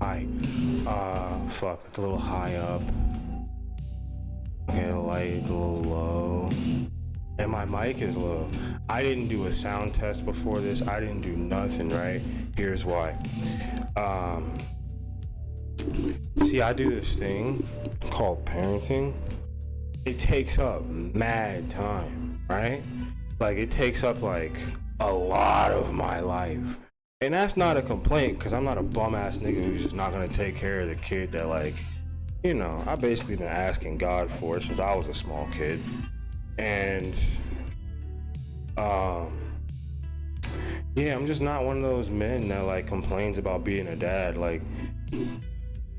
Hi. Fuck, it's a little high up. Okay, the light a little low. And my mic is low. I didn't do a sound test before this. I didn't do nothing, right? Here's why. See, I do this thing called parenting. It takes up mad time, right? Like, it takes up like a lot of my life. And that's not a complaint, because I'm not a bum-ass nigga who's just not gonna take care of the kid that, like, you know, I've basically been asking God for since I was a small kid. And yeah, I'm just not one of those men that like complains about being a dad. Like,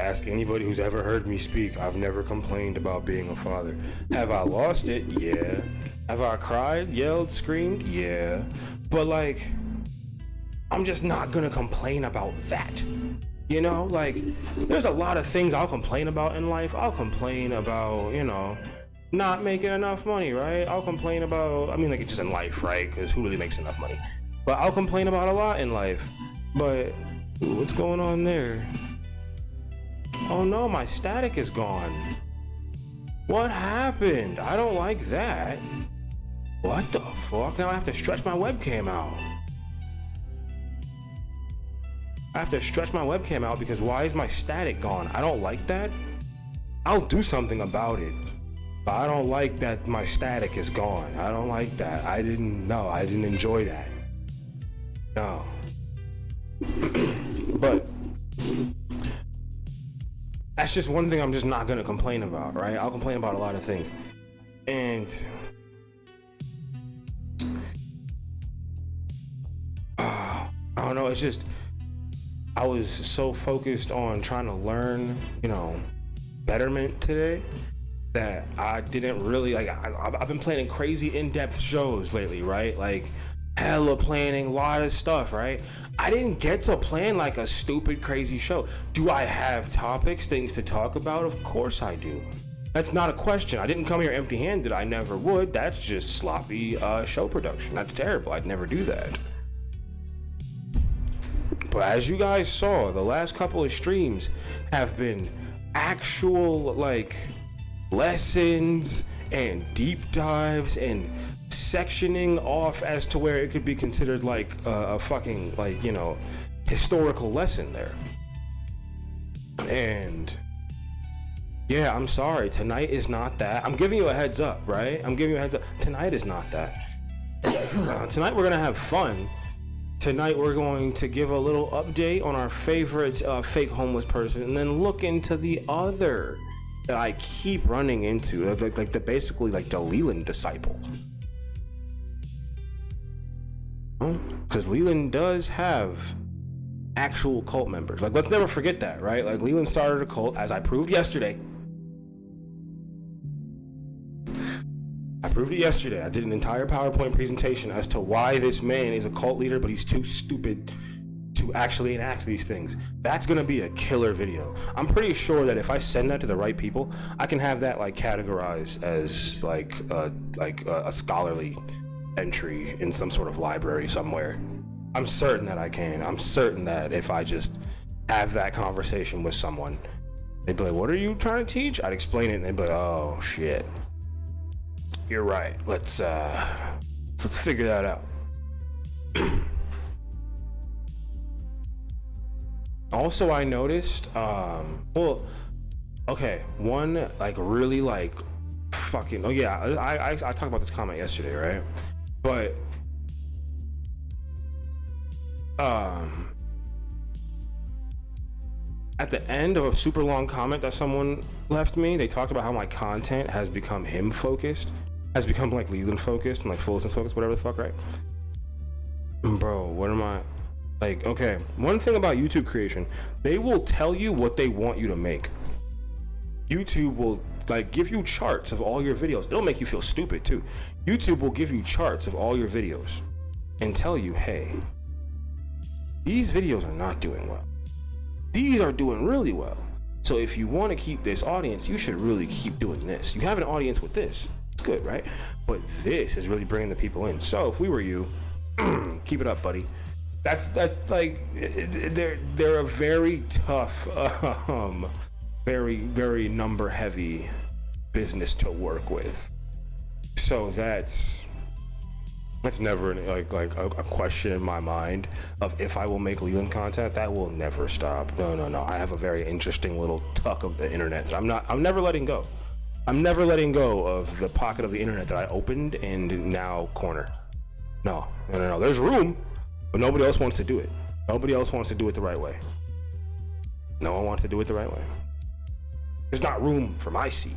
ask anybody who's ever heard me speak. I've never complained about being a father. Have I lost it? Yeah. Have I cried, yelled, screamed? Yeah. But like, I'm just not gonna complain about that. You know, like, there's a lot of things I'll complain about in life. I'll complain about, you know, not making enough money, right? I'll complain about, I mean, like, just in life, right? Because who really makes enough money? But I'll complain about a lot in life. But what's going on there? Oh no, my static is gone. What happened? I don't like that. What the fuck? Now I have to stretch my webcam out. I have to stretch my webcam out because why is my static gone? I don't like that. I'll do something about it. But I don't like that my static is gone. I don't like that. I didn't enjoy that. No. But that's just one thing I'm just not gonna complain about, right? I'll complain about a lot of things. And I don't know, it's just, I was so focused on trying to learn, you know, betterment today that I didn't really, like, I've been planning crazy in-depth shows lately, right? Like, hella planning, a lot of stuff, right? I didn't get to plan like a stupid, crazy show. Do I have topics, things to talk about? Of course I do. That's not a question. I didn't come here empty-handed. I never would. That's just sloppy show production. That's terrible. I'd never do that. But as you guys saw, the last couple of streams have been actual, like, lessons and deep dives and sectioning off as to where it could be considered like a fucking, like, you know, historical lesson there. And yeah, I'm sorry, tonight is not that. I'm giving you a heads up, right? I'm giving you a heads up. Tonight is not that. Tonight we're gonna have fun. Tonight we're going to give a little update on our favorite fake homeless person, and then look into the other that I keep running into, like the basically like the Leland disciple. Because Leland does have actual cult members. Like, let's never forget that, right? Like, Leland started a cult, as I proved yesterday. I proved it yesterday. I did an entire PowerPoint presentation as to why this man is a cult leader, but he's too stupid to actually enact these things. That's gonna be a killer video. I'm pretty sure that if I send that to the right people, I can have that like categorized as like a scholarly entry in some sort of library somewhere. I'm certain that I can. I'm certain that if I just have that conversation with someone, they'd be like, "What are you trying to teach?" I'd explain it, and they'd be like, "Oh shit, you're right. Let's figure that out." Also, I noticed, well, okay, one like really like fucking, oh yeah, I talked about this comment yesterday, right? But at the end of a super long comment that someone left me, they talked about how my content has become him focused, has become like Leland focused and like Fullestness focused, whatever the fuck, right? Bro, what am I? Like, okay, one thing about YouTube creation, they will tell you what they want you to make. YouTube will like give you charts of all your videos. It'll make you feel stupid too. YouTube will give you charts of all your videos and tell you, hey, these videos are not doing well. These are doing really well. So if you want to keep this audience, you should really keep doing this. You have an audience with this. It's good, right? But this is really bringing the people in. So if we were you, keep it up, buddy. they're a very tough, very number heavy business to work with. So that's never like a question in my mind of if I will make Leland content. That will never stop. No. I have a very interesting little tuck of the internet that I'm never letting go. I'm never letting go of the pocket of the internet that I opened and now corner. No. There's room, but nobody else wants to do it. Nobody else wants to do it the right way. No one wants to do it the right way. There's not room for my seat.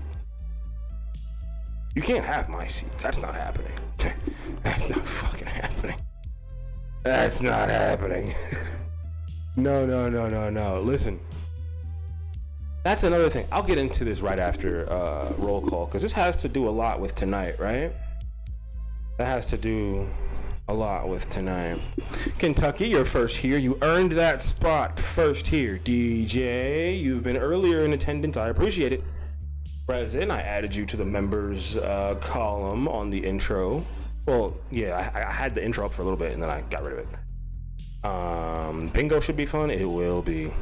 You can't have my seat. That's not happening. That's not fucking happening. That's not happening. No. Listen. That's another thing. I'll get into this right after roll call, because this has to do a lot with tonight, right? That has to do a lot with tonight. Kentucky, you're first here. You earned that spot first here. DJ, you've been earlier in attendance. I appreciate it. Present, I added you to the members column on the intro. Well, yeah, I had the intro up for a little bit and then I got rid of it. Bingo should be fun. It will be.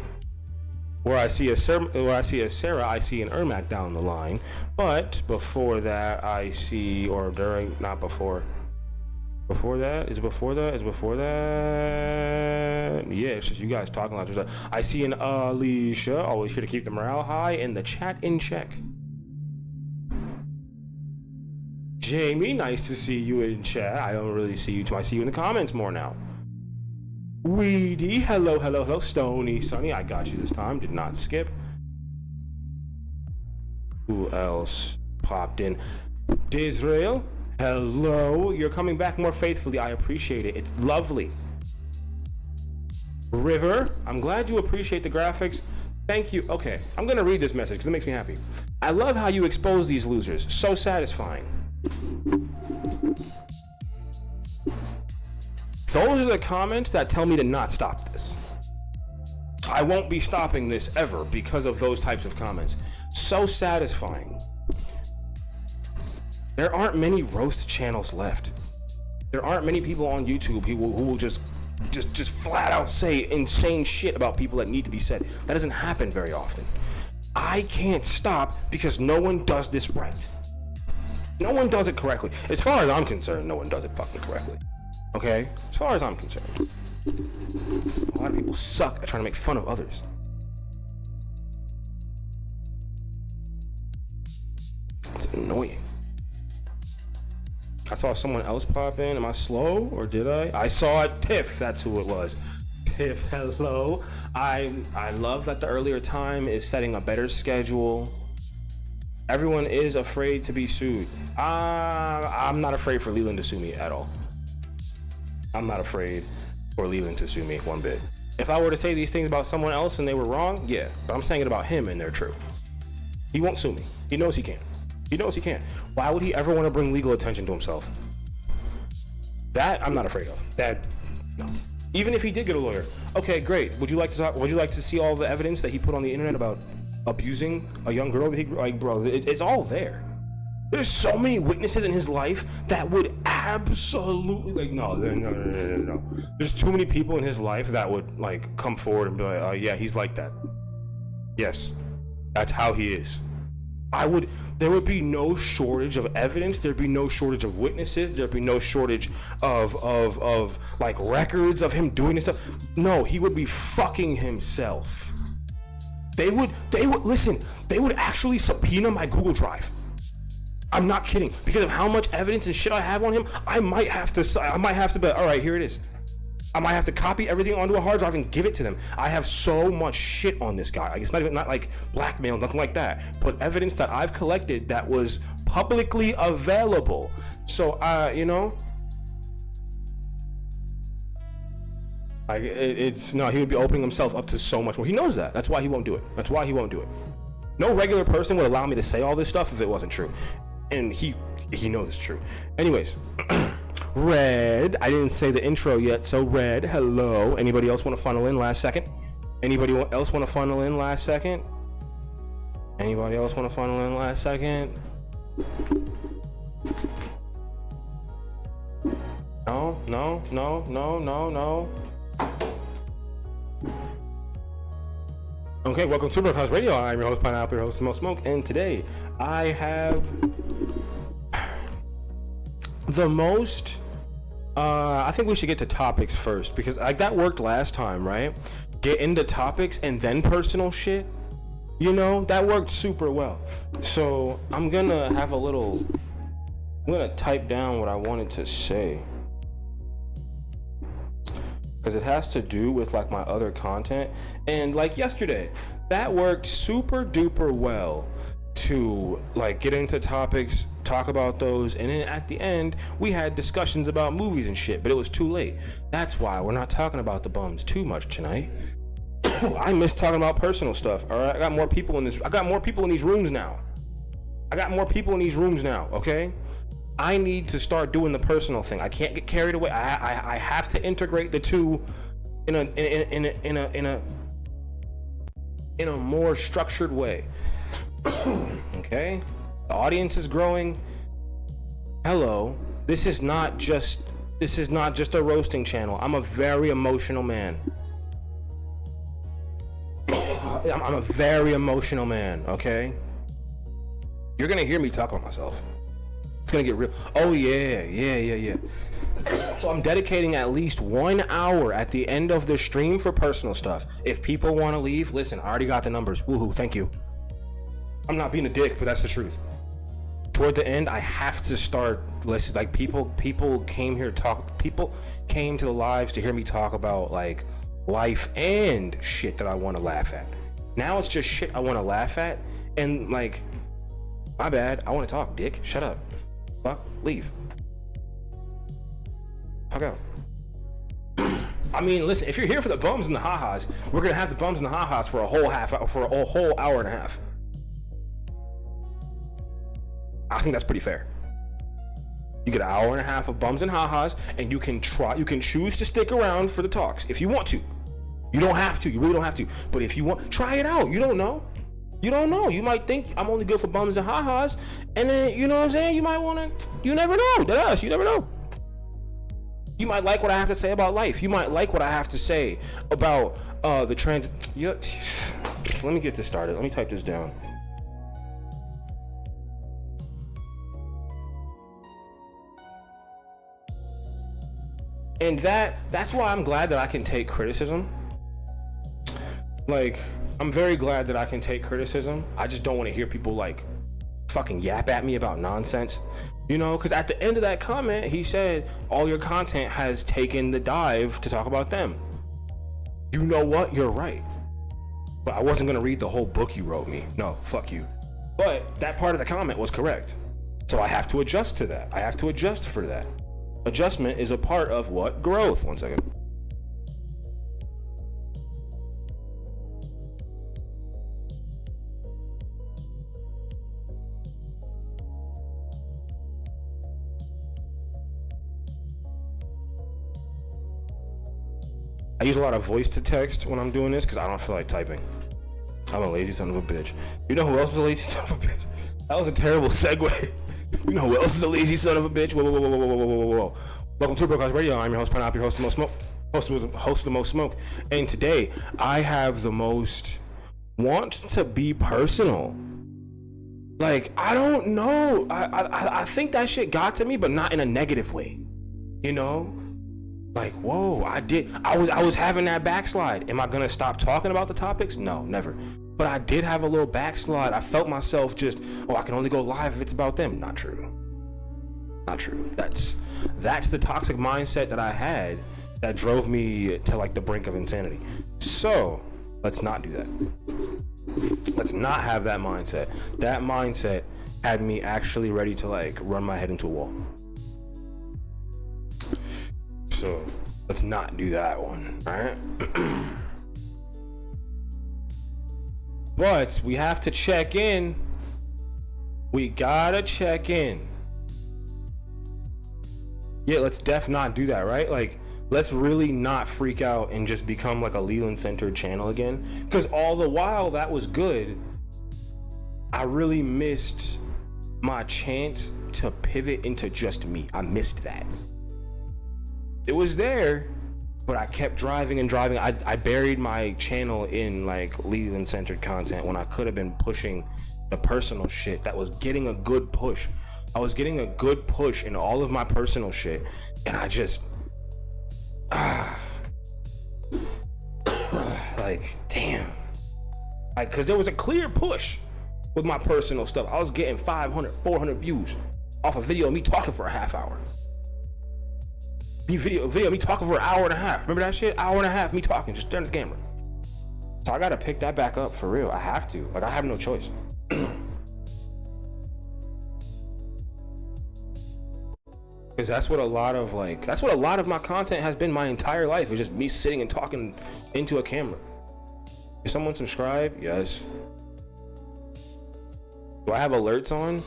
Where I see a Sarah, I see an Ermac down the line. But before that, I see, or during, not before. Before that? Is it before that? Is it before that? Yeah, it's just you guys talking a lot. I see an Alicia, always here to keep the morale high and the chat in check. Jamie, nice to see you in chat. I don't really see you too. I see you in the comments more now. Weedy, hello. Stony, Sunny, I got you this time. Did not skip. Who else popped in? Disrael, hello. You're coming back more faithfully. I appreciate it. It's lovely. River, I'm glad you appreciate the graphics. Thank you. Okay, I'm gonna read this message because it makes me happy. I love how you expose these losers. So satisfying. Those are the comments that tell me to not stop this. I won't be stopping this ever because of those types of comments. So satisfying. There aren't many roast channels left. There aren't many people on YouTube who will just flat out say insane shit about people that need to be said. That doesn't happen very often. I can't stop because no one does this right. No one does it correctly. As far as I'm concerned, no one does it fucking correctly. Okay? As far as I'm concerned. A lot of people suck at trying to make fun of others. It's annoying. I saw someone else pop in. Am I slow or did I? I saw it. Tiff, that's who it was. Tiff, hello. I love that the earlier time is setting a better schedule. Everyone is afraid to be sued. I'm not afraid for Leland to sue me at all. I'm not afraid for Leland to sue me one bit. If I were to say these things about someone else and they were wrong, yeah, but I'm saying it about him and they're true. He won't sue me. He knows he can't. He knows he can't. Why would he ever want to bring legal attention to himself? That I'm not afraid of. That, no. Even if he did get a lawyer, okay, great. Would you like to talk? Would you like to see all the evidence that he put on the internet about abusing a young girl? Like, bro, it's all there. There's so many witnesses in his life that would absolutely, like, no. There's too many people in his life that would, like, come forward and be like, yeah, he's like that. Yes, that's how he is. There would be no shortage of evidence. There'd be no shortage of witnesses. There'd be no shortage of like records of him doing this stuff. No, he would be fucking himself. They would listen, they would actually subpoena my Google Drive. I'm not kidding. Because of how much evidence and shit I have on him, I might have to be, all right, here it is. I might have to copy everything onto a hard drive and give it to them. I have so much shit on this guy. Like, it's not like blackmail, nothing like that. But evidence that I've collected that was publicly available. So, you know, like no, he would be opening himself up to so much more. He knows that. That's why he won't do it. That's why he won't do it. No regular person would allow me to say all this stuff if it wasn't true. And he knows it's true. Anyways. Red, I didn't say the intro yet, so Red, hello. Anybody else want to funnel in last second? Anybody else want to funnel in last second? Anybody else want to funnel in last second? No. Okay, welcome to Broadcast Radio. I'm your host, Pineapple, your host, Most Smoke, and today I have the most. I think we should get to topics first because like that worked last time, right? Get into topics and then personal shit. You know, that worked super well. So I'm gonna have a little. I'm gonna type down what I wanted to say. Because it has to do with like my other content, and like yesterday that worked super duper well to like get into topics, talk about those, and then at the end we had discussions about movies and shit, but it was too late. That's why we're not talking about the bums too much tonight. I miss talking about personal stuff. All right, I got more people in these rooms now. Okay, I need to start doing the personal thing. I can't get carried away. I have to integrate the two in a more structured way. Okay? The audience is growing. Hello. This is not just a roasting channel. I'm a very emotional man. I'm a very emotional man, okay? You're gonna hear me talk about myself. It's gonna get real. Oh yeah. So I'm dedicating at least 1 hour at the end of the stream for personal stuff. If people want to leave, listen, I already got the numbers. Woohoo, thank you. I'm not being a dick, but that's the truth. Toward the end, I have to start listening. Like people came here to talk. People came to the lives to hear me talk about like life and shit that I want to laugh at. Now it's just shit I want to laugh at, and like, my bad. I want to talk, dick. Shut up. Fuck, leave. Fuck out. I mean, listen, if you're here for the bums and the ha-has, we're gonna have the bums and the ha-has for a whole hour and a half. I think that's pretty fair. You get an hour and a half of bums and ha-has, and you can choose to stick around for the talks if you want to. You don't have to, you really don't have to. But if you want, try it out. You don't know. You might think I'm only good for bums and ha-has, and then, you know what I'm saying, you might want to, you never know. That's, you never know. You might like what I have to say about life. You might like what I have to say about the trans. Let me get this started. Let me type this down. And that's why I'm glad that I can take criticism. Like, I'm very glad that I can take criticism. I just don't want to hear people like fucking yap at me about nonsense, you know, because at the end of that comment he said all your content has taken the dive to talk about them. You know what, you're right, but I wasn't gonna read the whole book you wrote me. No, fuck you. But that part of the comment was correct, so I have to adjust to that. I have to adjust for that. Adjustment is a part of what? Growth. 1 second. I use a lot of voice to text when I'm doing this because I don't feel like typing. I'm a lazy son of a bitch. You know who else is a lazy son of a bitch? That was a terrible segue. You know who else is a lazy son of a bitch? Whoa. Welcome to Broadcast Radio. I'm your host, Pineapple, your host of the Most Smoke. And today, I have the most want to be personal. Like, I don't know. I think that shit got to me, but not in a negative way. You know? Like, whoa, I was having that backslide. Am I gonna stop talking about the topics? No, never. But I did have a little backslide. I felt myself just, I can only go live if it's about them. Not true. That's the toxic mindset that I had that drove me to like the brink of insanity. So let's not do that. Let's not have that mindset. That mindset had me actually ready to like run my head into a wall. So let's not do that one, all right? But we have to check in. We gotta check in. Yeah, let's not do that, right? Like, let's really not freak out and just become like a Leland-centered channel again. Because all the while that was good, I really missed my chance to pivot into just me. I missed that. It was there, but I kept driving and driving. I buried my channel in like Leland centered content when I could have been pushing the personal shit that was getting a good push. I was getting a good push in all of my personal shit, and I just like, damn, like, because there was a clear push with my personal stuff. I was getting 500, 400 views off a video of me talking for a half hour. Video of me talking for an hour and a half. Remember that shit? Hour and a half, me talking, just staring at the camera. So I gotta pick that back up for real. I have to. Like, I have no choice. Because that's what a lot of my content has been my entire life. It's just me sitting and talking into a camera. Is someone subscribed? Yes. Do I have alerts on?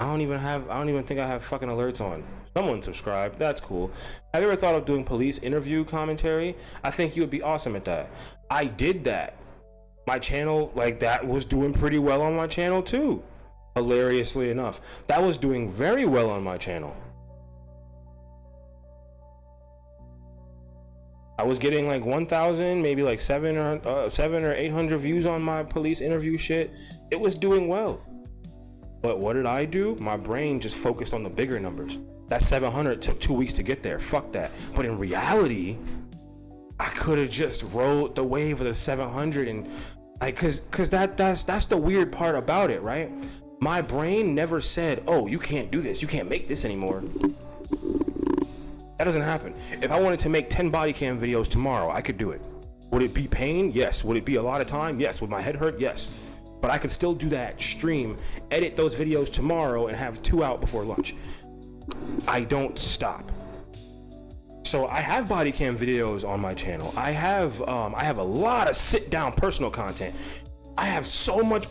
I don't even think I have fucking alerts on. Someone subscribed. That's cool. Have you ever thought of doing police interview commentary? I think you would be awesome at that. I did that. My channel, like, that was doing pretty well on my channel too. Hilariously enough, that was doing very well on my channel. I was getting like 1,000, maybe like 700 or 800 views on my police interview shit. It was doing well. But what did I do? My brain just focused on the bigger numbers. That 700 took 2 weeks to get there. Fuck that. But in reality, I could have just rode the wave of the 700 and like, cause that's the weird part about it, right? My brain never said, oh, you can't do this. You can't make this anymore. That doesn't happen. If I wanted to make 10 body cam videos tomorrow, I could do it. Would it be pain? Yes. Would it be a lot of time? Yes. Would my head hurt? Yes. But I could still do that, stream, edit those videos tomorrow and have 2 out before lunch. I don't stop. So I have body cam videos on my channel. I have a lot of sit down personal content. I have so much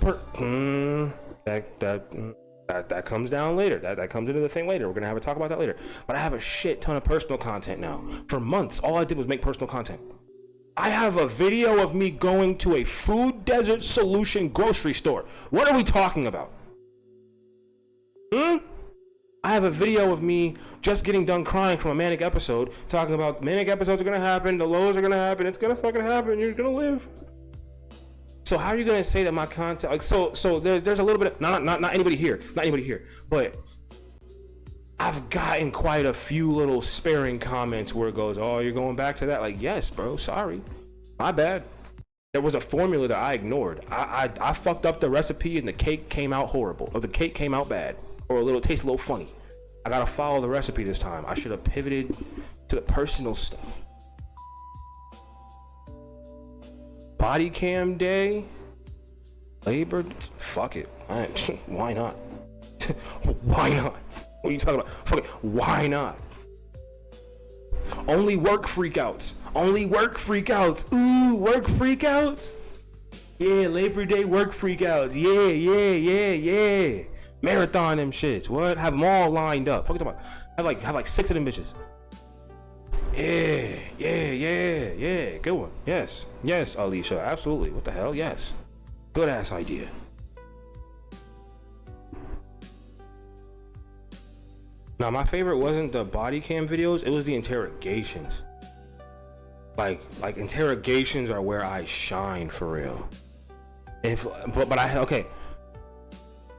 that comes down later. That comes into the thing later. We're gonna have a talk about that later. But I have a shit ton of personal content now. For months, all I did was make personal content. I have a video of me going to a food desert solution grocery store. What are we talking about? I have a video of me just getting done crying from a manic episode, talking about manic episodes are gonna happen, the lows are gonna happen, it's gonna fucking happen, you're gonna live. So how are you gonna say that my content, like, so there's a little bit of, not anybody here, but I've gotten quite a few little sparing comments where it goes, oh, you're going back to that? Like, yes, bro, sorry, my bad. There was a formula that I ignored. I fucked up the recipe and the cake came out horrible, or the cake came out bad, or it tastes a little funny. I gotta follow the recipe this time. I should have pivoted to the personal stuff. Body cam day, labor, fuck it. Why not? Why not? What are you talking about? Fuck it. Why not? Only work freakouts. Only work freakouts. Ooh, work freakouts. Yeah, Labor Day work freakouts. Yeah. Marathon them shits. What? Have them all lined up. Fuck it about. Have like 6 of them bitches. Yeah. Good one. Yes, Alicia. Absolutely. What the hell? Yes. Good ass idea. Now, my favorite wasn't the body cam videos. It was the interrogations. Like interrogations are where I shine for real.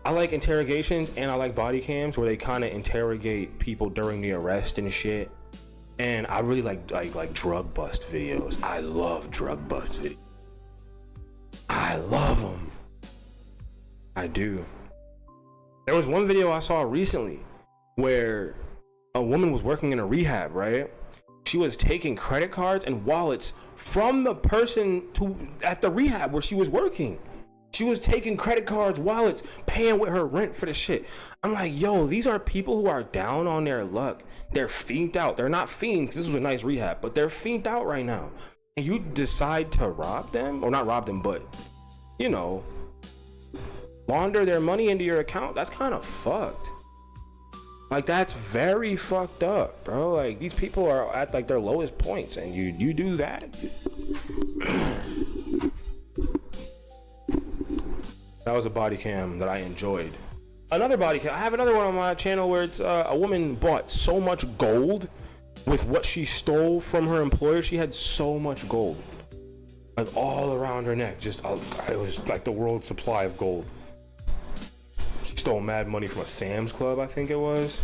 I like interrogations and I like body cams where they kind of interrogate people during the arrest and shit. And I really like drug bust videos. I love drug bust videos. I love them. I do. There was one video I saw recently where a woman was working in a rehab, right? She was taking credit cards and wallets from the person at the rehab where she was working. She was taking credit cards, wallets, paying with her rent for the shit. I'm like, yo, these are people who are down on their luck. They're fiended out. They're not fiends because this was a nice rehab, but they're fiended out right now. And you decide to rob them, or not rob them, but, you know, launder their money into your account. That's kind of fucked. Like, that's very fucked up, bro. Like, these people are at like their lowest points and you do that. That was a body cam that I enjoyed. Another body cam. I have another one on my channel where it's a woman bought so much gold with what she stole from her employer, she had so much gold, like all around her neck. Just it was like the world's supply of gold. She stole mad money from a Sam's Club, I think it was.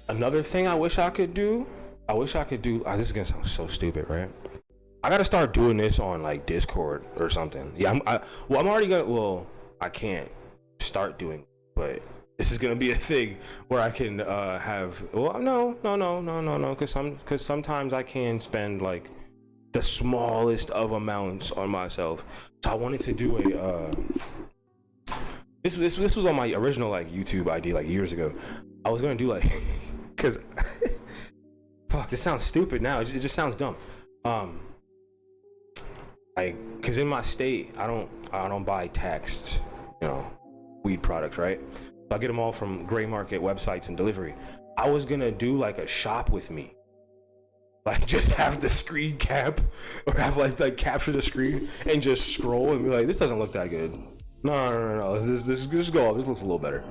Another thing I wish I could do. This is gonna sound so stupid, right? I gotta start doing this on like Discord or something. Yeah, I can't start doing, but this is gonna be a thing where I can have. Well, no, because sometimes I can spend like the smallest of amounts on myself. So I wanted to do a. This was on my original like YouTube ID like years ago. I was gonna do like, cause, fuck, this sounds stupid now. It just sounds dumb. Like, cause in my state, I don't buy taxed, weed products, right? I get them all from gray market websites and delivery. I was gonna do like a shop with me, like just have the screen cap or have like capture the screen and just scroll and be like, this doesn't look that good. No. This go up. This looks a little better.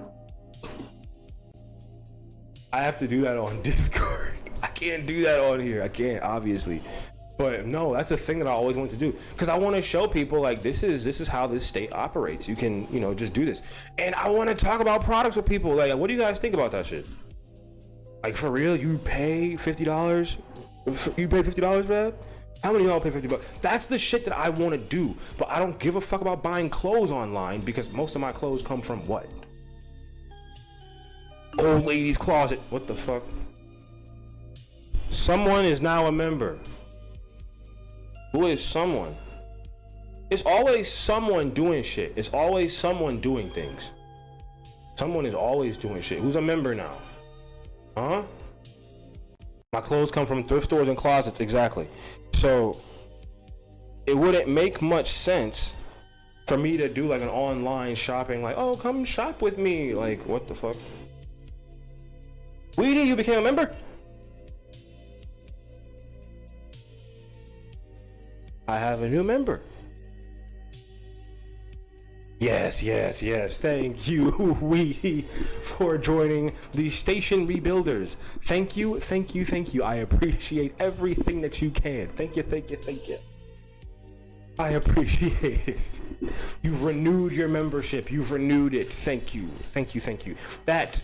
I have to do that on Discord. I can't do that on here. I can't, obviously. But no, that's a thing that I always want to do, because I want to show people like this is how this state operates. You can, just do this. And I want to talk about products with people. Like, what do you guys think about that shit? Like, for real, you pay $50? You pay $50 for that? How many of y'all pay $50? That's the shit that I want to do. But I don't give a fuck about buying clothes online, because most of my clothes come from what? Old lady's closet. What the fuck? Someone is now a member. Who is someone? It's always someone doing shit. It's always someone doing things. Someone is always doing shit. Who's a member now? Huh? My clothes come from thrift stores and closets. Exactly. So it wouldn't make much sense for me to do like an online shopping, like, oh, come shop with me. Like, what the fuck? Weedy, you became a member? I have a new member. Yes. Thank you, Weedy, for joining the Station Rebuilders. Thank you. I appreciate everything that you can. Thank you. I appreciate it. You've renewed your membership. You've renewed it. Thank you. That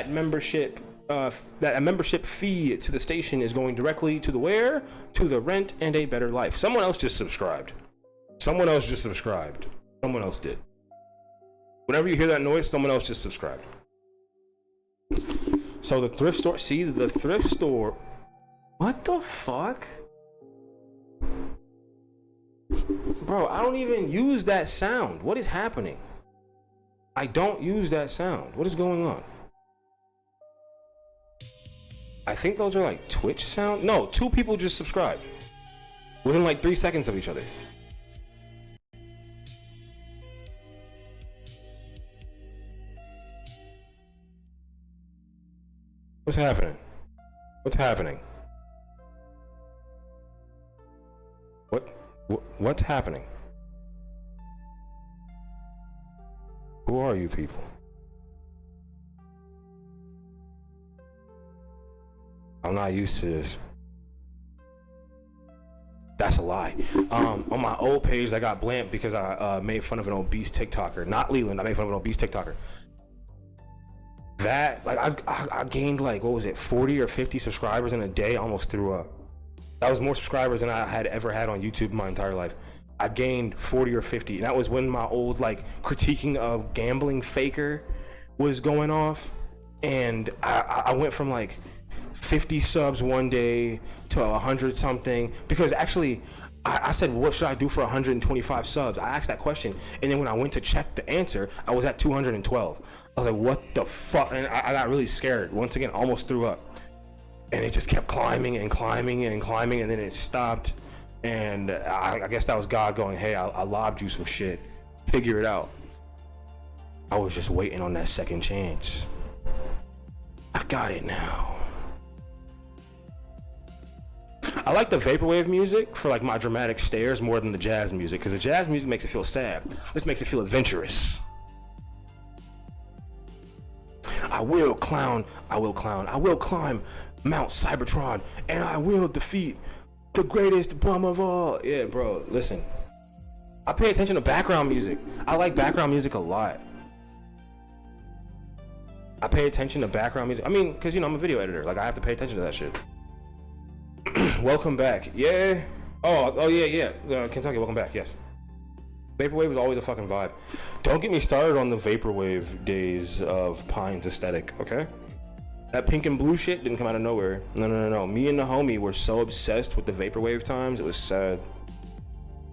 membership. That a membership fee to the station is going directly to the where? To the rent and a better life. Someone else just subscribed. Someone else did. Whenever you hear that noise, someone else just subscribed. So the thrift store, the thrift store. What the fuck? Bro, I don't even use that sound. What is happening? I don't use that sound. What is going on? I think those are like Twitch sound. No, 2 people just subscribed within like 3 seconds of each other. What's happening? What's happening? What's happening? Who are you people? I'm not used to this. That's a lie. On my old page, I got blamped because I made fun of an obese TikToker. Not Leland. I made fun of an obese TikToker. That, like, I gained like, what was it, 40 or 50 subscribers in a day. I almost threw up. That was more subscribers than I had ever had on YouTube in my entire life. I gained 40 or 50. And that was when my old like critiquing of gambling faker was going off. And I went from like 50 subs one day to 100 something, because actually I said, what should I do for 125 subs? I asked that question, and then when I went to check the answer, I was at 212. I was like, what the fuck? And I got really scared. Once again, almost threw up. And it just kept climbing, and then it stopped. And I guess that was God going, hey, I lobbed you some shit. Figure it out. I was just waiting on that second chance. I got it now. I like the vaporwave music for like my dramatic stares more than the jazz music, because the jazz music makes it feel sad. This makes it feel adventurous. I will climb Mount Cybertron, and I will defeat the greatest bum of all. Yeah, bro, listen. I pay attention to background music. I like background music a lot. I pay attention to background music. I mean, because, you know, I'm a video editor. Like, I have to pay attention to that shit. Welcome back. Yeah. Oh, yeah. Kentucky, welcome back. Yes. Vaporwave is always a fucking vibe. Don't get me started on the Vaporwave days of Pine's aesthetic, okay? That pink and blue shit didn't come out of nowhere. No. Me and the homie were so obsessed with the Vaporwave times, it was sad.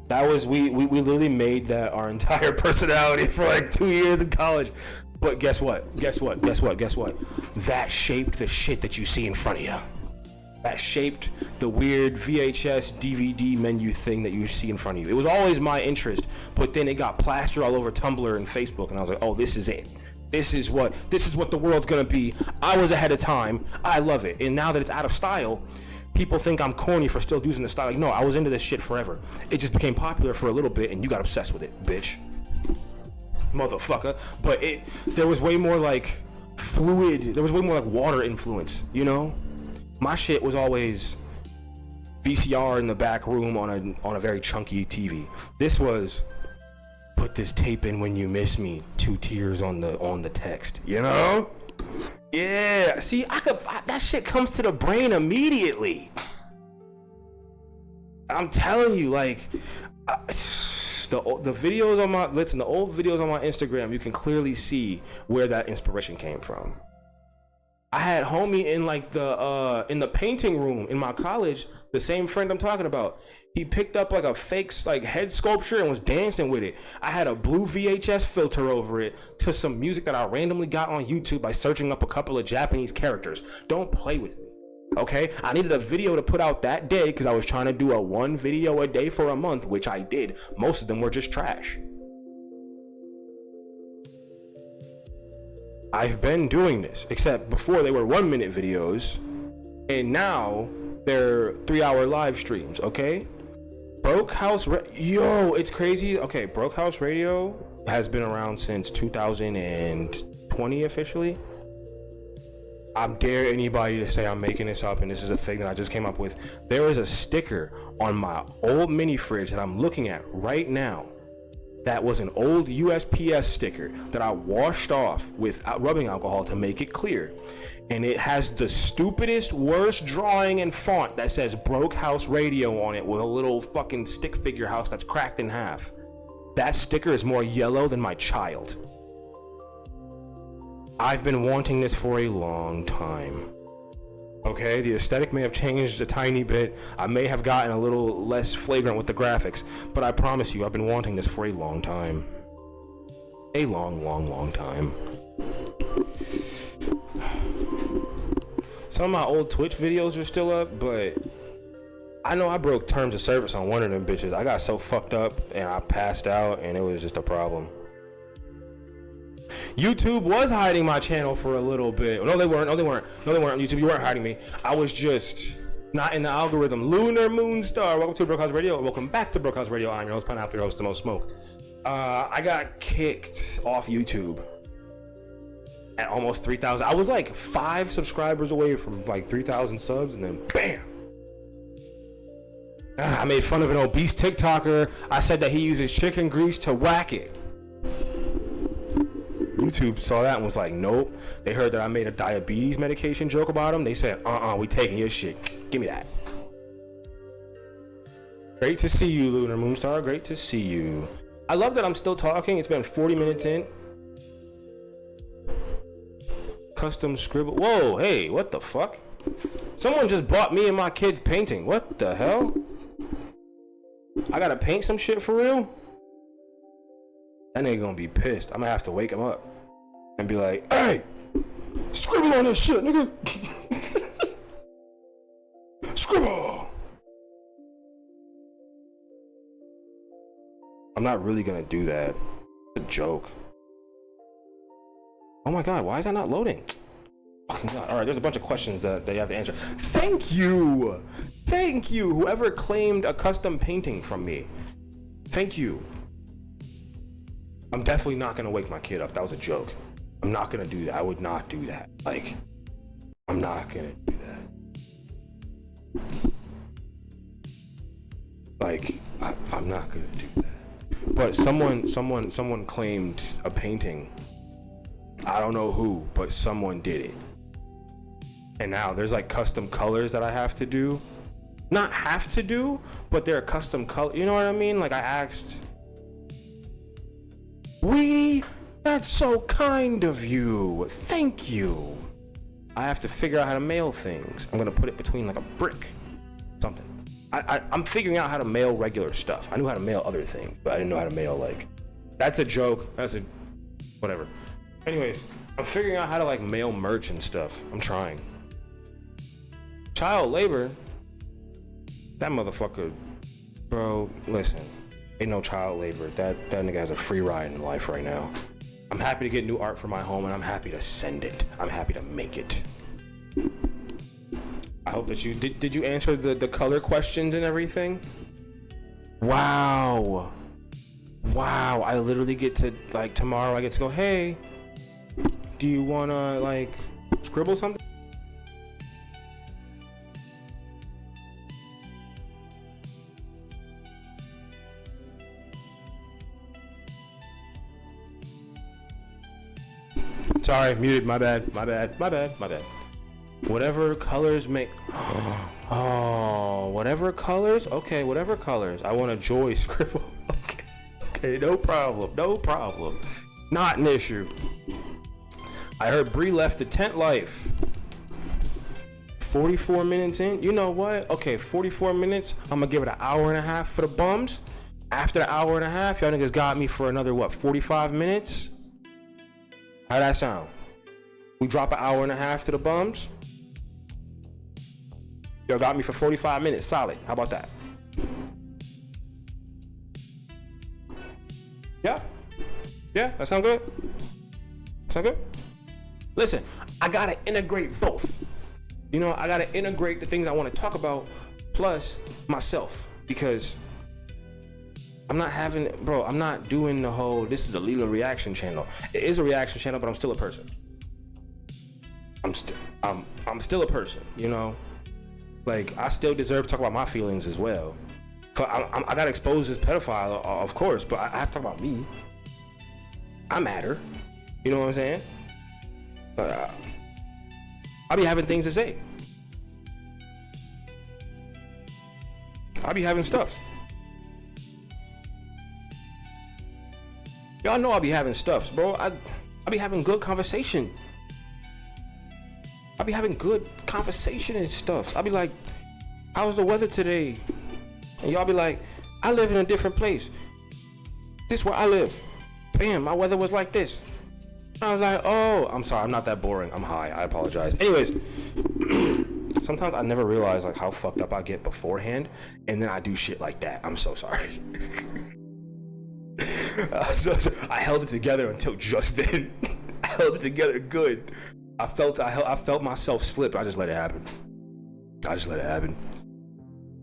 That was, we literally made that our entire personality for like 2 years in college. But guess what? That shaped the shit that you see in front of you. That shaped the weird VHS DVD menu thing that you see in front of you. It was always my interest, but then it got plastered all over Tumblr and Facebook, and I was like, oh, this is it. This is what the world's gonna be. I was ahead of time. I love it. And now that it's out of style, people think I'm corny for still using the style. Like, no, I was into this shit forever. It just became popular for a little bit, and you got obsessed with it, bitch. Motherfucker. But there was way more like fluid. There was way more like water influence, you know? My shit was always VCR in the back room on a very chunky TV. This was put this tape in when you miss me, 2 tears on the text, you know? Yeah, see, that shit comes to the brain immediately. I'm telling you, like, the videos on the old videos on my Instagram, you can clearly see where that inspiration came from. I had homie in like in the painting room in my college, the same friend I'm talking about. He picked up like a fake like head sculpture and was dancing with it. I had a blue VHS filter over it to some music that I randomly got on YouTube by searching up a couple of Japanese characters. Don't play with me, okay? I needed a video to put out that day because I was trying to do a 1 video a day for a month, which I did. Most of them were just trash. I've been doing this, except before they were 1-minute videos, and now they're 3-hour live streams, okay? Yo, it's crazy. Okay, Broke House Radio has been around since 2020 officially. I dare anybody to say I'm making this up and this is a thing that I just came up with. There is a sticker on my old mini fridge that I'm looking at right now. That was an old USPS sticker that I washed off with rubbing alcohol to make it clear. And it has the stupidest, worst drawing and font that says Broke House Radio on it with a little fucking stick figure house that's cracked in half. That sticker is more yellow than my child. I've been wanting this for a long time. Okay, the aesthetic may have changed a tiny bit. I may have gotten a little less flagrant with the graphics, but I promise you, I've been wanting this for a long time. A long time. Some of my old Twitch videos are still up, but I know I broke terms of service on one of them bitches. I got so fucked up and I passed out and it was just a problem. YouTube was hiding my channel for a little bit. No, they weren't. YouTube, you weren't hiding me. I was just not in the algorithm. Lunar Moonstar, welcome to Broke House Radio. Welcome back to Broke House Radio. I'm your host, Pineapple, your host, the most smoke. I got kicked off YouTube at almost 3,000. I was like 5 subscribers away from like 3,000 subs, and then bam. I made fun of an obese TikToker. I said that he uses chicken grease to whack it. YouTube saw that and was like, nope. They heard that I made a diabetes medication joke about him. They said, we taking your shit. Give me that. Great to see you, Lunar Moonstar. Great to see you. I love that I'm still talking. It's been 40 minutes in. Custom scribble. Whoa, hey, what the fuck? Someone just bought me and my kids painting. What the hell? I gotta paint some shit for real? That nigga gonna be pissed. I'm gonna have to wake him up and be like, hey, scribble on this shit, nigga. Scribble. I'm not really gonna do that. It's a joke. Oh my god, why is that not loading? Fucking god. All right, there's a bunch of questions that you have to answer. Thank you, whoever claimed a custom painting from me. Thank you. I'm definitely not gonna wake my kid up. That was a joke. I'm not gonna do that. I would not do that. Like, I'm not gonna do that. Like, I'm not gonna do that. But someone claimed a painting. I don't know who, but someone did it. And now there's like custom colors that I have to do. Not have to do, but they're custom color. You know what I mean? Like I asked, Weedy, that's so kind of you. Thank you. I have to figure out how to mail things. I'm gonna put it between like a brick, something. I'm figuring out how to mail regular stuff. I knew how to mail other things, but I didn't know how to mail like, that's a joke. That's a, whatever. Anyways, I'm figuring out how to like mail merch and stuff. I'm trying. Child labor, that motherfucker, bro, listen, ain't no child labor. That nigga has a free ride in life right now. I'm happy to get new art for my home and I'm happy to send it. I'm happy to make it. I hope that you, did you answer the color questions and everything? Wow. Wow, I literally get to, like tomorrow I get to go, hey, do you wanna like scribble something? Sorry, muted, my bad. Whatever colors make, oh, whatever colors, okay, whatever colors. I want a joy scribble, okay, no problem. Not an issue. I heard Bree left the tent life. 44 minutes in, you know what? Okay, 44 minutes, I'm gonna give it an hour and a half for the bums. After the hour and a half, y'all niggas got me for another, what, 45 minutes? How that sound? We drop an hour and a half to the bums? Y'all got me for 45 minutes, solid. How about that? Yeah? Yeah, that sound good? Sound good? Listen, I gotta integrate both. You know, I gotta integrate the things I wanna talk about plus myself, because I'm not having, bro, I'm not doing the whole, this is a Leland reaction channel. It is a reaction channel, but I'm still a person. I'm still a person, you know? Like, I still deserve to talk about my feelings as well. So I got exposed as pedophile, of course, but I have to talk about me. I matter. You know what I'm saying? I be having things to say. I be having stuff. Y'all know I be having stuffs, bro. I be having good conversation. I be having good conversation and stuff. I be like, how's the weather today? And y'all be like, I live in a different place. This is where I live. Bam, my weather was like this. I was like, oh, I'm sorry, I'm not that boring. I'm high, I apologize. Anyways, sometimes I never realize like how fucked up I get beforehand, and then I do shit like that. I'm so sorry. So I held it together until just then. I held it together good. I felt myself slip. I just let it happen.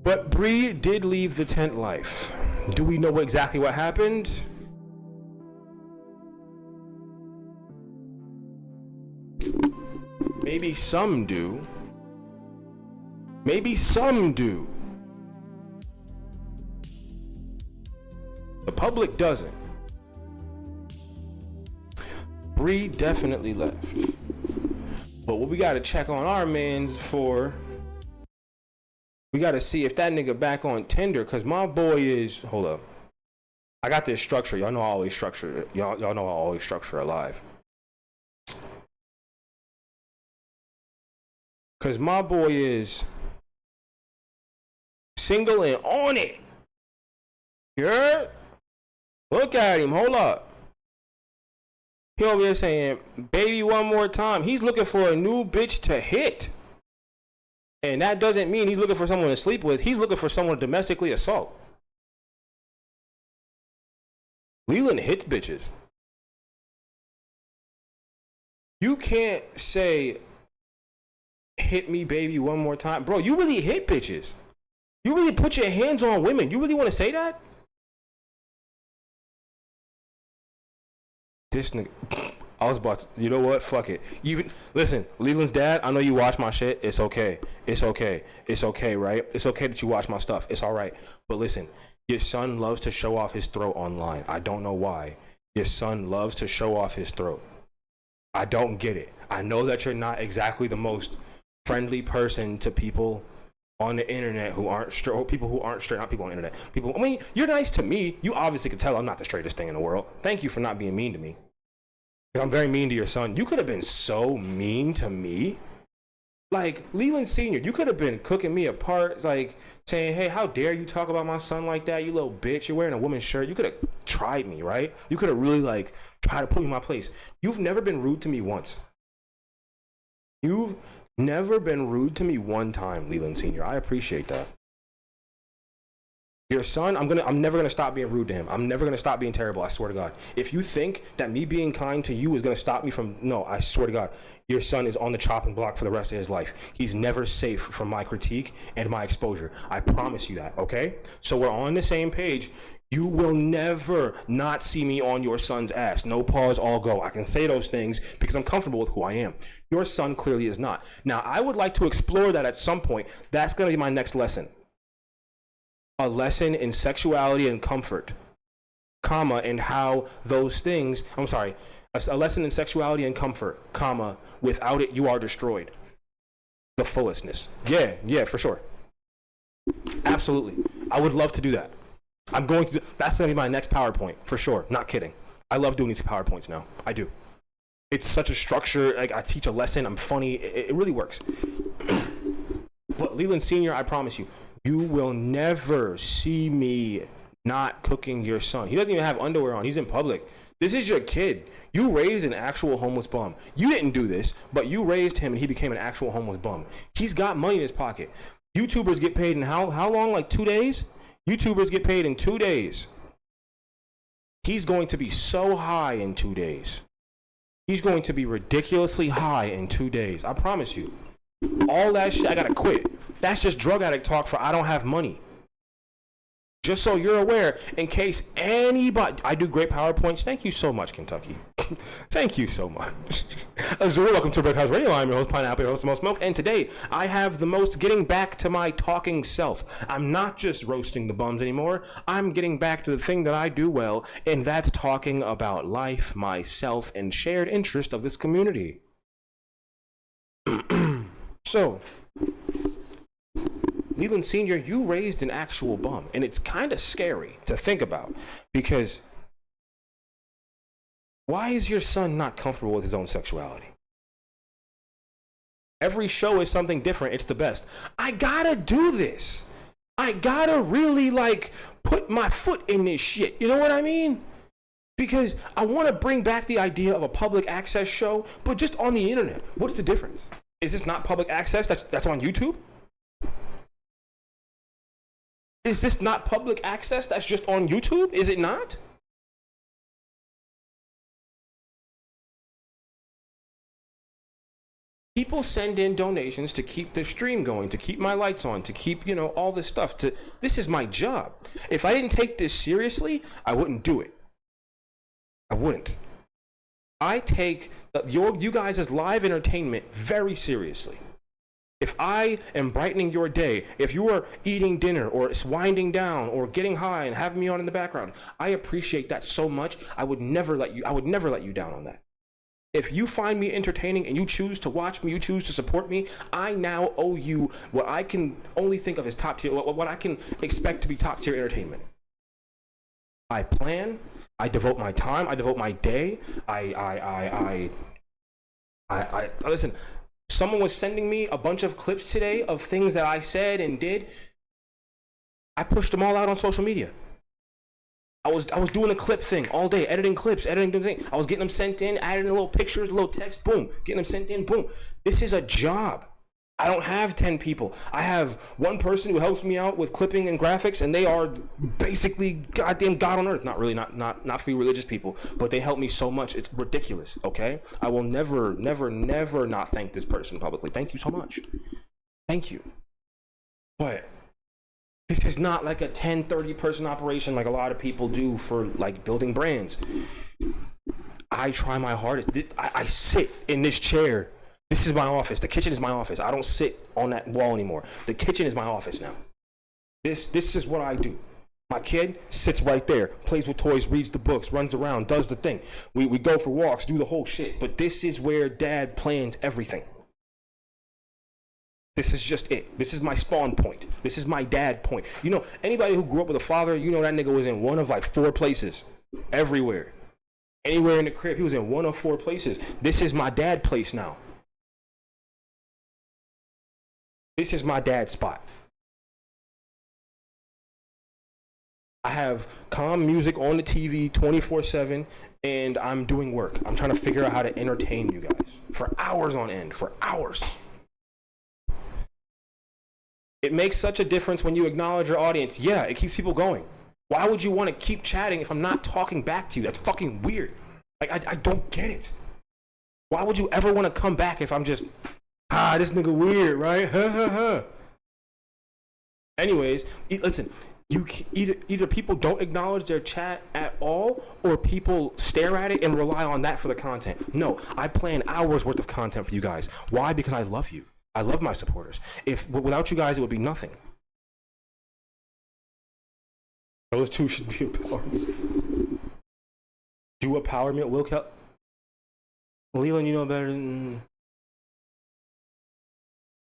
But Bree did leave the tent life. Do we know exactly what happened? Maybe some do. Maybe some do. The public doesn't. Bree definitely left. But what we gotta check on our mans for, we gotta see if that nigga back on Tinder, cause my boy is, hold up. I got this structure. Y'all know I always structure it. Y'all know I always structure a live. Cause my boy is single and on it. You heard? Look at him, hold up. He over here saying, baby, one more time. He's looking for a new bitch to hit. And that doesn't mean he's looking for someone to sleep with. He's looking for someone to domestically assault. Leland hits bitches. You can't say, hit me, baby, one more time. Bro, you really hit bitches. You really put your hands on women. You really want to say that? This nigga. I was about to, you know what? Fuck it. Listen, Leland's dad, I know you watch my shit. It's okay. It's okay. It's okay, right? It's okay that you watch my stuff. It's all right. But listen, your son loves to show off his throat online. I don't know why. Your son loves to show off his throat. I don't get it. I know that you're not exactly the most friendly person to people on the internet who aren't straight, people who aren't straight, not people on the internet. People, I mean, you're nice to me. You obviously can tell I'm not the straightest thing in the world. Thank you for not being mean to me. Because I'm very mean to your son. You could have been so mean to me. Like, Leland Sr., you could have been cooking me apart, like, saying, hey, how dare you talk about my son like that, you little bitch. You're wearing a woman's shirt. You could have tried me, right? You could have really, like, tried to put me in my place. You've never been rude to me once. You've never been rude to me one time, Leland Sr. I appreciate that. Your son, I'm never gonna stop being rude to him. I'm never gonna stop being terrible. I swear to God. If you think that me being kind to you is gonna stop me from, no, I swear to God, your son is on the chopping block for the rest of his life. He's never safe from my critique and my exposure. I promise you that, okay? So we're on the same page. You will never not see me on your son's ass. No pause, all go. I can say those things because I'm comfortable with who I am. Your son clearly is not. Now, I would like to explore that at some point. That's gonna be my next lesson. A lesson in sexuality and comfort, comma, and how those things, I'm sorry, a lesson in sexuality and comfort, comma, without it, you are destroyed. The fullestness. Yeah, for sure. Absolutely. I would love to do that. I'm going to, that's going to be my next PowerPoint, for sure. Not kidding. I love doing these PowerPoints now. I do. It's such a structure. Like, I teach a lesson. I'm funny. It really works. But Leland Sr., I promise you, you will never see me not cooking your son. He doesn't even have underwear on. He's in public. This is your kid. You raised an actual homeless bum. You didn't do this, but you raised him and he became an actual homeless bum. He's got money in his pocket. YouTubers get paid in how long? Like 2 days? YouTubers get paid in 2 days. He's going to be so high in 2 days. He's going to be ridiculously high in 2 days. I promise you. All that shit, I gotta quit. That's just drug addict talk for I don't have money. Just so you're aware, in case anybody, I do great PowerPoints. Thank you so much, Kentucky. Thank you so much. Azure, welcome to Brick House Radio. I'm your host, Pineapple, your host, Most Smoke, and today I have the most getting back to my talking self. I'm not just roasting the bums anymore. I'm getting back to the thing that I do well, and that's talking about life, myself, and shared interest of this community. So, Leland Sr., you raised an actual bum, and it's kind of scary to think about because why is your son not comfortable with his own sexuality? Every show is something different. It's the best. I gotta do this. I gotta really like put my foot in this shit. You know what I mean? Because I want to bring back the idea of a public access show, but just on the internet. What's the difference? Is this not public access? That's on YouTube? Is this not public access? That's just on YouTube? Is it not? People send in donations to keep the stream going, to keep my lights on, to keep, you know, all this stuff. This is my job. If I didn't take this seriously, I wouldn't do it. I wouldn't. I take you guys' live entertainment very seriously. If I am brightening your day, if you are eating dinner or winding down or getting high and having me on in the background, I appreciate that so much. I would never let you down on that. If you find me entertaining and you choose to watch me, you choose to support me, I now owe you what I can only think of as top tier, what I can expect to be top tier entertainment. I plan, I devote my time, I devote my day, I listen, someone was sending me a bunch of clips today of things that I said and did. I pushed them all out on social media. I was doing a clip thing all day, editing clips, editing things. I was getting them sent in, adding little pictures, little text, boom, getting them sent in, boom. This is a job. I don't have 10 people. I have one person who helps me out with clipping and graphics, and they are basically goddamn God on earth. Not really, not for you religious people, but they help me so much. It's ridiculous, okay? I will never not thank this person publicly. Thank you so much. Thank you. But this is not like a 10, 30 person operation like a lot of people do for like building brands. I try my hardest. I sit in this chair. This is my office. The kitchen is my office. I don't sit on that wall anymore. The kitchen is my office now. This is what I do. My kid sits right there, plays with toys, reads the books, runs around, does the thing. We go for walks, do the whole shit. But this is where dad plans everything. This is just it. This is my spawn point. This is my dad point. You know, anybody who grew up with a father, you know that nigga was in one of like 4 places. Everywhere. Anywhere in the crib, he was in one of 4 places. This is my dad place now. This is my dad's spot. I have calm music on the TV 24/7, and I'm doing work. I'm trying to figure out how to entertain you guys for hours on end, for hours. It makes such a difference when you acknowledge your audience. Yeah, it keeps people going. Why would you want to keep chatting if I'm not talking back to you? That's fucking weird. Like, I don't get it. Why would you ever want to come back if I'm just, this nigga weird, right? Anyways, listen. You either people don't acknowledge their chat at all, or people stare at it and rely on that for the content. No, I plan hours worth of content for you guys. Why? Because I love you. I love my supporters. Without you guys, it would be nothing. Those two should be a power meal. Do a power meal, Will Kelly. Leland, you know better than.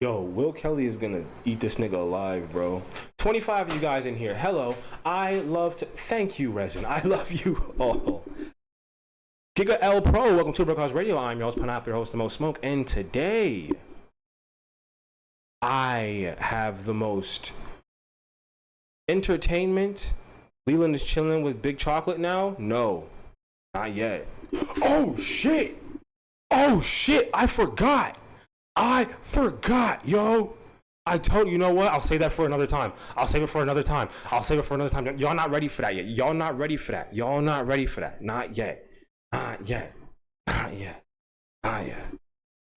Yo, Will Kelly is gonna eat this nigga alive, bro. 25 of you guys in here. Hello. Thank you, Resin. I love you all. Giga L Pro, welcome to Broadcast Radio. I'm your host, Pineapple, your host, the most smoke. And today, I have the most entertainment. Leland is chilling with Big Chocolate now? No, not yet. Oh, shit. Oh, shit. I forgot, yo. I told you know what? I'll save that for another time. I'll save it for another time. Y'all not ready for that yet. Y'all not ready for that. Not yet. I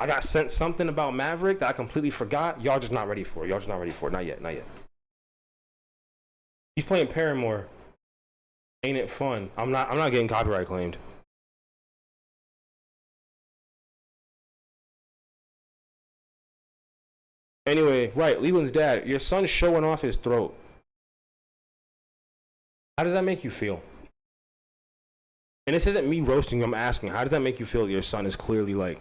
got sent something about Maverick that I completely forgot. Y'all just not ready for it. Not yet. He's playing Paramore. Ain't it fun? I'm not getting copyright claimed. Anyway, right, Leland's dad, your son's showing off his throat. How does that make you feel? And this isn't me roasting you, I'm asking, how does that make you feel that your son is clearly like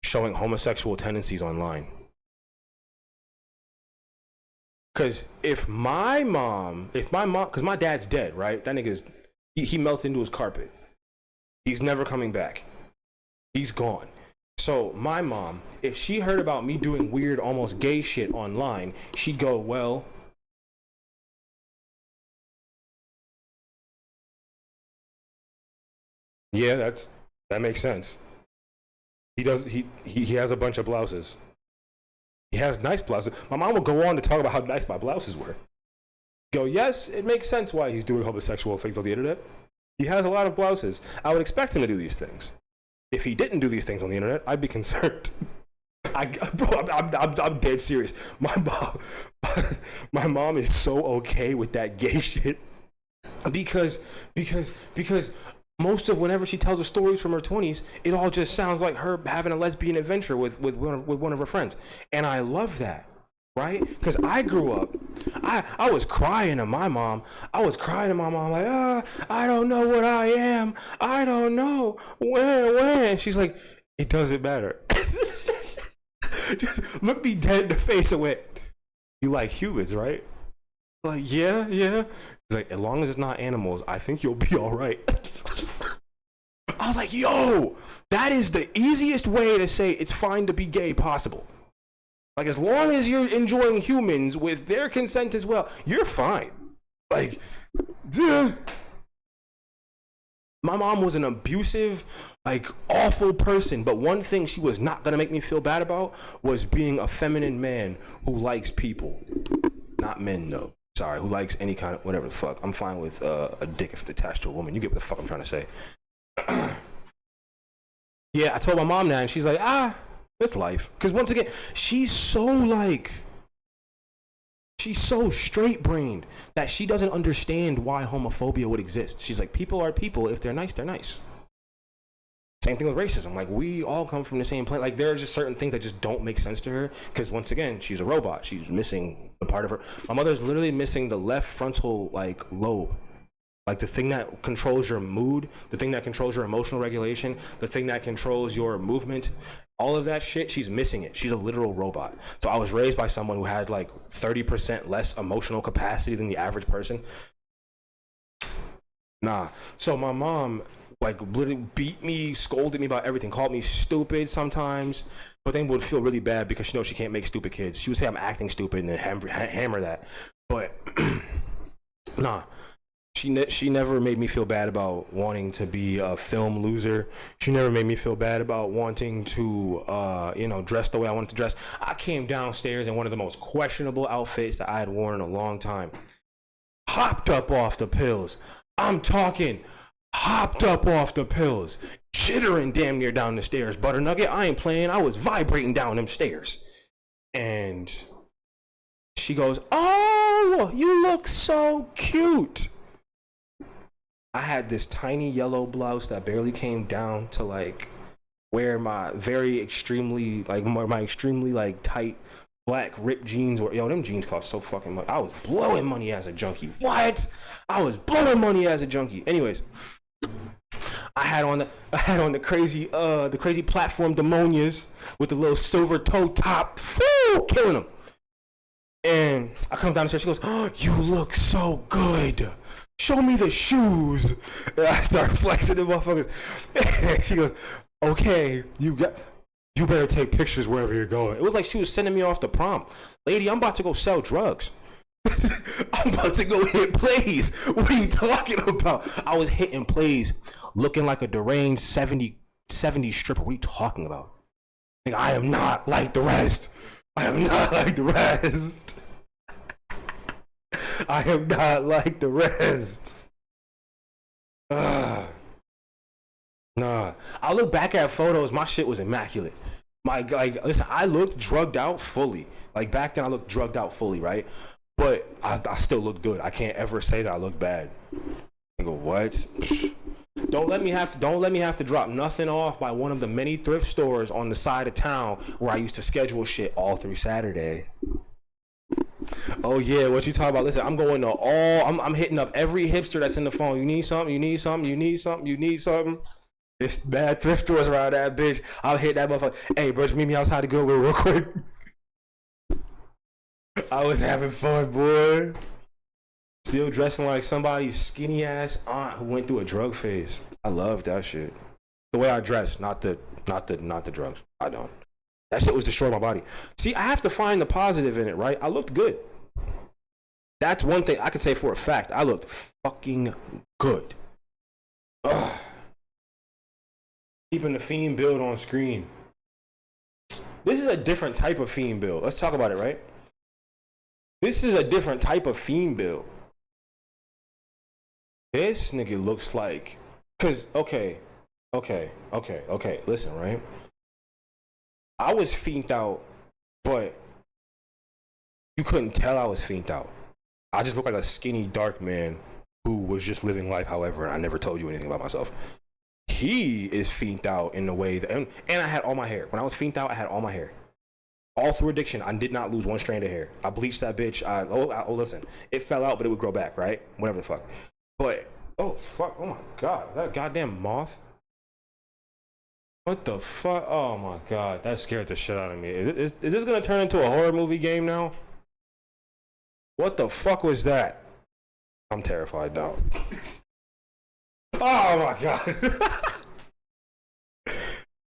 showing homosexual tendencies online? Because if my mom, because my dad's dead, right? That nigga's, he melted into his carpet. He's never coming back. He's gone. So my mom, if she heard about me doing weird, almost gay shit online, she'd go, well, yeah, that makes sense. He has a bunch of blouses. He has nice blouses. My mom would go on to talk about how nice my blouses were. Go, yes, it makes sense why he's doing homosexual things on the internet. He has a lot of blouses. I would expect him to do these things. If he didn't do these things on the internet, I'd be concerned. I'm dead serious. My mom is so okay with that gay shit because most of whenever she tells her stories from her 20s, it all just sounds like her having a lesbian adventure with one of her friends, and I love that. Right? Because I grew up, I was crying to my mom. I was crying to my mom like, I don't know what I am. I don't know when. She's like, it doesn't matter. Just look me dead in the face and went, you like humans, right? Like, yeah. She's like, as long as it's not animals, I think you'll be all right. I was like, yo, that is the easiest way to say it's fine to be gay possible. Like, as long as you're enjoying humans with their consent as well, you're fine. Like, duh. My mom was an abusive, like, awful person, but one thing she was not gonna make me feel bad about was being a feminine man who likes people. Not men, though. Sorry, who likes any kind of, whatever the fuck. I'm fine with a dick if it's attached to a woman. You get what the fuck I'm trying to say. Yeah, I told my mom that, and she's like, it's life. Because once again, she's so straight-brained that she doesn't understand why homophobia would exist. She's like, people are people. If they're nice, they're nice. Same thing with racism. Like, we all come from the same planet. Like, there are just certain things that just don't make sense to her because, once again, she's a robot. She's missing the part of her. My mother's literally missing the left frontal like lobe, like the thing that controls your mood, the thing that controls your emotional regulation, the thing that controls your movement. All of that shit, she's missing it. She's a literal robot. So I was raised by someone who had like 30% less emotional capacity than the average person. Nah. So my mom like literally beat me, scolded me about everything, called me stupid sometimes, but then would feel really bad because she knows she can't make stupid kids. She would say I'm acting stupid and then hammer that. But nah. She never made me feel bad about wanting to be a film loser. She never made me feel bad about wanting to, dress the way I wanted to dress. I came downstairs in one of the most questionable outfits that I had worn in a long time. Hopped up off the pills. I'm talking hopped up off the pills. Jittering damn near down the stairs. Butter Nugget, I ain't playing. I was vibrating down them stairs. And she goes, "Oh, you look so cute." I had this tiny yellow blouse that barely came down to like where my very extremely like tight black ripped jeans were. Yo, them jeans cost so fucking much. I was blowing money as a junkie. What? I was blowing money as a junkie. Anyways, I had on the crazy platform demonias with the little silver toe top, killing them. And I come down the stairs. She goes, "Oh, you look so good. Show me the shoes." And I start flexing the motherfuckers. And she goes, "Okay, you better take pictures wherever you're going." It was like she was sending me off to prom. Lady, I'm about to go sell drugs. I'm about to go hit plays. What are you talking about? I was hitting plays looking like a deranged 70 stripper. What are you talking about? Like, I am not like the rest. I am not like the rest. I am not like the rest. Nah. I look back at photos, my shit was immaculate. Listen, I looked drugged out fully. Like, back then I looked drugged out fully, right? But I still look good. I can't ever say that I look bad. I go, what? Don't let me have to drop nothing off by one of the many thrift stores on the side of town where I used to schedule shit all through Saturday. Oh yeah, what you talking about? Listen, I'm going to I'm hitting up every hipster that's in the phone. You need something? You need something? You need something? You need something? There's bad thrift stores around that bitch. I'll hit that motherfucker. Hey, bro, just meet me outside to go real quick. I was having fun, boy. Still dressing like somebody's skinny ass aunt who went through a drug phase. I love that shit. The way I dress, not the drugs. I don't. That shit was destroying my body. See, I have to find the positive in it, right? I looked good. That's one thing I can say for a fact. I looked fucking good. Ugh. Keeping the fiend build on screen. This is a different type of fiend build. Let's talk about it, right? This is a different type of fiend build. This nigga looks like, okay, listen, right? I was fiended out, but you couldn't tell I was fiended out. I just looked like a skinny, dark man who was just living life, however, and I never told you anything about myself. He is fiended out in the way that, and I had all my hair. When I was fiended out, I had all my hair. All through addiction, I did not lose one strand of hair. I bleached that bitch. Listen, it fell out, but it would grow back, right? Whatever the fuck. But, oh fuck, oh my god, is that a goddamn moth? What the fuck? Oh my god, that scared the shit out of me. Is this gonna turn into a horror movie game now? What the fuck was that? I'm terrified now. Oh my god.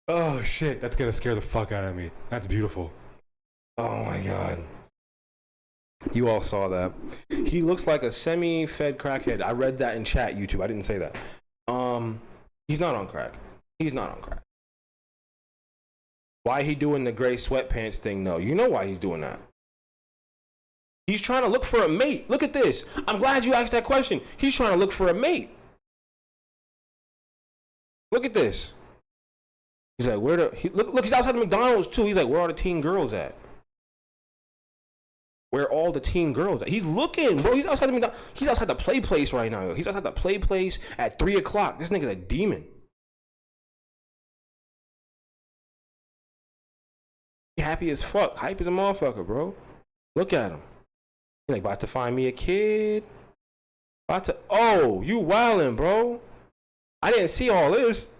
Oh shit, that's gonna scare the fuck out of me. That's beautiful. Oh my god. You all saw that. He looks like a semi-fed crackhead. I read that in chat, YouTube. I didn't say that. He's not on crack. He's not on crack. Why he doing the gray sweatpants thing though? You know why he's doing that. He's trying to look for a mate. Look at this. I'm glad you asked that question. He's trying to look for a mate. Look at this. He's like, look, he's outside the McDonald's too. He's like, where are the teen girls at? Where all the teen girls at? He's looking, bro. He's outside the McDonald's. He's outside the play place right now. He's outside the play place at 3 o'clock. This nigga's a demon. happy as fuck. Hype as a motherfucker, bro. Look at him. He like, about to find me a kid. About to, oh, you wildin', bro. I didn't see all this.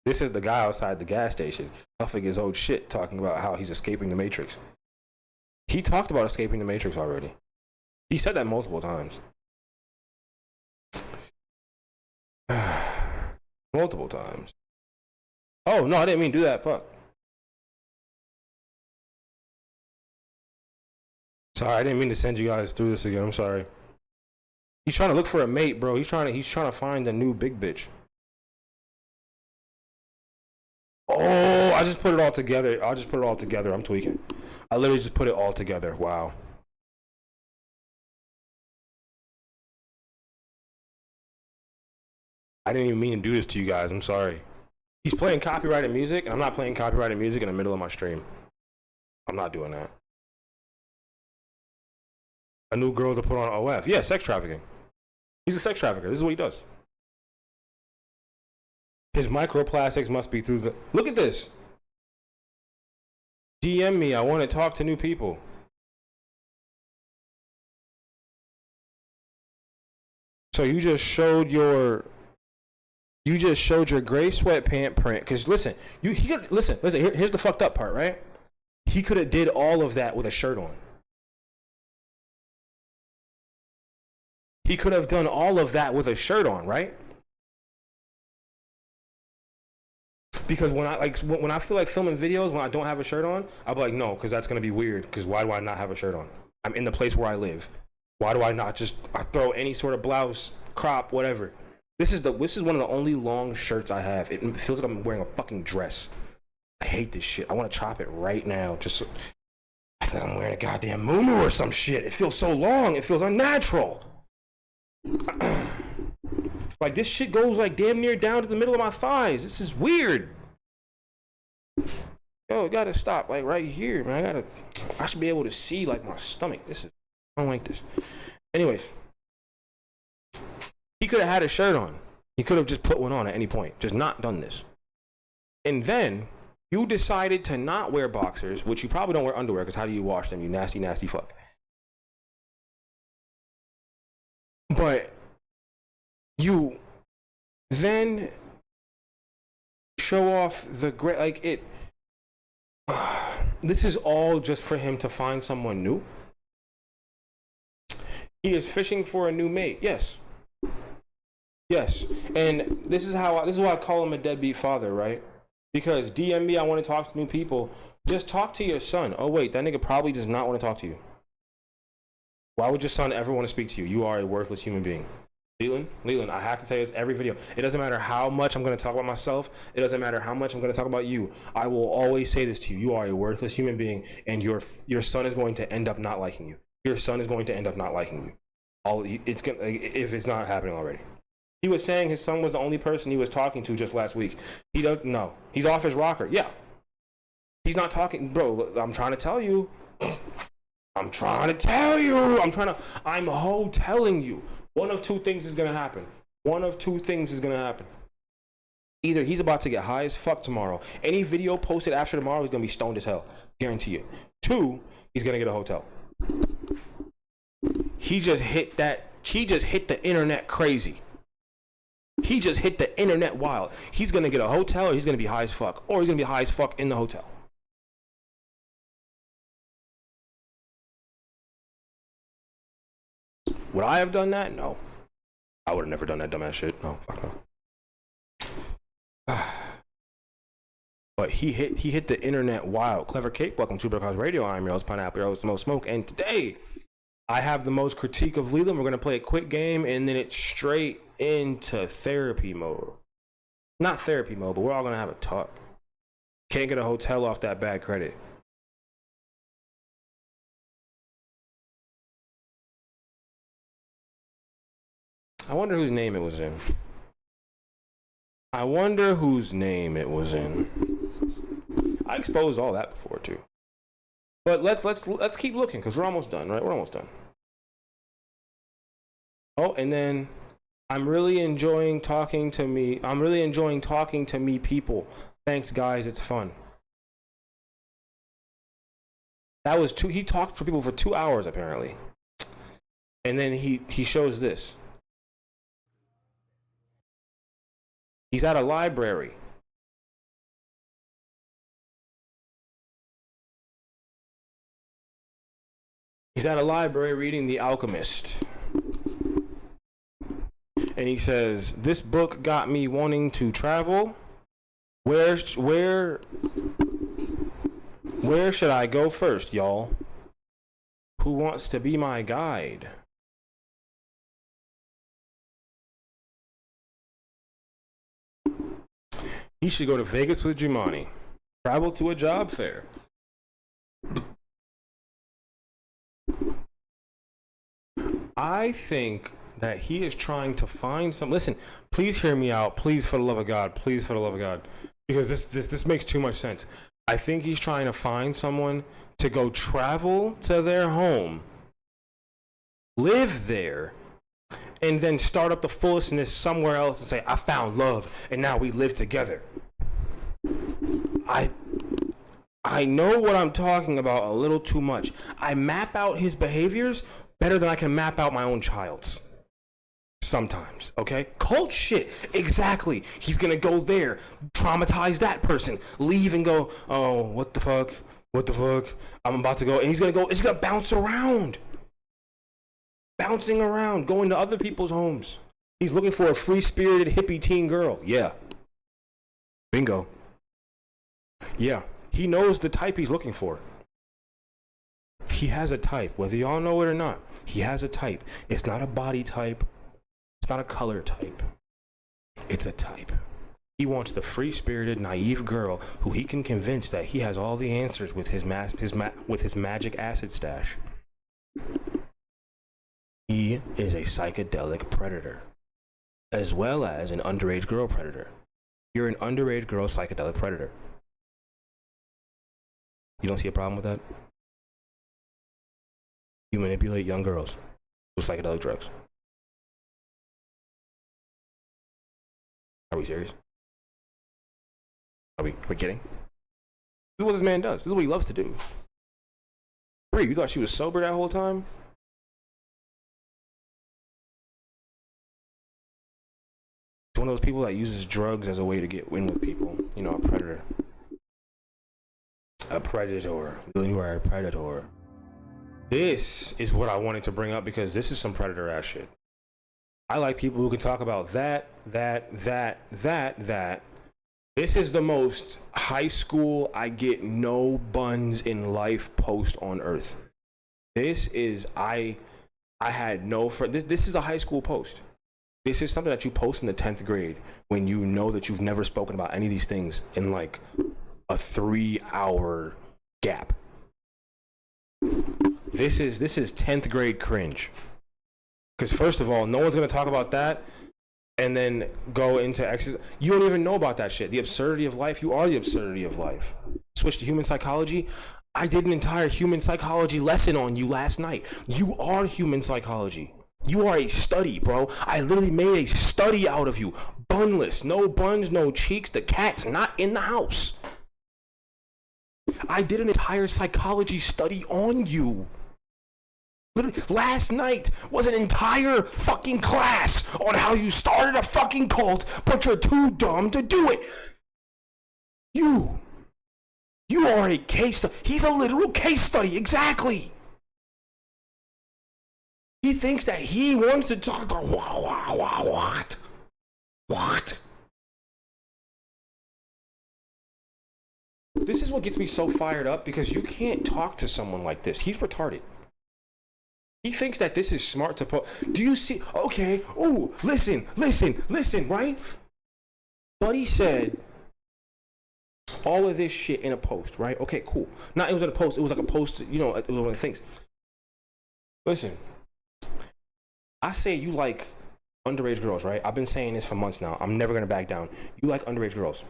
This is the guy outside the gas station, puffing his old shit, talking about how he's escaping the Matrix. He talked about escaping the Matrix already. He said that multiple times. Multiple times. Oh, no, I didn't mean to do that. Fuck. Sorry, I didn't mean to send you guys through this again. I'm sorry. He's trying to look for a mate, bro. He's trying to find a new big bitch. Oh, I just put it all together. I'll just put it all together. I'm tweaking. I literally just put it all together. Wow. I didn't even mean to do this to you guys. I'm sorry. He's playing copyrighted music, and I'm not playing copyrighted music in the middle of my stream. I'm not doing that. A new girl to put on OF. Yeah, sex trafficking. He's a sex trafficker. This is what he does. His microplastics must be through the... Look at this. DM me. I want to talk to new people. So you just showed your... You just showed your gray sweatpant print. Because listen, listen. Here's the fucked up part, right? He could have did all of that with a shirt on. He could have done all of that with a shirt on, right? Because when I feel like filming videos when I don't have a shirt on, I'll be like, no, because that's gonna be weird. Because why do I not have a shirt on? I'm in the place where I live. Why do I not just throw any sort of blouse, crop, whatever? This is one of the only long shirts I have. It feels like I'm wearing a fucking dress. I hate this shit. I want to chop it right now. Just I feel like I'm wearing a goddamn muumuu or some shit. It feels so long. It feels unnatural. Like this shit goes like damn near down to the middle of my thighs. This is weird. Yo, it gotta stop like right here, man. I should be able to see like my stomach. I don't like this. Anyways, he could have had a shirt on. He could have just put one on at any point. Just not done this. And then you decided to not wear boxers, which you probably don't wear underwear because how do you wash them, you nasty, nasty fuck? But you then show off the great, like it. This is all just for him to find someone new. He is fishing for a new mate. Yes. Yes. And this is why I call him a deadbeat father, right? Because DM me, I want to talk to new people. Just talk to your son. Oh wait, that nigga probably does not want to talk to you. Why would your son ever want to speak to you? You are a worthless human being. Leland, I have to say this every video. It doesn't matter how much I'm going to talk about myself. It doesn't matter how much I'm going to talk about you. I will always say this to you. You are a worthless human being, and your son is going to end up not liking you. Your son is going to end up not liking you. If it's not happening already. He was saying his son was the only person he was talking to just last week. He does no. He's off his rocker. Yeah. He's not talking, bro. I'm trying to tell you. I'm telling you. One of two things is gonna happen. Either he's about to get high as fuck tomorrow. Any video posted after tomorrow, he's gonna be stoned as hell. Guarantee it. Two, he's gonna get a hotel. He just hit the internet crazy. He just hit the internet wild. He's gonna get a hotel or he's gonna be high as fuck. Or he's gonna be high as fuck in the hotel. Would I have done that? No. I would have never done that dumbass shit. No, fuck no. But he hit the internet wild. Clever Cake, welcome to Because Radio. I'm your host, Pineapple, your host, the most smoke. And today, I have the most critique of Leland. We're going to play a quick game, and then it's straight into therapy mode. Not therapy mode, but we're all going to have a talk. Can't get a hotel off that bad credit. I wonder whose name it was in. I exposed all that before too. But let's keep looking because we're almost done, right? We're almost done. Oh, and then I'm really enjoying talking to me. I'm really enjoying talking to me people. Thanks, guys. It's fun. That was he talked to people for 2 hours, apparently. And then he shows this. He's at a library. He's at a library reading The Alchemist. And he says, this book got me wanting to travel. Where should I go first, y'all? Who wants to be my guide? He should go to Vegas with Jumanji. Travel to a job fair. I think that he is trying to find some. Listen, please hear me out. Please, for the love of God. Please, for the love of God. Because this makes too much sense. I think he's trying to find someone to go travel to their home, live there, and then start up the Fullestness somewhere else and say, I found love, and now we live together. I know what I'm talking about a little too much. I map out his behaviors better than I can map out my own child's. Sometimes, okay? Cult shit, exactly. He's gonna go there, traumatize that person, leave and go, oh, what the fuck? What the fuck? I'm about to go, and he's gonna bounce around. Bouncing around, going to other people's homes. He's looking for a free-spirited hippie teen girl. Yeah. Bingo. Yeah. He knows the type he's looking for. He has a type, whether y'all know it or not. He has a type. It's not a body type. It's not a color type. It's a type. He wants the free-spirited, naive girl who he can convince that he has all the answers with his magic acid stash. He is a psychedelic predator, as well as an underage girl predator. You're an underage girl psychedelic predator. You don't see a problem with that? You manipulate young girls with psychedelic drugs. Are we serious? Are we kidding? This is what this man does. This is what he loves to do. Bree, you thought she was sober that whole time? It's one of those people that uses drugs as a way to get in with people. You know, a predator. A predator. You are a predator. This is what I wanted to bring up because this is some predator ass shit. I like people who can talk about that. This is the most high school I get no buns in life post on earth. This is I had no friend. This is a high school post. This is something that you post in the 10th grade when you know that you've never spoken about any of these things in like a 3-hour gap. This is 10th grade cringe. Because first of all, no one's gonna talk about that and then go into exercise. You don't even know about that shit. The absurdity of life. You are the absurdity of life. Switch to human psychology. I did an entire human psychology lesson on you last night. You are human psychology. You are a study, bro. I literally made a study out of you. Bunless. No buns, no cheeks. The cat's not in the house. I did an entire psychology study on you. Literally, last night was an entire fucking class on how you started a fucking cult, but you're too dumb to do it. You are a case study. He's a literal case study, exactly. He thinks that he wants to talk about what? This is what gets me so fired up because you can't talk to someone like this. He's retarded. He thinks that this is smart to put. Do you see? Okay. Ooh, listen, right? Buddy said all of this shit in a post, right? Okay, cool. Not it was in a post. It was like a post, you know, it was one of the things. Listen, I say you like underage girls, right? I've been saying this for months now. I'm never going to back down. You like underage girls.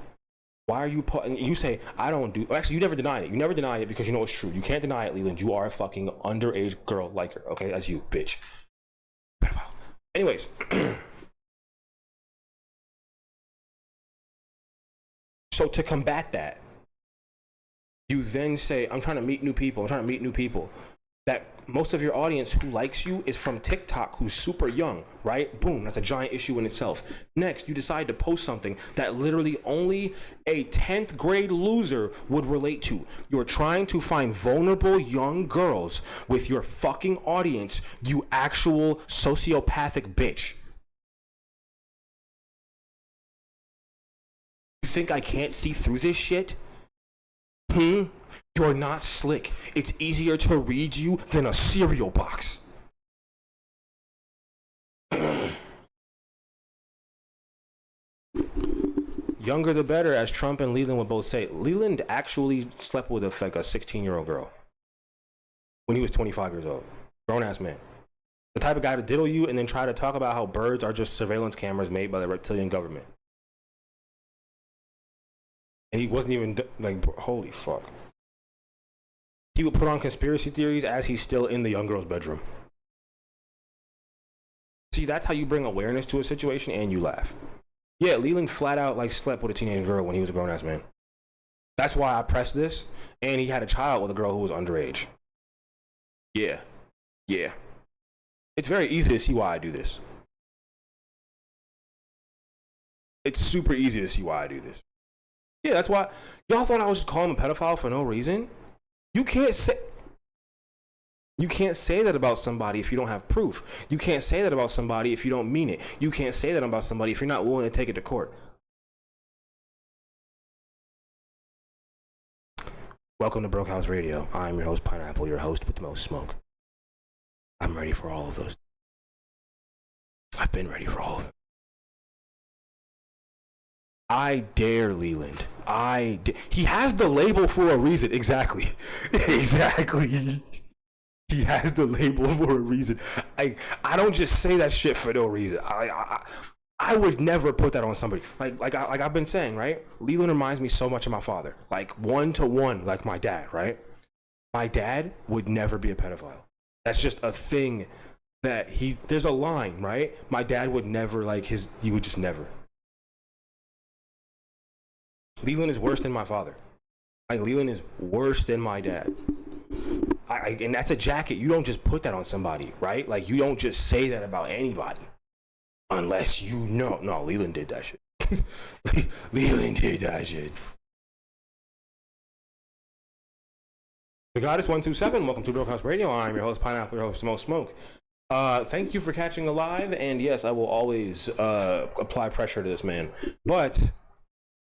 Why are you putting, you say, I don't do, actually, you never denied it. You never denied it because you know it's true. You can't deny it, Leland. You are a fucking underage girl like her, okay? That's you, bitch. Anyways, So to combat that, you then say, I'm trying to meet new people. I'm trying to meet new people. That most of your audience who likes you is from TikTok, who's super young, right? Boom, that's a giant issue in itself. Next, you decide to post something that literally only a 10th grade loser would relate to. You're trying to find vulnerable young girls with your fucking audience, you actual sociopathic bitch. You think I can't see through this shit? You're not slick. It's easier to read you than a cereal box. Younger the better, as Trump and Leland would both say. Leland actually slept with a 16-year-old girl when he was 25 years old. Grown-ass man. The type of guy to diddle you and then try to talk about how birds are just surveillance cameras made by the reptilian government. And he wasn't even, like, holy fuck. He would put on conspiracy theories as he's still in the young girl's bedroom. See, that's how you bring awareness to a situation and you laugh. Yeah, Leland flat out, like, slept with a teenage girl when he was a grown-ass man. That's why I pressed this. And he had a child with a girl who was underage. Yeah. Yeah. It's very easy to see why I do this. It's super easy to see why I do this. Yeah, that's why y'all thought I was just calling him a pedophile for no reason. You can't say that about somebody if you don't have proof. You can't say that about somebody if you don't mean it. You can't say that about somebody if you're not willing to take it to court. Welcome to Broke House Radio. I'm your host, Pineapple, your host with the most smoke. I'm ready for all of those. I've been ready for all of them. I dare Leland. He has the label for a reason. Exactly. Exactly. He has the label for a reason. I don't just say that shit for no reason. I would never put that on somebody. Like I've been saying, right? Leland reminds me so much of my father. Like 1-to-1, like my dad, right? My dad would never be a pedophile. That's just a thing that there's a line, right? My dad would never, he would just never. Leland is worse than my father. Like, Leland is worse than my dad. And that's a jacket. You don't just put that on somebody, right? Like, you don't just say that about anybody. Unless you know. No, Leland did that shit. Leland did that shit. The Goddess 127, welcome to Broke House Radio. I'm your host, Pineapple, your host, Most Smoke. Thank you for catching a live, and yes, I will always apply pressure to this man. But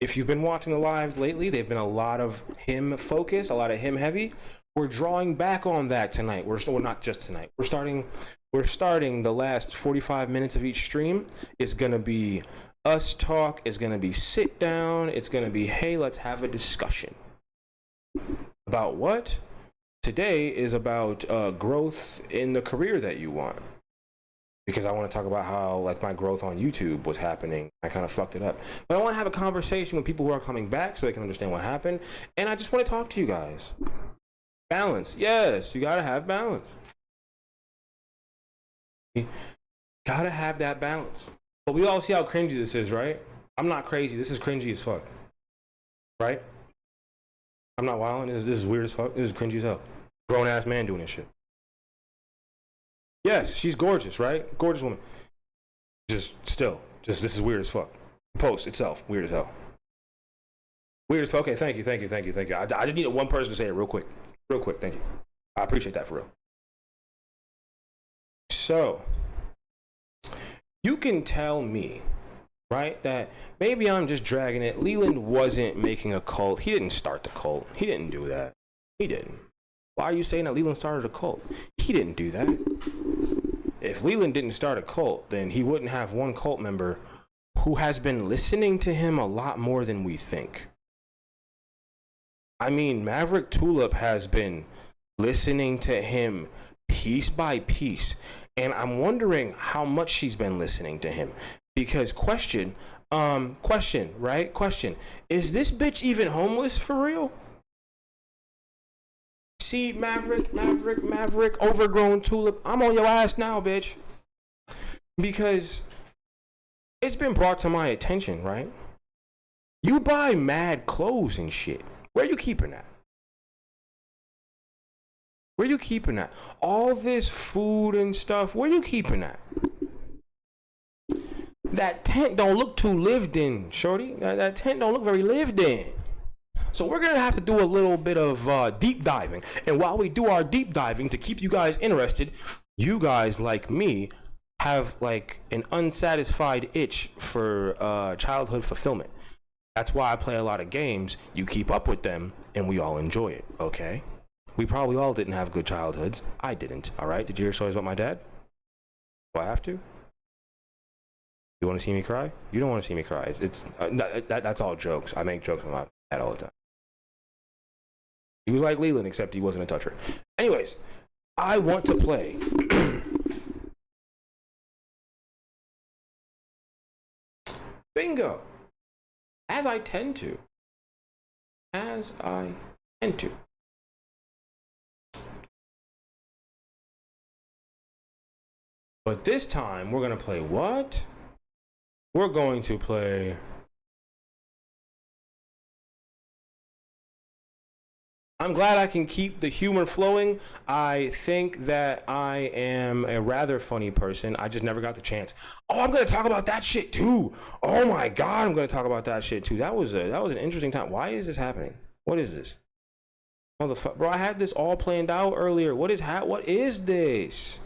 if you've been watching the lives lately, they've been a lot of him focus, a lot of him heavy. We're drawing back on that tonight. We're not just tonight. We're starting the last 45 minutes of each stream. It's gonna be us talk. It's gonna be sit down. It's gonna be, hey, let's have a discussion. About what? Today is about growth in the career that you want. Because I want to talk about how, like, my growth on YouTube was happening. I kind of fucked it up. But I want to have a conversation with people who are coming back so they can understand what happened. And I just want to talk to you guys. Balance. Yes, you got to have balance. You got to have that balance. But we all see how cringy this is, right? I'm not crazy. This is cringy as fuck. Right? I'm not wilding. This is weird as fuck. This is cringy as hell. Grown-ass man doing this shit. Yes, she's gorgeous, right? Gorgeous woman. This is weird as fuck. Post itself, weird as hell. Weird as fuck. Okay, thank you. I just needed one person to say it real quick. Thank you. I appreciate that for real. So, you can tell me, right, that maybe I'm just dragging it. Leland wasn't making a cult. He didn't start the cult. He didn't do that. He didn't. Why are you saying that Leland started a cult? He didn't do that. If Leland didn't start a cult, then he wouldn't have one cult member who has been listening to him a lot more than we think. I mean, Maverick Tulip has been listening to him piece by piece, and I'm wondering how much she's been listening to him. Because question, is this bitch even homeless for real? See, Maverick, overgrown tulip, I'm on your ass now, bitch. Because it's been brought to my attention, right? You buy mad clothes and shit. Where you keeping that? Where you keeping that? All this food and stuff, where you keeping that? That tent don't look too lived in, shorty. That tent don't look very lived in. So we're gonna have to do a little bit of deep diving. And while we do our deep diving, to keep you guys interested, you guys like me have like an unsatisfied itch for childhood fulfillment. That's why I play a lot of games. You keep up with them and we all enjoy it, okay? We probably all didn't have good childhoods. I didn't, all right? Did you hear stories about my dad? Do I have to? You want to see me cry? You don't want to see me cry. That's all jokes. I make jokes with my dad all the time. He was like Leland, except he wasn't a toucher. Anyways, I want to play. Bingo! As I tend to. As I tend to. But this time, we're going to play what? We're going to play... I'm glad I can keep the humor flowing. I think that I am a rather funny person. I just never got the chance. Oh, I'm going to talk about that shit too. Oh my God, I'm going to talk about that shit too. That was an interesting time. Why is this happening? What is this? Motherfucker, bro, I had this all planned out earlier. What is this?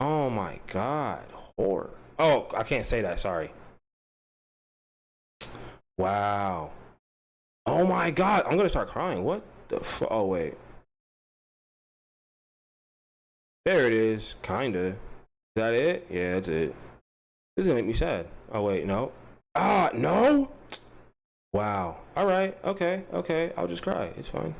Oh my God, horror. Oh, I can't say that, sorry. Wow. Oh my God, I'm gonna start crying. What the fuck? Oh wait. There it is, kinda. Is that it? Yeah, that's it. This is gonna make me sad. Oh wait, no. Ah, no? Wow. All right, okay. I'll just cry, it's fine.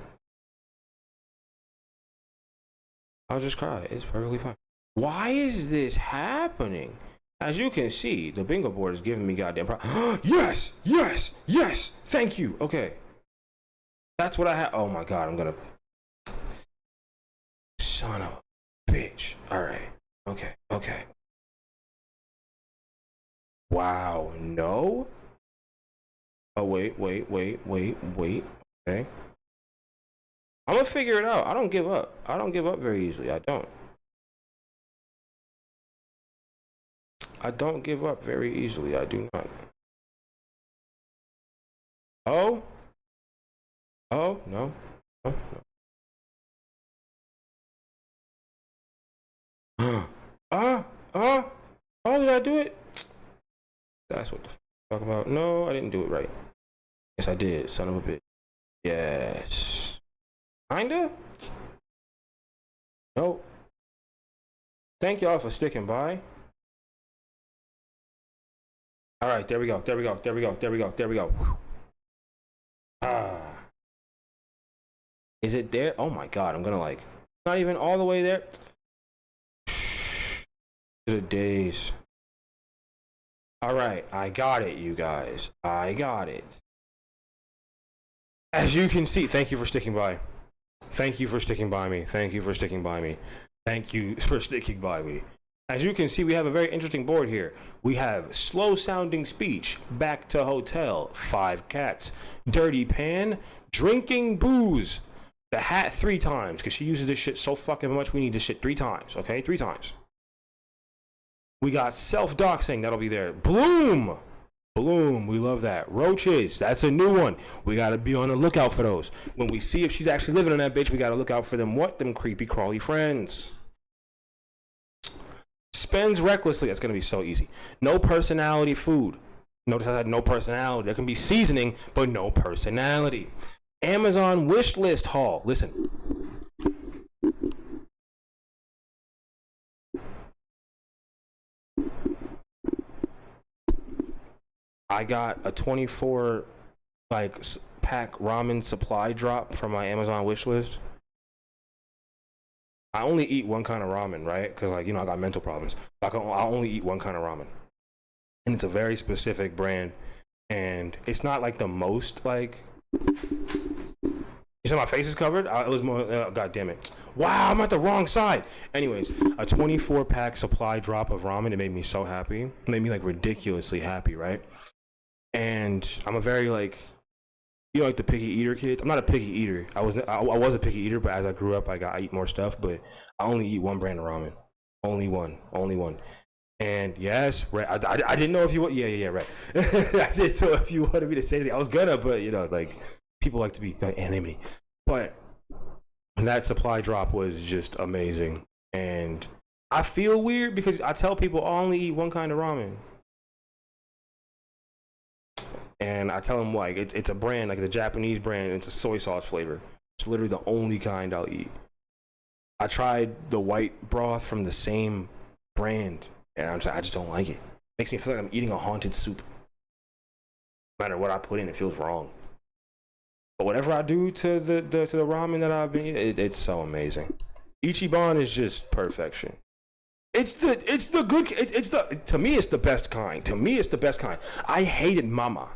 I'll just cry, it's perfectly fine. Why is this happening? As you can see, the bingo board is giving me goddamn yes! Thank you. Okay. That's what I have. Oh my God, I'm gonna... Son of a bitch. All right. Okay. Wow, no? Oh, wait. Okay. I'm gonna figure it out. I don't give up. I don't give up very easily. I don't give up very easily. I do not. Oh, no. Oh, did I do it? That's what the fuck I'm talking about. No, I didn't do it right. Yes, I did, son of a bitch. Yes. Kinda? Nope. Thank y'all for sticking by. All right, there we go. Is it there? Oh my God, I'm gonna like, not even all the way there. The days. All right, I got it, you guys. I got it. As you can see, thank you for sticking by. Thank you for sticking by me. Thank you for sticking by me. Thank you for sticking by me. As you can see, we have a very interesting board here. We have slow sounding speech, back to hotel, 5 cats, dirty pan, drinking booze, the hat 3 times, because she uses this shit so fucking much, we need this shit 3 times, okay? 3 times. We got self-doxing, that'll be there. Bloom, we love that. Roaches, that's a new one. We gotta be on the lookout for those. When we see if she's actually living on that bitch, we gotta look out for them, them creepy crawly friends. Spends recklessly. That's gonna be so easy. No personality food. Notice I had no personality. There can be seasoning, but no personality. Amazon wish list haul. Listen. I got a 24 pack ramen supply drop from my Amazon wish list. I only eat one kind of ramen, right? Because, I got mental problems. I only eat one kind of ramen. And it's a very specific brand. And it's not, the most, You said my face is covered? It was more, God damn it. Wow, I'm at the wrong side. Anyways, a 24-pack supply drop of ramen. It made me so happy. It made me like ridiculously happy, right? And I'm a very like, you know, like the picky eater kid. I'm not a picky eater. I was a picky eater, but as I grew up, I eat more stuff. But I only eat one brand of ramen. Only one. And yes, right. I didn't know if you right. I didn't know if you wanted me to say anything. I was gonna, but you know, like people like to be anonymity. But that supply drop was just amazing. And I feel weird because I tell people I only eat one kind of ramen. And I tell them like it's a brand, like the Japanese brand. It's a soy sauce flavor. It's literally the only kind I'll eat. I tried the white broth from the same brand, and I just don't like it. It makes me feel like I'm eating a haunted soup. No matter what I put in, it feels wrong. But whatever I do to the ramen that I've been eating, it's so amazing. Ichiban is just perfection. To me it's the best kind. I hated Mama.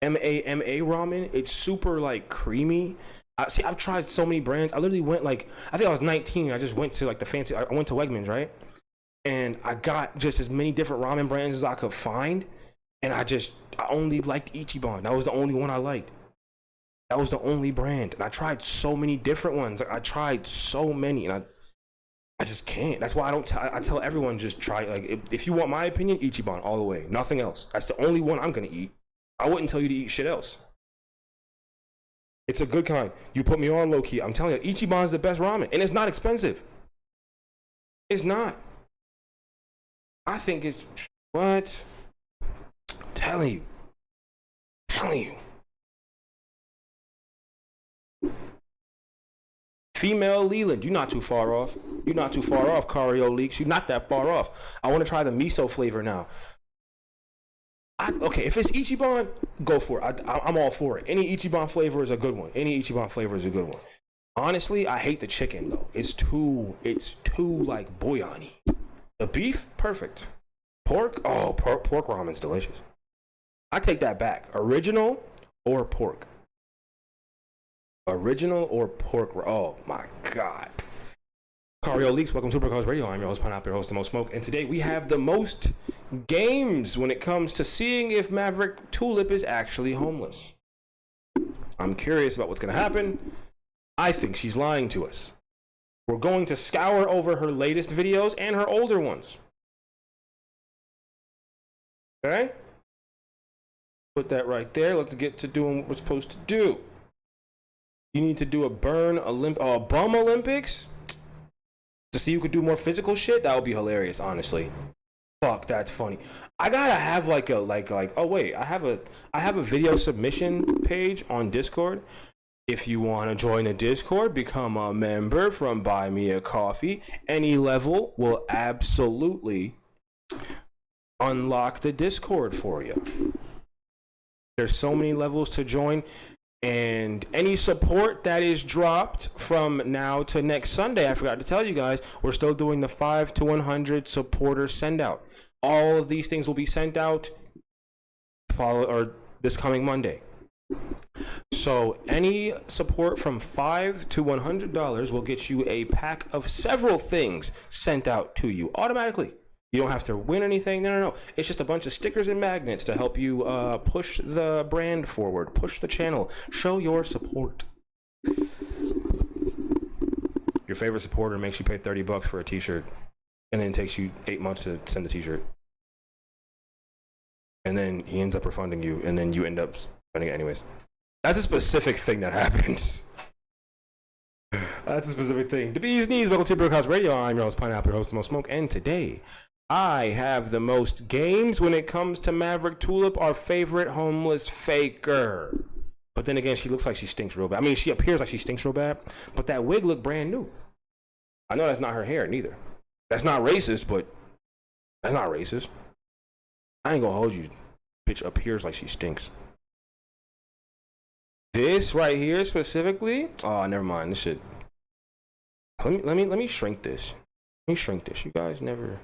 M-A-M-A ramen. It's super like creamy. I've tried so many brands. I literally went like, I think I was 19. I just went to like the fancy, I went to Wegmans, right? And I got just as many different ramen brands as I could find. And I only liked Ichiban. That was the only one I liked. That was the only brand. And I tried so many different ones. I tried so many, and I just can't. That's why I tell everyone just try, like, if you want my opinion, Ichiban all the way. Nothing else. That's the only one I'm gonna eat. I wouldn't tell you to eat shit else. It's a good kind. You put me on low key. I'm telling you, Ichiban is the best ramen, and it's not expensive. It's not. I think it's what? I'm telling you. Female Leland, you're not too far off. Cario Leaks. You're not that far off. I want to try the miso flavor now. Okay, if it's Ichiban, go for it. I'm all for it. Any Ichiban flavor is a good one. Honestly, I hate the chicken though. It's too like boyani. The beef, perfect. Pork, pork ramen's delicious. I take that back. Original or pork. Oh my god. Cario Leaks, welcome to Supercars Radio. I'm your host, Pineapple, your host, the most smoke. And today we have the most games when it comes to seeing if Maverick Tulip is actually homeless. I'm curious about what's going to happen. I think she's lying to us. We're going to scour over her latest videos and her older ones. Okay? Put that right there. Let's get to doing what we're supposed to do. You need to do a bum Olympics to see who could do more physical shit. That would be hilarious, honestly. Fuck, that's funny. I gotta have like a oh wait, I have a video submission page on Discord. If you want to join the Discord, become a member from Buy Me a Coffee. Any level will absolutely unlock the Discord for you. There's so many levels to join. And any support that is dropped from now to next Sunday, I forgot to tell you guys, we're still doing the 5 to 100 supporter send out. All of these things will be sent out this coming Monday. So any support from $5 to $100 will get you a pack of several things sent out to you automatically. You don't have to win anything. No. It's just a bunch of stickers and magnets to help you push the brand forward, push the channel, show your support. Your favorite supporter makes you pay $30 for a t-shirt, and then it takes you 8 months to send the t-shirt. And then he ends up refunding you, and then you end up spending it anyways. That's a specific thing that happens. That's a specific thing. The bee's knees. Welcome to Supercars Radio. I'm your host, Pineapple, your host, the most smoke, and today I have the most games when it comes to Maverick Tulip, our favorite homeless faker. But then again, she looks like she stinks real bad. I mean, she appears like she stinks real bad, but that wig looked brand new. I know that's not her hair, neither. That's not racist, but that's not racist. I ain't gonna hold you. Bitch appears like she stinks. This right here specifically, oh, never mind. This shit. Let me shrink this. You guys never.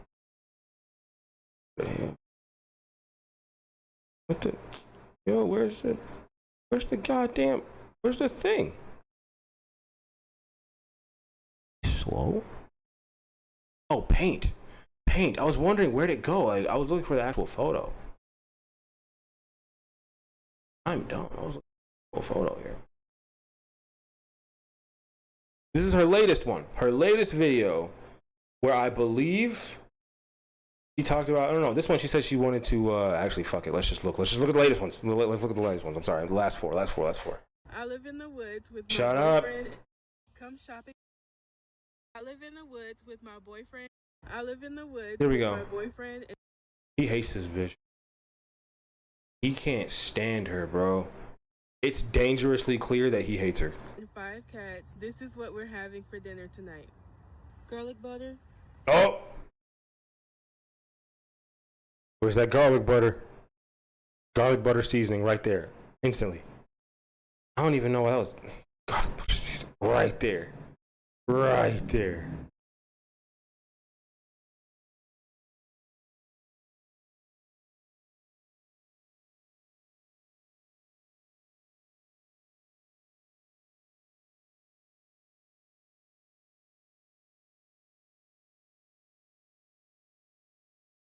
What the? Yo, where's the goddamn? Where's the thing? slow? Oh, paint. Paint. I was wondering where'd it go. I was looking for the actual photo. I'm dumb. I was looking for a photo here. This is her latest one. Her latest video where I believe she talked about, I don't know, this one she said she wanted to, actually, fuck it. Let's just look at the latest ones. Let's look at the latest ones. I'm sorry. The last four. I live in the woods with my Shut up. boyfriend. Come shopping. I live in the woods with my boyfriend. I live in the woods Here we with go. my boyfriend. He hates this bitch. He can't stand her, bro. It's dangerously clear that he hates her. And 5 cats. This is what we're having for dinner tonight. Garlic butter. Oh! Where's that garlic butter? Garlic butter seasoning right there. Instantly. I don't even know what else. Garlic butter seasoning. Right there. Right there.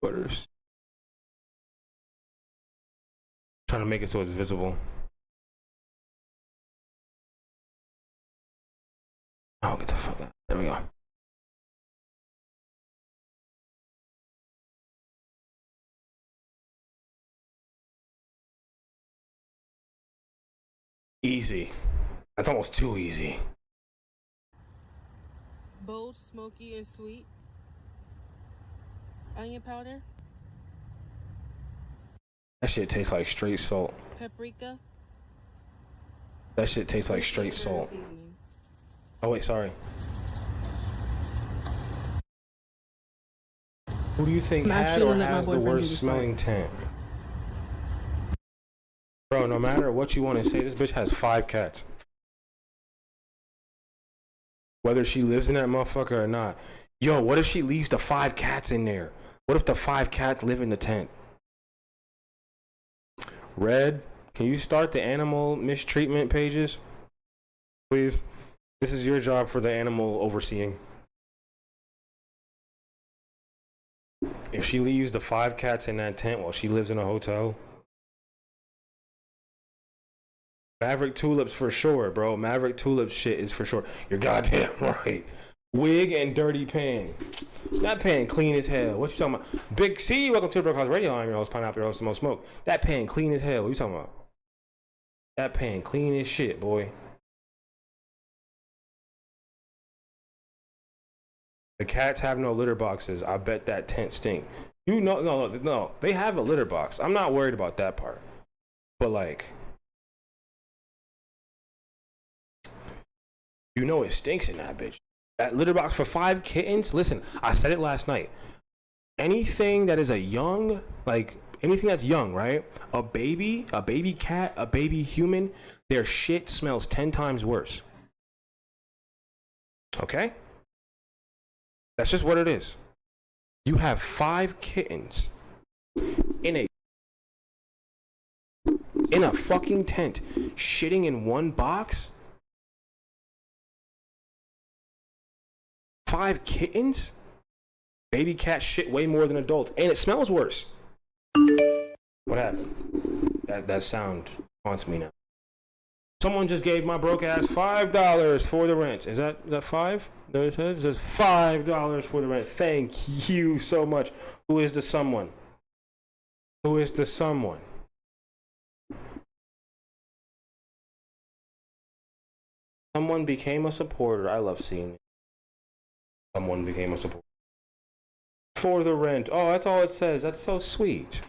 Butters. Trying to make it so it's visible. Oh, get the fuck out. There we go. Easy. That's almost too easy. Bold, smoky, and sweet. Onion powder. That shit tastes like straight salt. Paprika. That shit tastes like straight salt. Seasoning. Oh wait, sorry. Who do you think had or has the worst smelling tent? Bro, no matter what you want to say, this bitch has 5 cats. Whether she lives in that motherfucker or not. Yo, what if she leaves the 5 cats in there? What if the 5 cats live in the tent? Red, can you start the animal mistreatment pages? Please. This is your job for the animal overseeing. If she leaves the 5 cats in that tent while she lives in a hotel. Maverick tulips for sure, bro. Maverick tulips shit is for sure. You're goddamn right. Wig and dirty pan. That pan clean as hell. What you talking about? Big C, welcome to the Broadcast Radio. I'm your host, Pineapple, your host, Most Smoke. That pan clean as hell. What you talking about? That pan clean as shit, boy. The cats have no litter boxes. I bet that tent stink. You know, no. They have a litter box. I'm not worried about that part. But like, you know it stinks in that bitch. That litter box for 5 kittens. Listen, I said it last night. Anything that is a young, like anything that's young, right? A baby cat, a baby human, their shit smells 10 times worse. Okay? That's just what it is. You have 5 kittens in a fucking tent, shitting in one box. 5 kittens? Baby cats shit way more than adults, and it smells worse. What happened? That sound haunts me now. Someone just gave my broke ass $5 for the rent. Is that 5? No, it says $5 for the rent. Thank you so much. Who is the someone? Who is the someone? Someone became a supporter. I love seeing it. Someone became a supporter. For the rent. Oh, that's all it says. That's so sweet.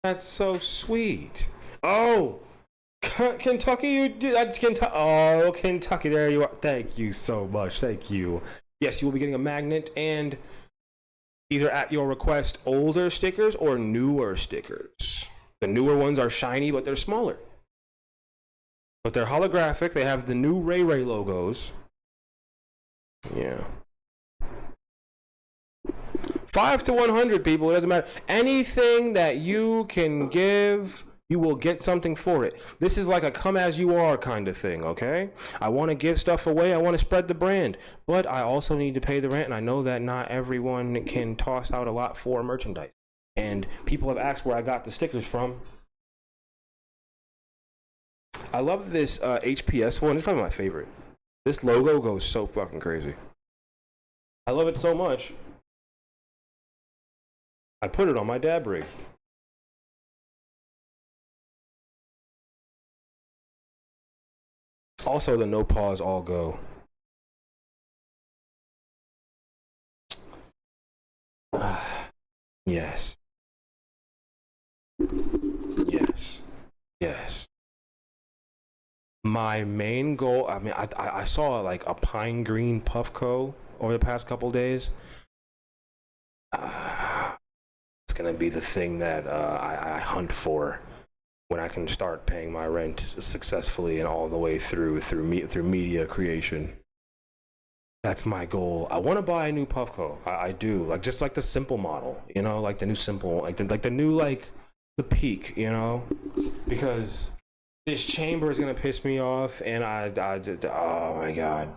That's so sweet. Oh! Kentucky, you did. Oh, Kentucky, there you are. Thank you so much. Thank you. Yes, you will be getting a magnet and either at your request older stickers or newer stickers. The newer ones are shiny, but they're smaller. But they're holographic. They have the new Ray Ray logos. Yeah. 5 to 100 people. It doesn't matter. Anything that you can give you will get something for it. This is like a come as you are kind of thing, okay? I want to give stuff away. I want to spread the brand, but I also need to pay the rent. And I know that not everyone can toss out a lot for merchandise. And people have asked where I got the stickers from. I love this HPS one. It's probably my favorite. This logo goes so fucking crazy. I love it so much. I put it on my dab rig. Also, the no pause all go. Yes. Yes. Yes. My main goal, I mean, I saw like a pine green Puffco over the past couple days. It's gonna be the thing that I hunt for when I can start paying my rent successfully and all the way through media creation. That's my goal. I want to buy a new Puffco. I do, like just like the simple model, you know, like the new simple, like the new like the Peak, you know, because this chamber is gonna piss me off, and oh my god,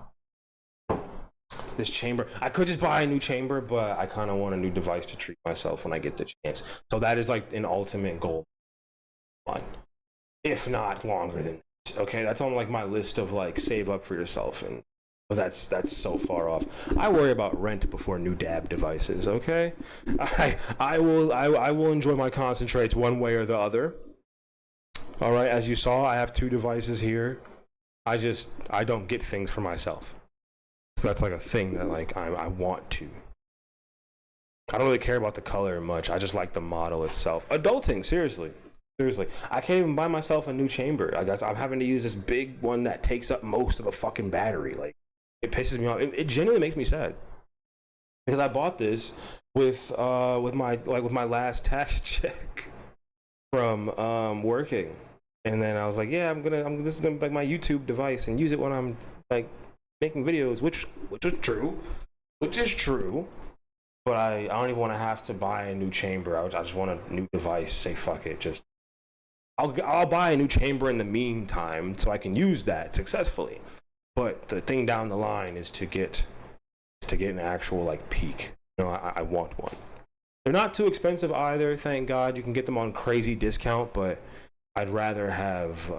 this chamber. I could just buy a new chamber, but I kind of want a new device to treat myself when I get the chance. So that is like an ultimate goal, if not longer than this. Okay, that's on like my list of like save up for yourself, and that's so far off. I worry about rent before new dab devices. Okay, I will enjoy my concentrates one way or the other. All right, as you saw, I have 2 devices here. I don't get things for myself. So that's like a thing that like I want to. I don't really care about the color much. I just like the model itself. Adulting, seriously. I can't even buy myself a new chamber. I guess I'm having to use this big one that takes up most of the fucking battery. Like, it pisses me off. It genuinely makes me sad. Because I bought this with my last tax check from working. And then I was like, yeah, this is gonna be like my YouTube device and use it when I'm like making videos, which is true. But I don't even want to have to buy a new chamber. I just want a new device. Say fuck it. Just I'll buy a new chamber in the meantime so I can use that successfully. But the thing down the line is to get an actual like Peak. You know, I want one. They're not too expensive either, thank God. You can get them on crazy discount, but I'd rather have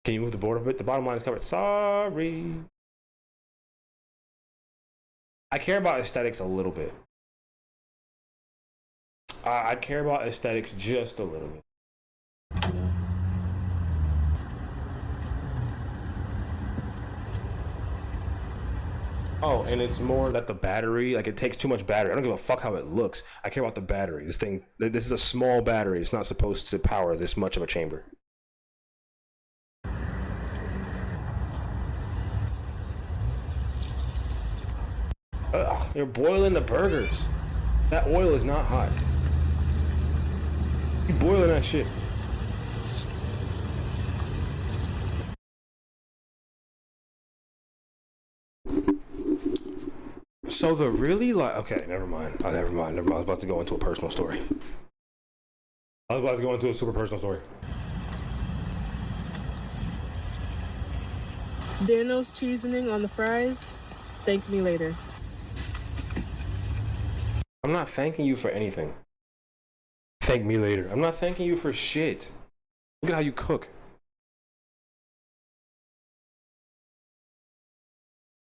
can you move the board a bit? The bottom line is covered. Sorry. I care about aesthetics a little bit. I care about aesthetics just a little bit. Oh, and it's more that the battery, like it takes too much battery. I don't give a fuck how it looks. I care about the battery. This is a small battery. It's not supposed to power this much of a chamber. Ugh, they're boiling the burgers. That oil is not hot. You boiling that shit. So the really like, okay, never mind. I was about to go into a personal story. I was about to go into a super personal story. Daniel's seasoning on the fries. Thank me later. I'm not thanking you for anything. Thank me later. I'm not thanking you for shit. Look at how you cook.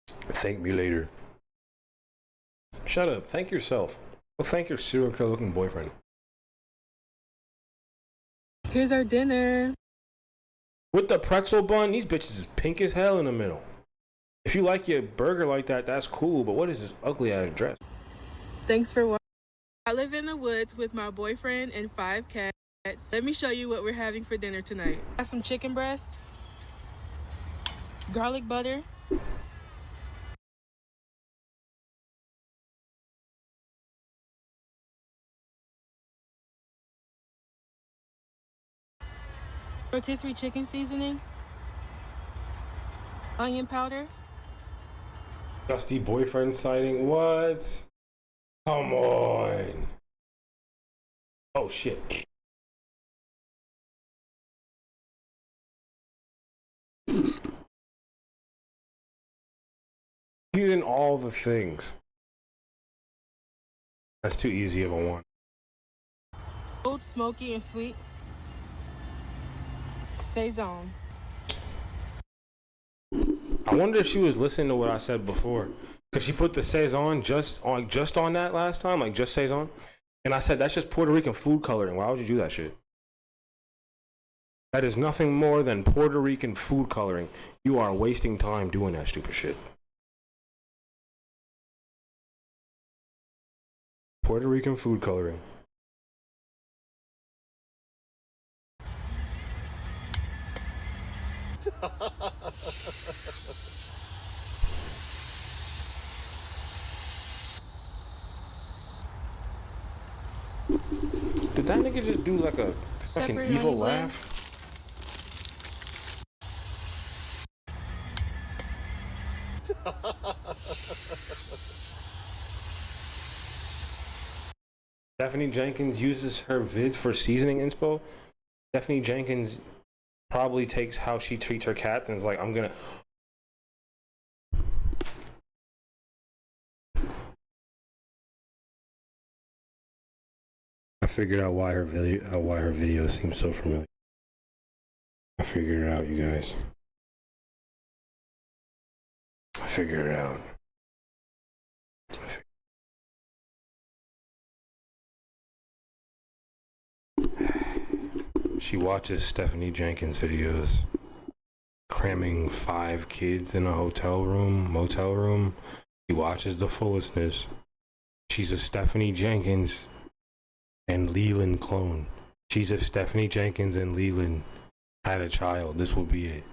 Thank me later. Shut up. Thank yourself. Well, thank your serial killer looking boyfriend. Here's our dinner. With the pretzel bun, these bitches is pink as hell in the middle. If you like your burger like that, that's cool, but what is this ugly ass dress? Thanks for watching. I live in the woods with my boyfriend and 5 cats. Let me show you what we're having for dinner tonight. Got some chicken breast, garlic butter, rotisserie chicken seasoning, onion powder. Dusty boyfriend sighting? What? Come on. Oh shit. Eating all the things. That's too easy of a one. Old, smoky, and sweet. Saison. I wonder if she was listening to what I said before, cause she put the saison just on that last time, like just saison, and I said that's just Puerto Rican food coloring. Why would you do that shit? That is nothing more than Puerto Rican food coloring. You are wasting time doing that stupid shit. Puerto Rican food coloring. Did that nigga just do like a fucking Pepper, evil honey, laugh? Stephanie Jenkins uses her vids for seasoning inspo. Stephanie Jenkins probably takes how she treats her cats and is like, I'm gonna. I figured out why her videos seem so familiar. I figured it out, you guys. I figured it out. She watches Stephanie Jenkins videos, cramming 5 kids in a motel room. She watches the Fullestness. She's a Stephanie Jenkins and Leland clone. She's if Stephanie Jenkins and Leland had a child, this would be it.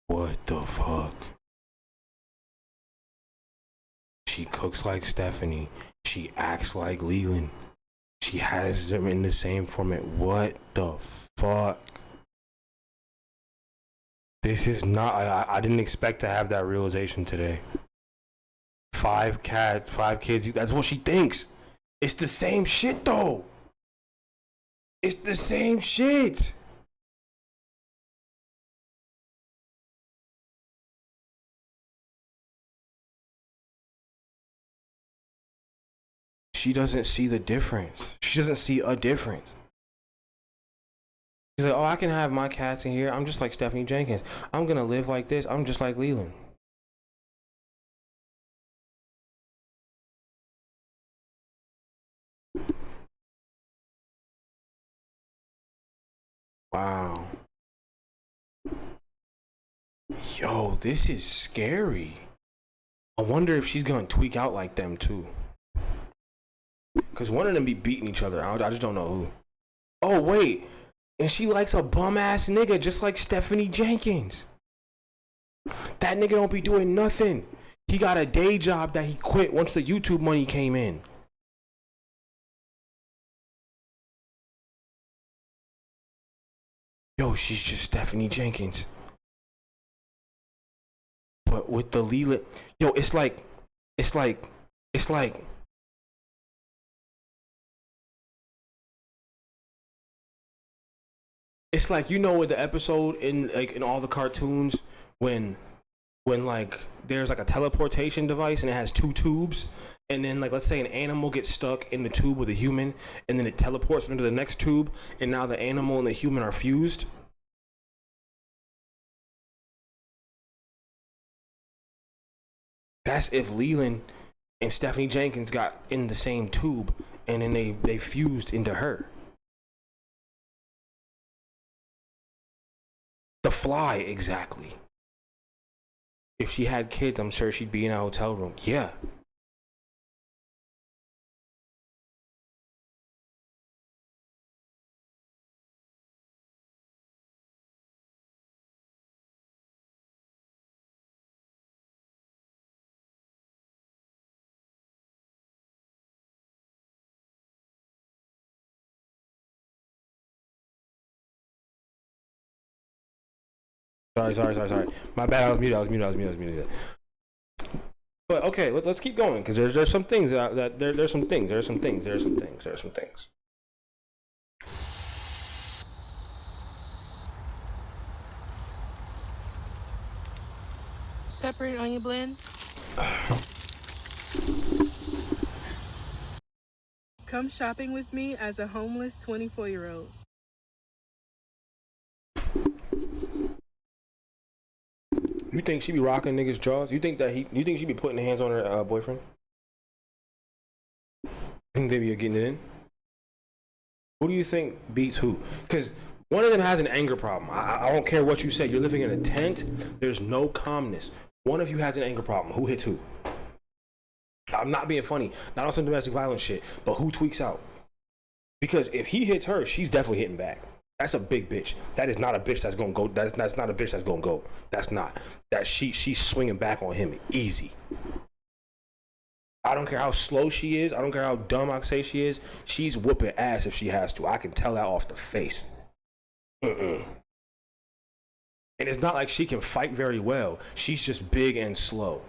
What the fuck? She cooks like Stephanie. She acts like Leland. She has them in the same format. What the fuck? This is not. I didn't expect to have that realization today. 5 cats, 5 kids. That's what she thinks. It's the same shit though. It's the same shit. She doesn't see the difference. She doesn't see a difference. She's like, oh, I can have my cats in here. I'm just like Stephanie Jenkins. I'm gonna live like this. I'm just like Leland. Wow. Yo, this is scary. I wonder if she's gonna tweak out like them too. Cause one of them be beating each other. I just don't know who. Oh wait, and she likes a bum ass nigga just like Stephanie Jenkins. That nigga don't be doing nothing. He got a day job that he quit once the YouTube money came in. Yo, she's just Stephanie Jenkins. But with the Leland, yo, it's like it's like you know with the episode in all the cartoons when like there's like a teleportation device and it has 2 tubes, and then like let's say an animal gets stuck in the tube with a human and then it teleports into the next tube and now the animal and the human are fused. That's if Leland and Stephanie Jenkins got in the same tube and then they fused into her. The Fly, exactly. If she had kids, I'm sure she'd be in a hotel room. Yeah. Sorry. My bad. I was muted. But okay, let's keep going because there's some things there's some things. Pepper and onion blend. Come shopping with me as a homeless 24-year-old. You think she be rocking niggas' jaws? You think she be putting hands on her boyfriend? You think they be getting it in? Who do you think beats who? Because one of them has an anger problem. I don't care what you say. You're living in a tent. There's no calmness. One of you has an anger problem. Who hits who? I'm not being funny. Not on some domestic violence shit, but who tweaks out? Because if he hits her, she's definitely hitting back. That's a big bitch. That is not a bitch that's gonna go. That's not a bitch that's gonna go. That's not. That she's swinging back on him easy. I don't care how slow she is. I don't care how dumb I say she is. She's whooping ass if she has to. I can tell that off the face. And it's not like she can fight very well. She's just big and slow.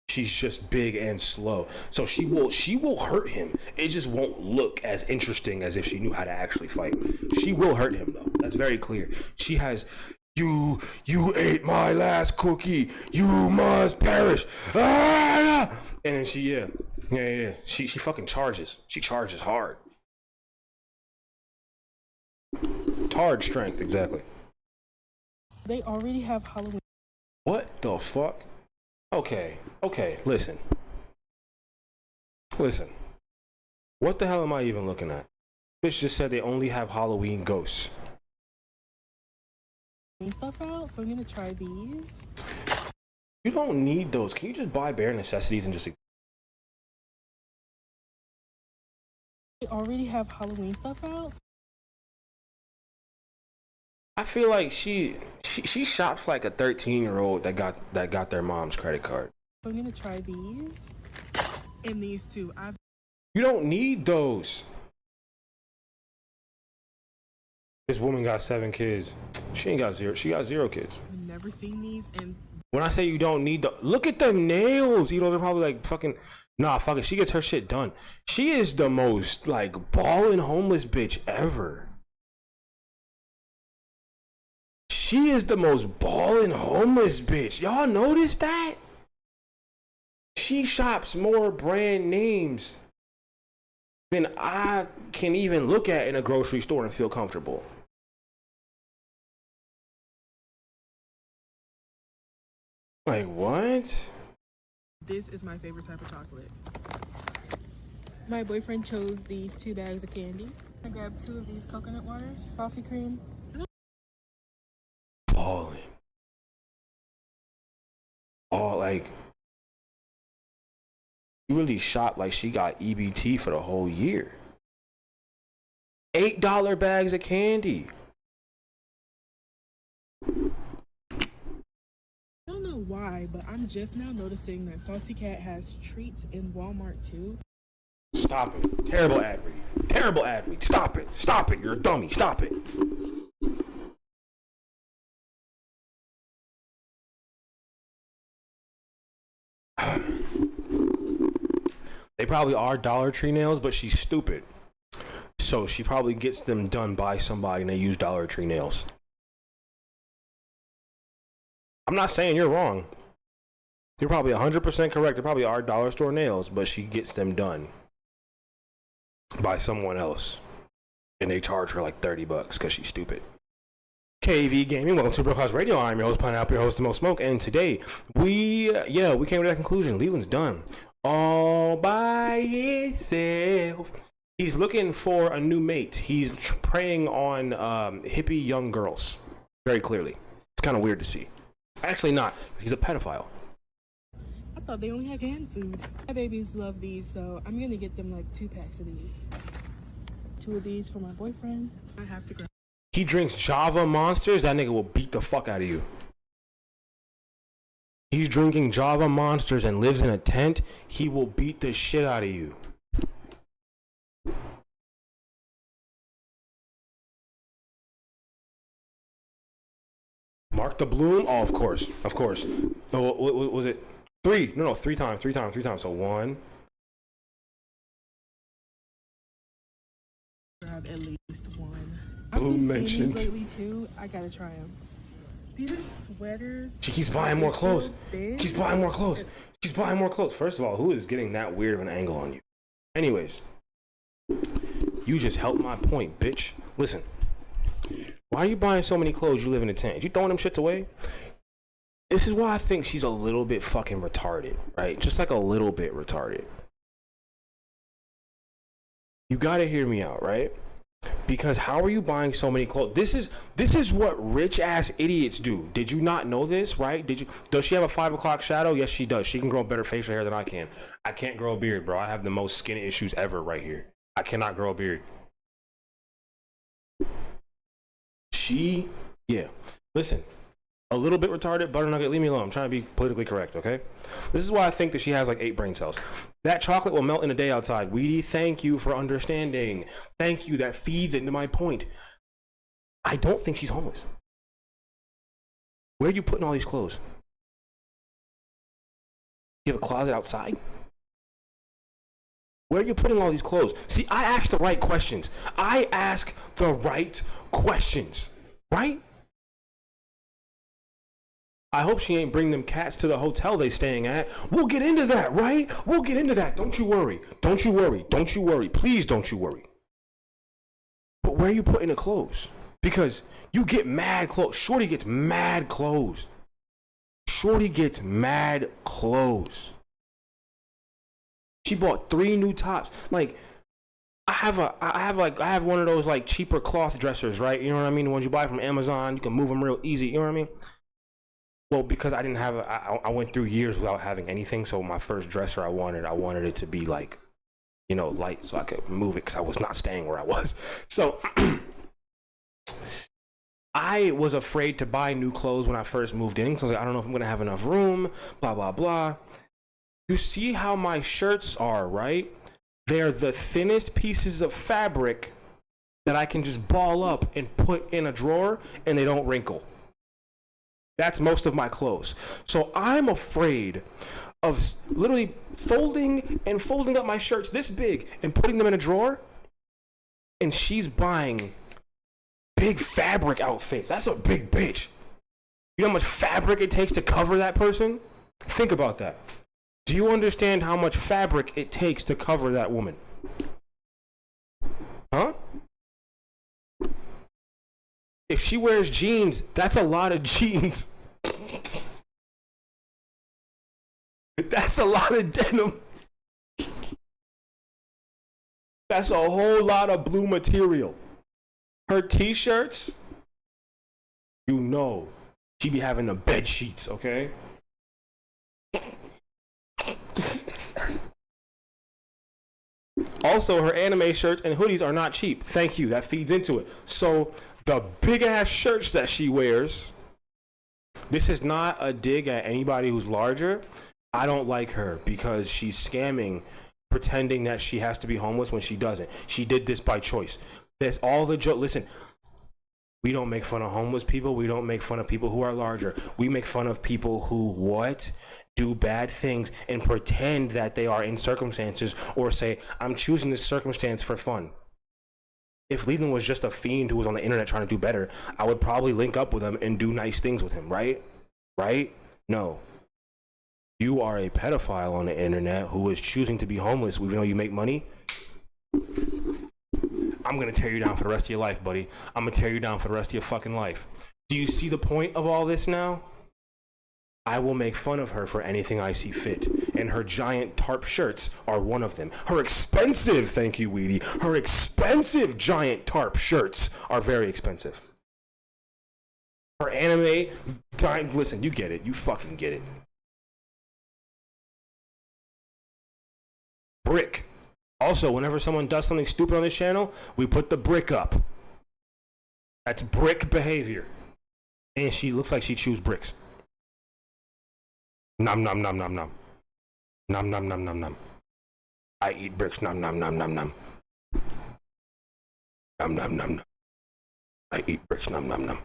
She's just big and slow. So she will hurt him. It just won't look as interesting as if she knew how to actually fight. She will hurt him though. That's very clear. She has, you ate my last cookie. You must perish. Ah! And then she She fucking charges. She charges hard. Hard strength, exactly. They already have Halloween. What the fuck? Okay, listen. What the hell am I even looking at? Bitch just said they only have Halloween ghosts. Stuff out, so I'm gonna try these. You don't need those. Can you just buy bare necessities and just... They already have Halloween stuff out. I feel like she shops like a 13-year-old that got their mom's credit card. So I'm gonna try these and these two. You don't need those. This woman got 7 kids. She ain't got 0. She got 0 kids. I've never seen these, and when I say you don't need the, look at the nails. You know, they're probably like fucking, nah, fuck it. She gets her shit done. She is the most like ballin' homeless bitch ever. She is the most ballin' homeless bitch. Y'all notice that? She shops more brand names than I can even look at in a grocery store and feel comfortable. Like, what? This is my favorite type of chocolate. My boyfriend chose these 2 bags of candy. I grabbed 2 of these coconut waters, coffee cream. Balling. All like, you really shop like she got EBT for the whole year. $8 bags of candy. I don't know why, but I'm just now noticing that Salty Cat has treats in Walmart too. Stop it. Terrible ad read. Terrible ad read. Stop it. Stop it. You're a dummy. Stop it. They probably are Dollar Tree nails, but she's stupid. So she probably gets them done by somebody and they use Dollar Tree nails. I'm not saying you're wrong. You're probably 100% correct. They probably are dollar store nails, but she gets them done by someone else. And they charge her like $30 because she's stupid. KV Gaming, welcome to Bro House Radio. I'm your host, Pineapple, your host, The Most Smoke. And today, we came to that conclusion. Leland's done. All by himself. He's looking for a new mate. He's preying on hippie young girls. Very clearly. It's kind of weird to see. Actually not. He's a pedophile. I thought they only had canned food. My babies love these, so I'm gonna get them like 2 packs of these. 2 of these for my boyfriend. I have to grab. He drinks Java Monsters. That nigga will beat the fuck out of you. He's drinking Java Monsters and lives in a tent. He will beat the shit out of you. Mark the Bloom? Oh, of course. Of course. Oh, what was it? 3. No, 3 times. 3 times. 3 times. So 1. Grab at least 1. Bloom mentioned. Lately too. I gotta try them. These are sweaters. She keeps buying more clothes. Thin. She's buying more clothes. She's buying more clothes. First of all, who is getting that weird of an angle on you? Anyways, you just helped my point, bitch. Listen, why are you buying so many clothes? You live in a tent. You throwing them shits away? This is why I think she's a little bit fucking retarded, right? Just like a little bit retarded. You gotta hear me out, right? Because how are you buying so many clothes? This is what rich ass idiots do. Did you not know this, right? Does she have a 5 o'clock shadow? Yes, she does. She can grow better facial hair than I can. I can't grow a beard, bro. I have the most skin issues ever right here. I cannot grow a beard. Yeah. Listen, a little bit retarded, butter nugget, leave me alone. I'm trying to be politically correct, okay? This is why I think that she has like 8 brain cells. That chocolate will melt in a day outside. Weedy, thank you for understanding. Thank you. That feeds into my point. I don't think she's homeless. Where are you putting all these clothes? You have a closet outside? Where are you putting all these clothes? See, I ask the right questions. I ask the right questions, right? I hope she ain't bring them cats to the hotel they staying at. We'll get into that, right? We'll get into that. Don't you worry. Don't you worry. Don't you worry. Please don't you worry. But where are you putting the clothes? Because you get mad clothes. Shorty gets mad clothes. Shorty gets mad clothes. She bought 3 new tops. Like, I have one of those like cheaper cloth dressers, right? You know what I mean? The ones you buy from Amazon. You can move them real easy. You know what I mean? Well, because I didn't have I went through years without having anything. So my first dresser I wanted it to be like, you know, light so I could move it because I was not staying where I was. So I was afraid to buy new clothes when I first moved in. So I was like, I don't know if I'm going to have enough room, blah, blah, blah. You see how my shirts are, right? They're the thinnest pieces of fabric that I can just ball up and put in a drawer and they don't wrinkle. That's most of my clothes. So I'm afraid of literally folding up my shirts this big and putting them in a drawer. And she's buying big fabric outfits. That's a big bitch. You know how much fabric it takes to cover that person? Think about that. Do you understand how much fabric it takes to cover that woman? Huh? If she wears jeans, that's a lot of jeans. That's a lot of denim. That's a whole lot of blue material. Her t-shirts, you know, she be having the bed sheets, okay? Also, her anime shirts and hoodies are not cheap. Thank you. That feeds into it. So the big ass shirts that she wears, this is not a dig at anybody who's larger. I don't like her because she's scamming, pretending that she has to be homeless when she doesn't. She did this by choice. That's all the joke. Listen, we don't make fun of homeless people. We don't make fun of people who are larger. We make fun of people who what? Do bad things and pretend that they are in circumstances or say, I'm choosing this circumstance for fun. If Leland was just a fiend who was on the internet trying to do better, I would probably link up with him and do nice things with him, right? Right? No. You are a pedophile on the internet who is choosing to be homeless even though you make money. I'm going to tear you down for the rest of your life, buddy. I'm going to tear you down for the rest of your fucking life. Do you see the point of all this now? I will make fun of her for anything I see fit. And her giant tarp shirts are one of them. Her expensive, thank you, Weedy, her expensive giant tarp shirts are very expensive. Her anime, listen, you get it. You fucking get it. Brick. Also, whenever someone does something stupid on this channel, we put the brick up. That's brick behavior. And she looks like she chews bricks. Nom nom nom nom nom. Nom nom nom nom nom. I eat bricks. Nom nom nom nom nom. Nom nom nom nom. I eat bricks. Nom nom nom.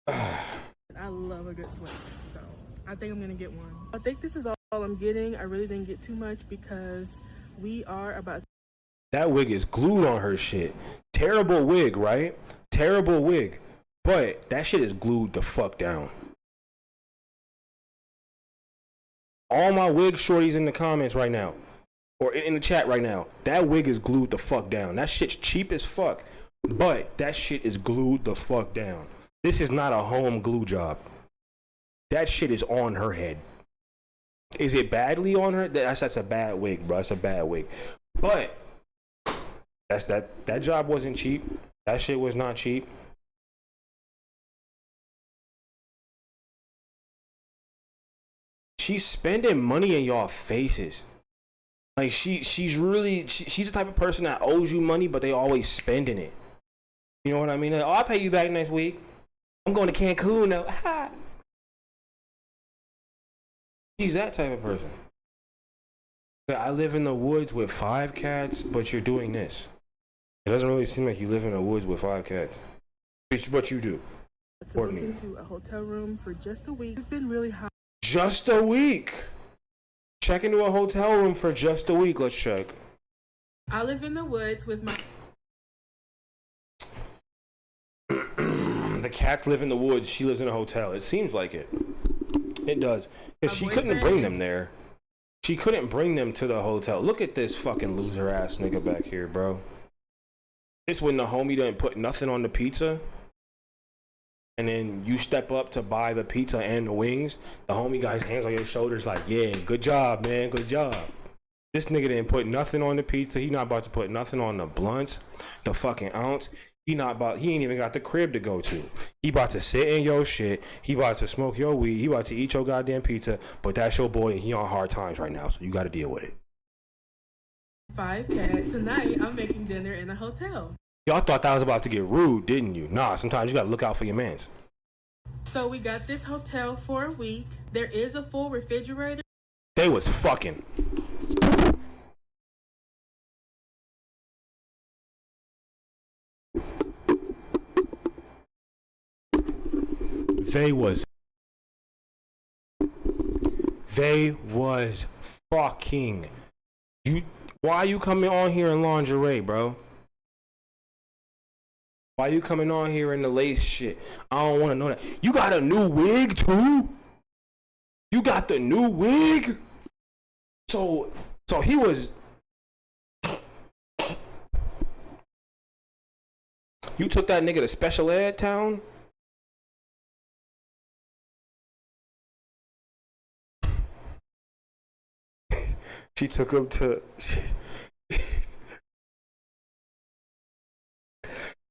I love a good sweater, so I think I'm gonna get one. I think this is all I'm getting. I really didn't get too much because we are about. That wig is glued on her shit. Terrible wig, right? Terrible wig. But that shit is glued the fuck down. All my wig shorties in the comments right now, or in the chat right now, that wig is glued the fuck down. That shit's cheap as fuck, but that shit is glued the fuck down. This is not a home glue job. That shit is on her head. Is it badly on her? That's a bad wig, bro. That's a bad wig. But that job wasn't cheap. That shit was not cheap. She's spending money in y'all faces. Like she's the type of person that owes you money, but they always spending it. You know what I mean? Like, oh, I'll pay you back next week. I'm going to Cancun now. She's that type of person. I live in the woods with 5 cats, but you're doing this. It doesn't really seem like you live in the woods with 5 cats. But you do. To look into a hotel room for just a week. It's been really hot. Just a week. Check into a hotel room for just a week. Let's check. I live in the woods with my... The cats live in the woods. She lives in a hotel. It seems like it. It does. Because she couldn't bring them there. She couldn't bring them to the hotel. Look at this fucking loser ass nigga back here, bro. This when the homie didn't put nothing on the pizza. And then you step up to buy the pizza and the wings. The homie got his hands on your shoulders like, yeah, good job, man, good job. This nigga didn't put nothing on the pizza. He not about to put nothing on the blunts, the fucking ounce. He ain't even got the crib to go to. He about to sit in your shit. He about to smoke your weed. He about to eat your goddamn pizza. But that's your boy and he on hard times right now. So you got to deal with it. 5 cats. Tonight, I'm making dinner in a hotel. Y'all thought that was about to get rude, didn't you? Nah, sometimes you got to look out for your mans. So we got this hotel for a week. There is a full refrigerator. They was fucking. They was fucking. Why you coming on here in lingerie, bro? Why you coming on here in the lace shit? I don't want to know that. You got a new wig too? You got the new wig? So he was. You took that nigga to special ed town? She took him to.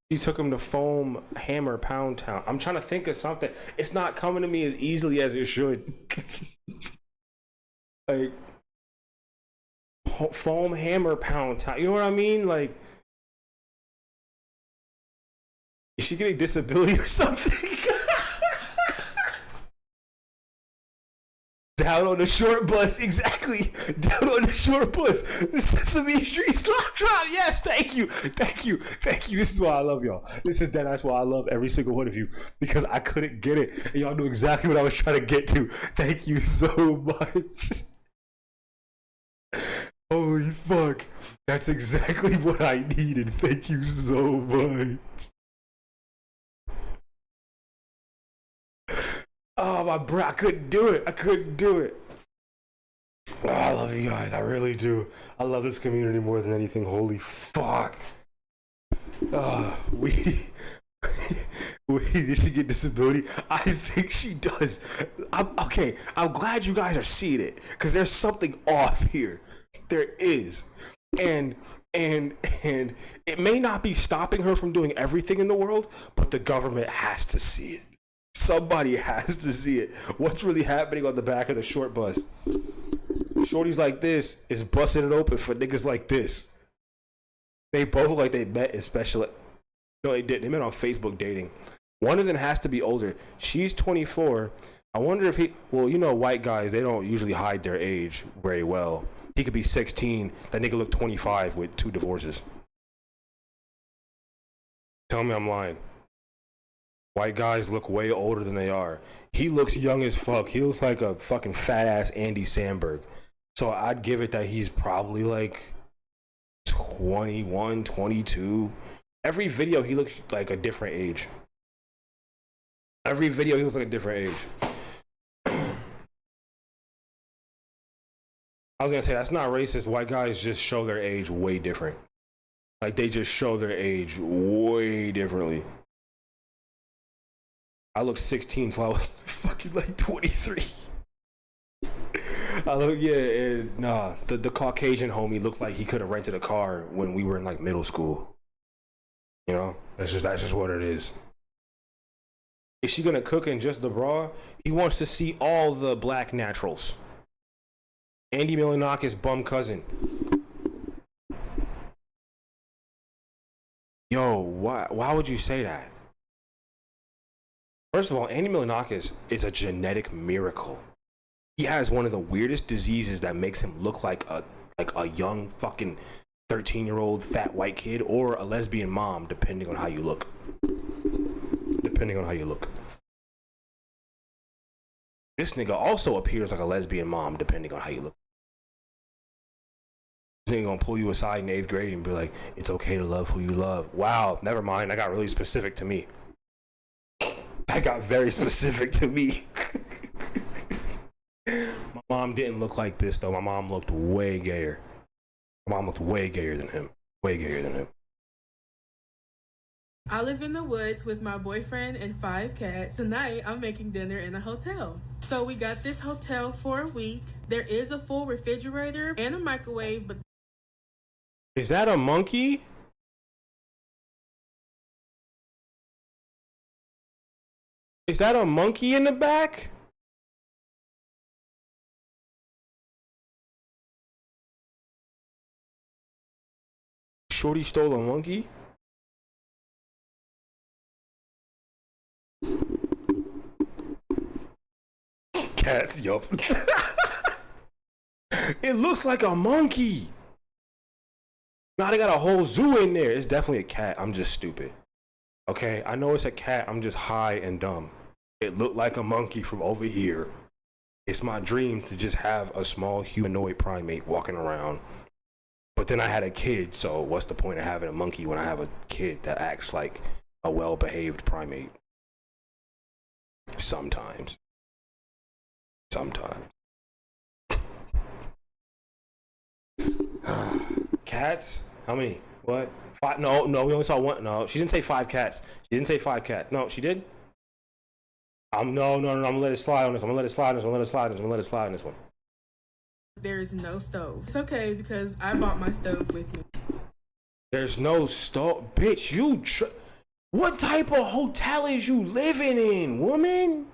She took him to Foam Hammer Pound Town. I'm trying to think of something. It's not coming to me as easily as it should. Like Foam Hammer Pound Town. You know what I mean? Like, is she getting disability or something? Down on the short bus, exactly. Down on the short bus. Sesame Street slop drop. Yes, thank you. This is why I love y'all. That's why I love every single one of you, because I couldn't get it, and y'all knew exactly what I was trying to get to. Thank you so much. Holy fuck, that's exactly what I needed. Thank you so much. Oh, my bro, I couldn't do it. Oh, I love you guys. I really do. I love this community more than anything. Holy fuck. Did she get disability? I think she does. Okay, I'm glad you guys are seeing it, because there's something off here. There is. And it may not be stopping her from doing everything in the world, but the government has to see it. Somebody has to see it. What's really happening on the back of the short bus? Shorties like this is busting it open for niggas like this. They both look like they met in special. No, they didn't. They met on Facebook dating. One of them has to be older. She's 24. I wonder if well, you know, white guys, they don't usually hide their age very well. He could be 16. That nigga look 25 with 2 divorces. Tell me I'm lying. White guys look way older than they are. He looks young as fuck. He looks like a fucking fat ass Andy Samberg. So I'd give it that he's probably like 21, 22. Every video he looks like a different age. Every video he looks like a different age. I was gonna say that's not racist. White guys just show their age way different. Like they just show their age way differently. I looked 16 till I was fucking like 23. I look, yeah, and nah, the Caucasian homie looked like he could have rented a car when we were in like middle school. You know, that's just what it is. Is she gonna cook in just the bra? He wants to see all the black naturals. Andy Milonakis' bum cousin. Yo, why would you say that? First of all, Andy Milonakis is a genetic miracle. He has one of the weirdest diseases that makes him look like a young fucking 13-year-old fat white kid or a lesbian mom, depending on how you look. Depending on how you look. This nigga also appears like a lesbian mom, depending on how you look. This nigga gonna pull you aside in 8th grade and be like, it's okay to love who you love. Wow, never mind. I got really specific to me. I got very specific to me. My mom didn't look like this, though. My mom looked way gayer. My mom looked way gayer than him. Way gayer than him. I live in the woods with my boyfriend and 5 cats. Tonight, I'm making dinner in a hotel. So we got this hotel for a week. There is a full refrigerator and a microwave, but... Is that a monkey? Is that a monkey in the back? Shorty stole a monkey? Cats, yup. It looks like a monkey. Now they got a whole zoo in there. It's definitely a cat. I'm just stupid. Okay, I know it's a cat. I'm just high and dumb. It looked like a monkey from over here. It's my dream to just have a small humanoid primate walking around. But then I had a kid, so what's the point of having a monkey when I have a kid that acts like a well-behaved primate? Sometimes. Sometimes. Cats? How many? What? 5? No, we only saw one. No, she didn't say 5 cats. She didn't say 5 cats. No, she did? No, I'm gonna let it slide on this. I'm gonna let it slide on this. I'm gonna let it slide on this. I'm gonna let it slide on this one. there is no stove. It's okay because I brought my stove with me. There's no stove? Bitch, what type of hotel is you living in, woman?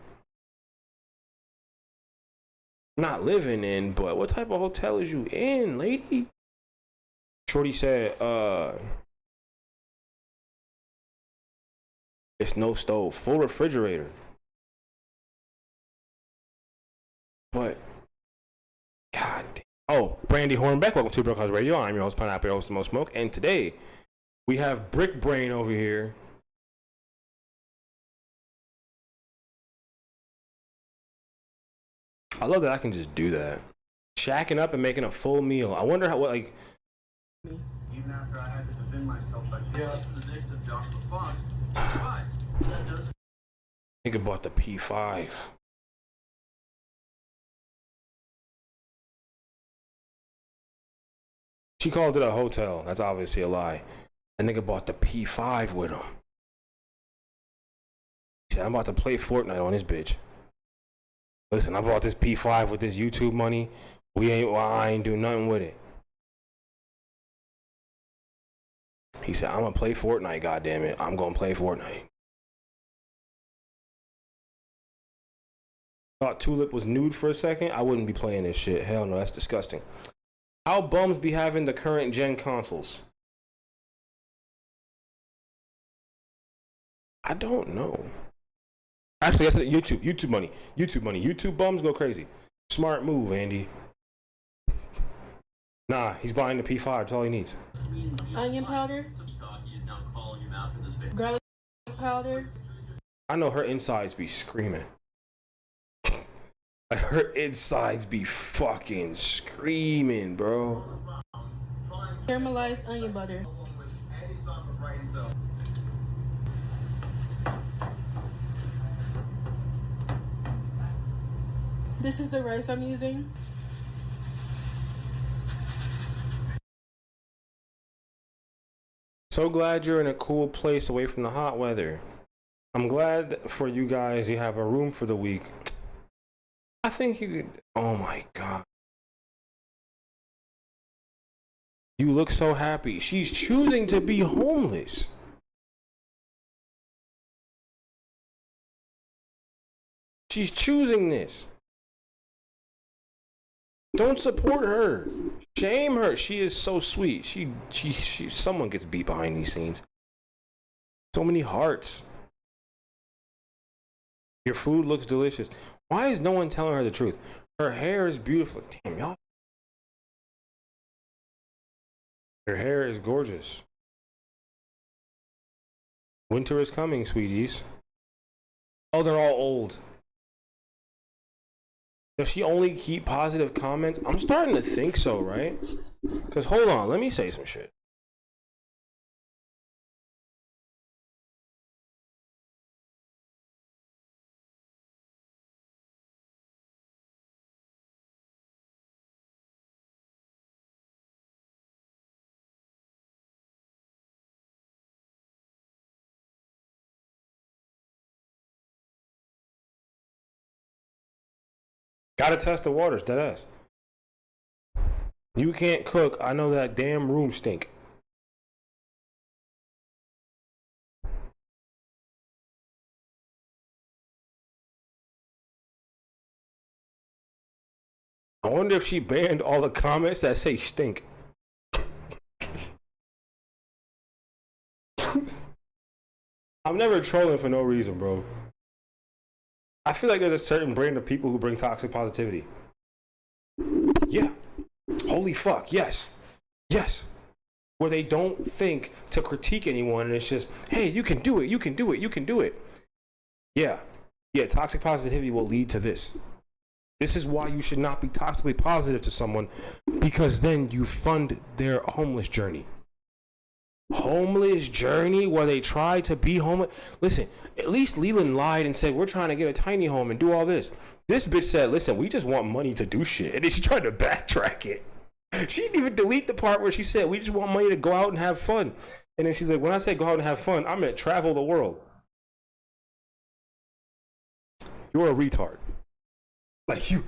Not living in, but what type of hotel is you in, lady? Shorty said, it's no stove, full refrigerator. But, God damn. Oh, Brandy Hornbeck, welcome to Broke House Radio. I'm your host, Pineapple, your host of Most Smoke. And today, we have Brick Brain over here. I love that I can just do that. Shacking up and making a full meal. I wonder how, what, like... Even after I had to defend myself by the next of Joshua Fox, but that does. Think about the P5. She called it a hotel. That's obviously a lie. That nigga bought the P5 with him. He said, I'm about to play Fortnite on this bitch. Listen, I bought this P5 with this YouTube money. I ain't do nothing with it. He said, I'm gonna play Fortnite, goddammit. I'm gonna play Fortnite. Thought Tulip was nude for a second. I wouldn't be playing this shit. Hell no, that's disgusting. How bums be having the current gen consoles? I don't know. Actually, that's YouTube money. YouTube bums go crazy. Smart move, Andy. Nah, he's buying the P5. That's all he needs. Onion powder, garlic powder. I know her insides be screaming. Her insides be fucking screaming, bro. Caramelized onion butter. This is the rice I'm using. So glad you're in a cool place away from the hot weather. I'm glad for you guys you have a room for the week. I think you could. Oh my God. You look so happy. She's choosing to be homeless. She's choosing this. Don't support her. Shame her. She is so sweet. She someone gets beat behind these scenes. So many hearts. Your food looks delicious. Why is no one telling her the truth? Her hair is beautiful. Damn, y'all. Her hair is gorgeous. Winter is coming, sweeties. Oh, they're all old. Does she only keep positive comments? I'm starting to think so, right? Because hold on, let me say some shit. Gotta test the waters, deadass. You can't cook. I know that damn room stink. I wonder if she banned all the comments that say stink. I'm never trolling for no reason, bro. I feel like there's a certain brand of people who bring toxic positivity. Yeah. Holy fuck, yes. Yes. Where they don't think to critique anyone and it's just, hey, you can do it, you can do it, you can do it. Yeah. Yeah, toxic positivity will lead to this. This is why you should not be toxically positive to someone, because then you fund their homeless journey. Homeless journey where they try to be homeless. Listen, at least Leland lied and said, we're trying to get a tiny home and do all this. This bitch said, listen, we just want money to do shit. And then she tried to backtrack it. She didn't even delete the part where she said, we just want money to go out and have fun. And then she's like, when I say go out and have fun, I meant travel the world. You're a retard. Like you're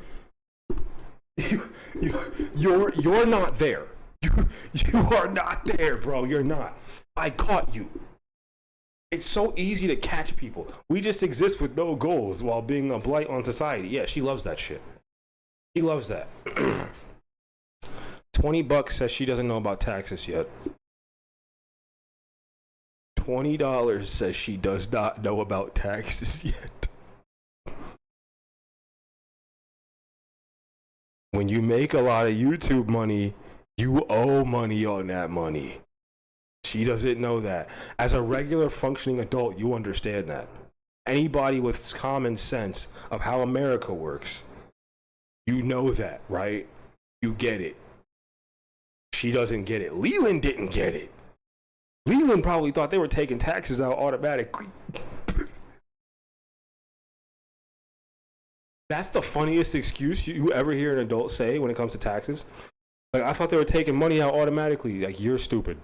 not there. You are not there, bro. You're not. I caught you. It's so easy to catch people. We just exist with no goals while being a blight on society. Yeah, she loves that shit. She loves that. $20 says she doesn't know about taxes yet. $20 says she does not know about taxes yet. When you make a lot of YouTube money, you owe money on that money. She doesn't know that. As a regular functioning adult, you understand that. Anybody with common sense of how America works, you know that, right? You get it. She doesn't get it. Leland didn't get it. Leland probably thought they were taking taxes out automatically. That's the funniest excuse you ever hear an adult say when it comes to taxes. Like, I thought they were taking money out automatically. Like, you're stupid.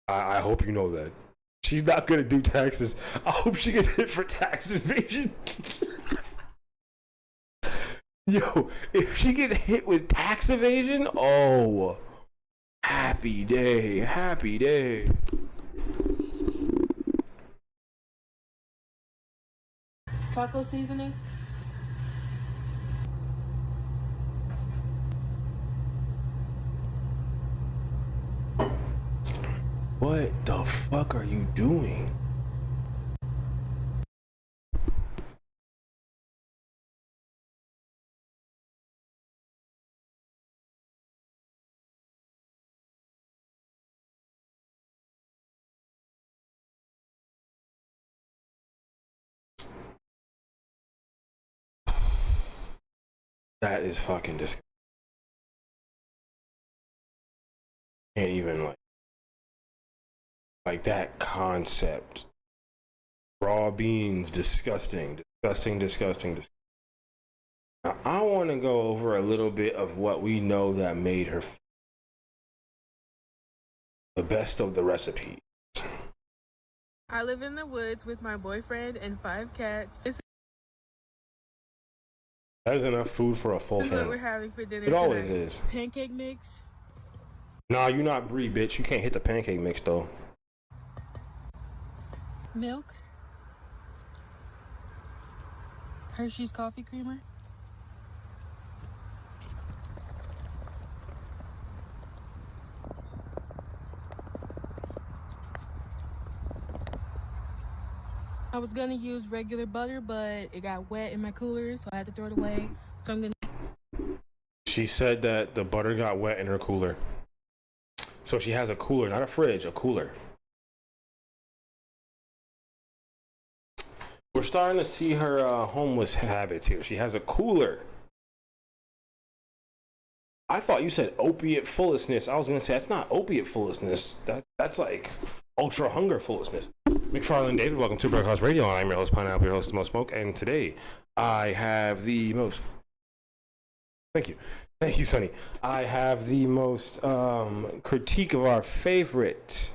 I hope you know that. She's not gonna do taxes. I hope she gets hit for tax evasion. Yo, if she gets hit with tax evasion, oh, happy day, happy day. Taco seasoning. What the fuck are you doing? That is fucking disgusting. Can't even like that concept. Raw beans, disgusting, disgusting, disgusting, disgusting. Now, I want to go over a little bit of what we know that made her the best of the recipes. I live in the woods with my boyfriend and 5 cats. This That is enough food for a full is what we're family. having for dinner It always tonight. is. Pancake mix, Nah, you not Brie, bitch. You can't hit the pancake mix though. milk, Hershey's coffee creamer. I was gonna use regular butter, but it got wet in my cooler, so I had to throw it away. So I'm gonna. She said that the butter got wet in her cooler. So she has a cooler, not a fridge, a cooler. We're starting to see her homeless habits here. She has a cooler. I thought you said opiate fullestness. I was gonna say that's not opiate fullestness. That's like ultra hunger fullestness. McFarland David, welcome to Breakhouse Radio. I'm your host, Pineapple, your host, the most smoke, and today I have the most. Thank you, Sonny. I have the most critique of our favorite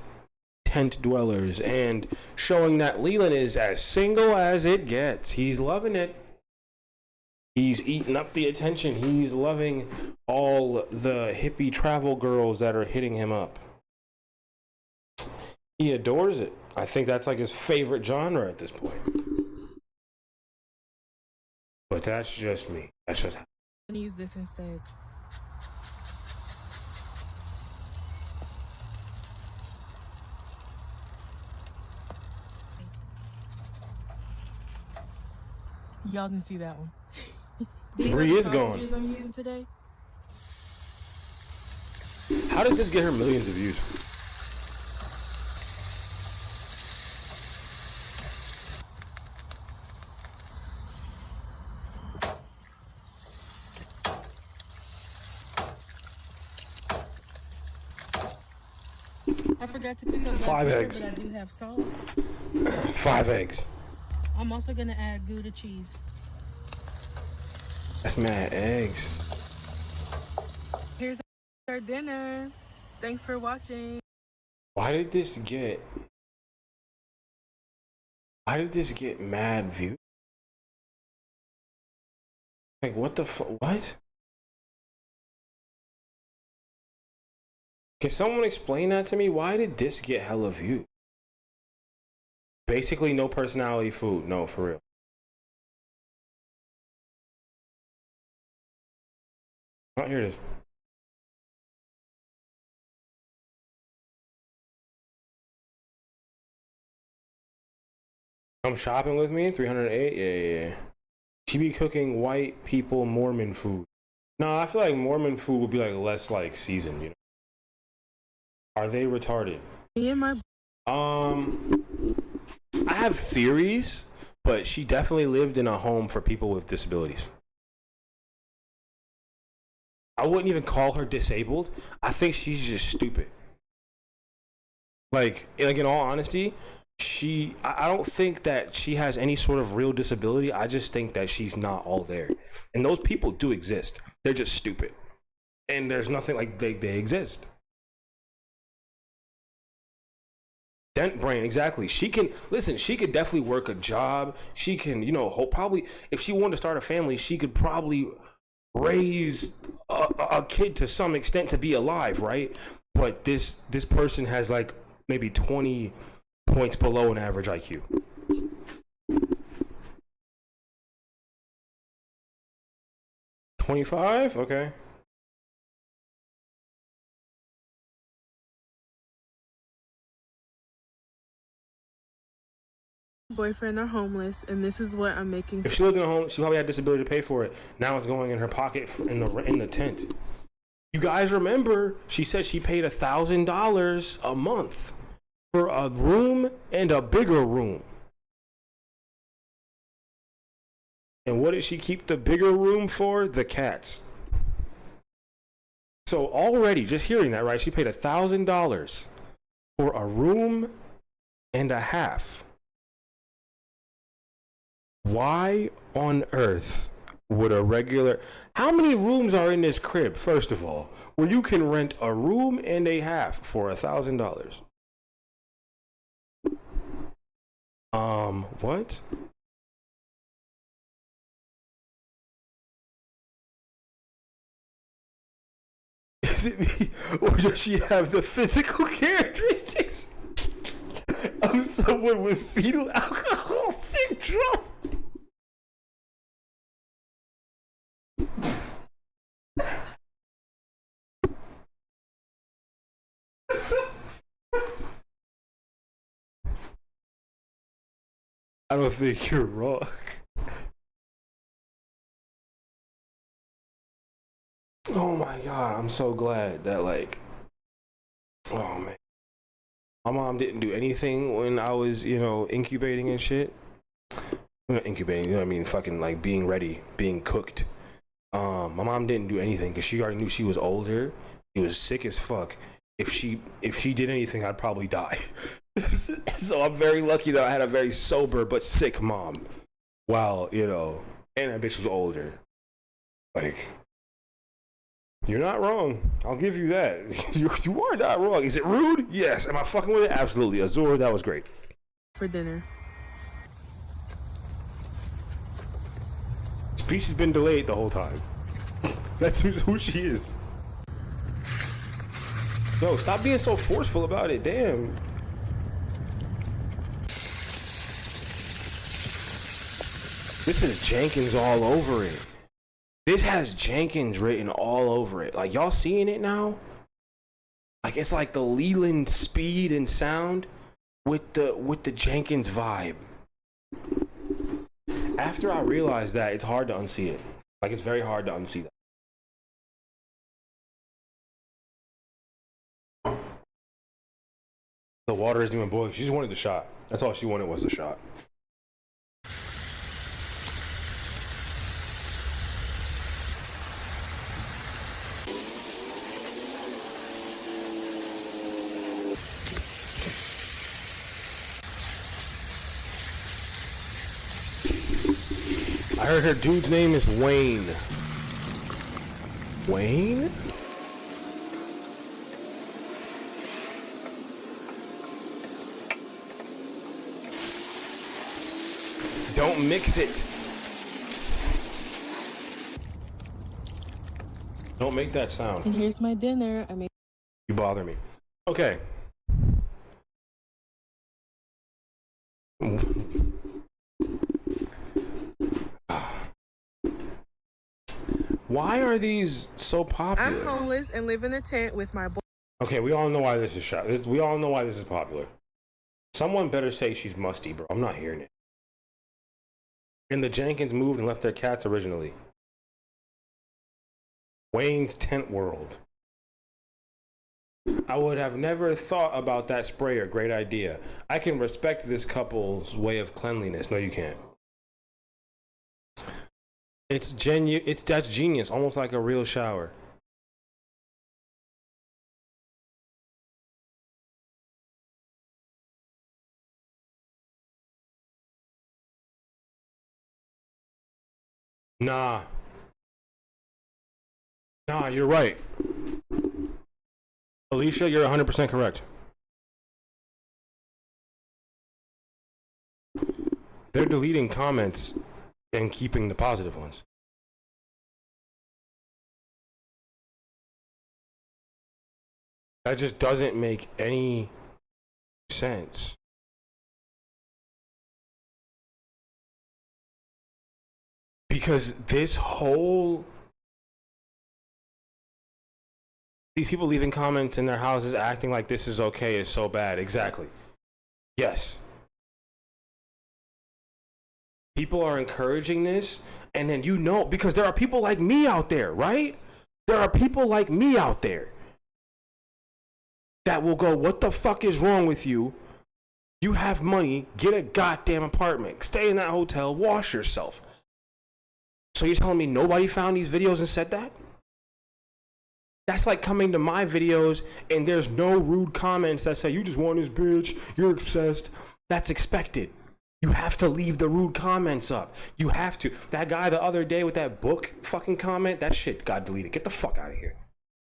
tent dwellers and showing that Leland is as single as it gets. He's loving it. He's eating up the attention. He's loving all the hippie travel girls that are hitting him up. He adores it. I think that's like his favorite genre at this point. But that's just me. That's just. I'm gonna use this instead. Y'all didn't see that one. Bree is gone. I'm using today. How did this get her millions of views? I forgot to pick up 5 butter, eggs. but I do have salt. 5 eggs. I'm also gonna add Gouda cheese. That's mad eggs. Here's our dinner. Thanks for watching. Why did this get mad views? Like what the what? Can someone explain that to me? Why did this get hella views? Basically no personality food. No, for real. Oh, here it is. Come shopping with me? 308? Yeah. She be cooking white people Mormon food. No, I feel like Mormon food would be like less like seasoned, you know? Are they retarded? Me and my I have theories, but she definitely lived in a home for people with disabilities. I wouldn't even call her disabled. I think she's just stupid. Like in all honesty, I don't think that she has any sort of real disability. I just think that she's not all there. And those people do exist. They're just stupid. And there's nothing like they exist. Dent brain, exactly. She can she could definitely work a job. She can, probably if she wanted to start a family, she could probably raise a kid to some extent to be alive, right? But this person has like maybe 20 points below an average IQ. $25? Okay. boyfriend are homeless, and this is what I'm making. If she lived in a home, she probably had disability to pay for it. Now it's going in her pocket in the tent. You guys remember she said she paid $1,000 a month for a room and a bigger room. And what did she keep the bigger room for? The cats. So already, just hearing that, right? She paid $1,000 for a room and a half. Why on earth would a regular... How many rooms are in this crib, first of all, where you can rent a room and a half for $1,000? What? Is it me, or does she have the physical characteristics of someone with fetal alcohol syndrome? I don't think you're wrong. Oh my god, I'm so glad that, like, oh man, my mom didn't do anything when I was, you know, incubating and shit. Not incubating, you know what I mean, fucking like being ready, being cooked. My mom didn't do anything because she already knew she was older. She was sick as fuck. If she did anything, I'd probably die. So I'm very lucky that I had a very sober but sick mom. Wow, you know, and that bitch was older. Like, you're not wrong. I'll give you that. You are not wrong. Is it rude? Yes. Am I fucking with it? Absolutely. Azor, that was great. For dinner. Speech has been delayed the whole time. That's who she is. Yo, stop being so forceful about it. Damn. This is Jenkins all over it. This has Jenkins written all over it. Like, y'all seeing it now? Like, it's like the Leland speed and sound with the Jenkins vibe. After I realized that, it's hard to unsee it. Like, it's very hard to unsee that. The water isn't even boiling. She just wanted the shot. That's all she wanted was the shot. I heard her dude's name is Wayne. Wayne? Don't mix it. Don't make that sound. And here's my dinner. I mean, You bother me. Okay. Why are these so popular? I'm homeless and live in a tent with my boy. Okay, we all know why this is shot. We all know why this is popular. Someone better say she's musty, bro. I'm not hearing it. And the Jenkins moved and left their cats originally. Wayne's Tent World. I would have never thought about that sprayer. Great idea. I can respect this couple's way of cleanliness. No, you can't. It's that's genius, almost like a real shower. Nah, you're right. Alicia, you're 100% correct. They're deleting comments and keeping the positive ones. That just doesn't make any sense. Because these people leaving comments in their houses acting like this is okay is so bad. Exactly. Yes. People are encouraging this, and then you know, because there are people like me out there, right? There are people like me out there that will go, what the fuck is wrong with you? You have money, get a goddamn apartment, stay in that hotel, wash yourself. So you're telling me nobody found these videos and said that? That's like coming to my videos and there's no rude comments that say, you just want this bitch, you're obsessed. That's expected. You have to leave the rude comments up. You have to. That guy the other day with that book fucking comment, that shit got deleted. Get the fuck out of here.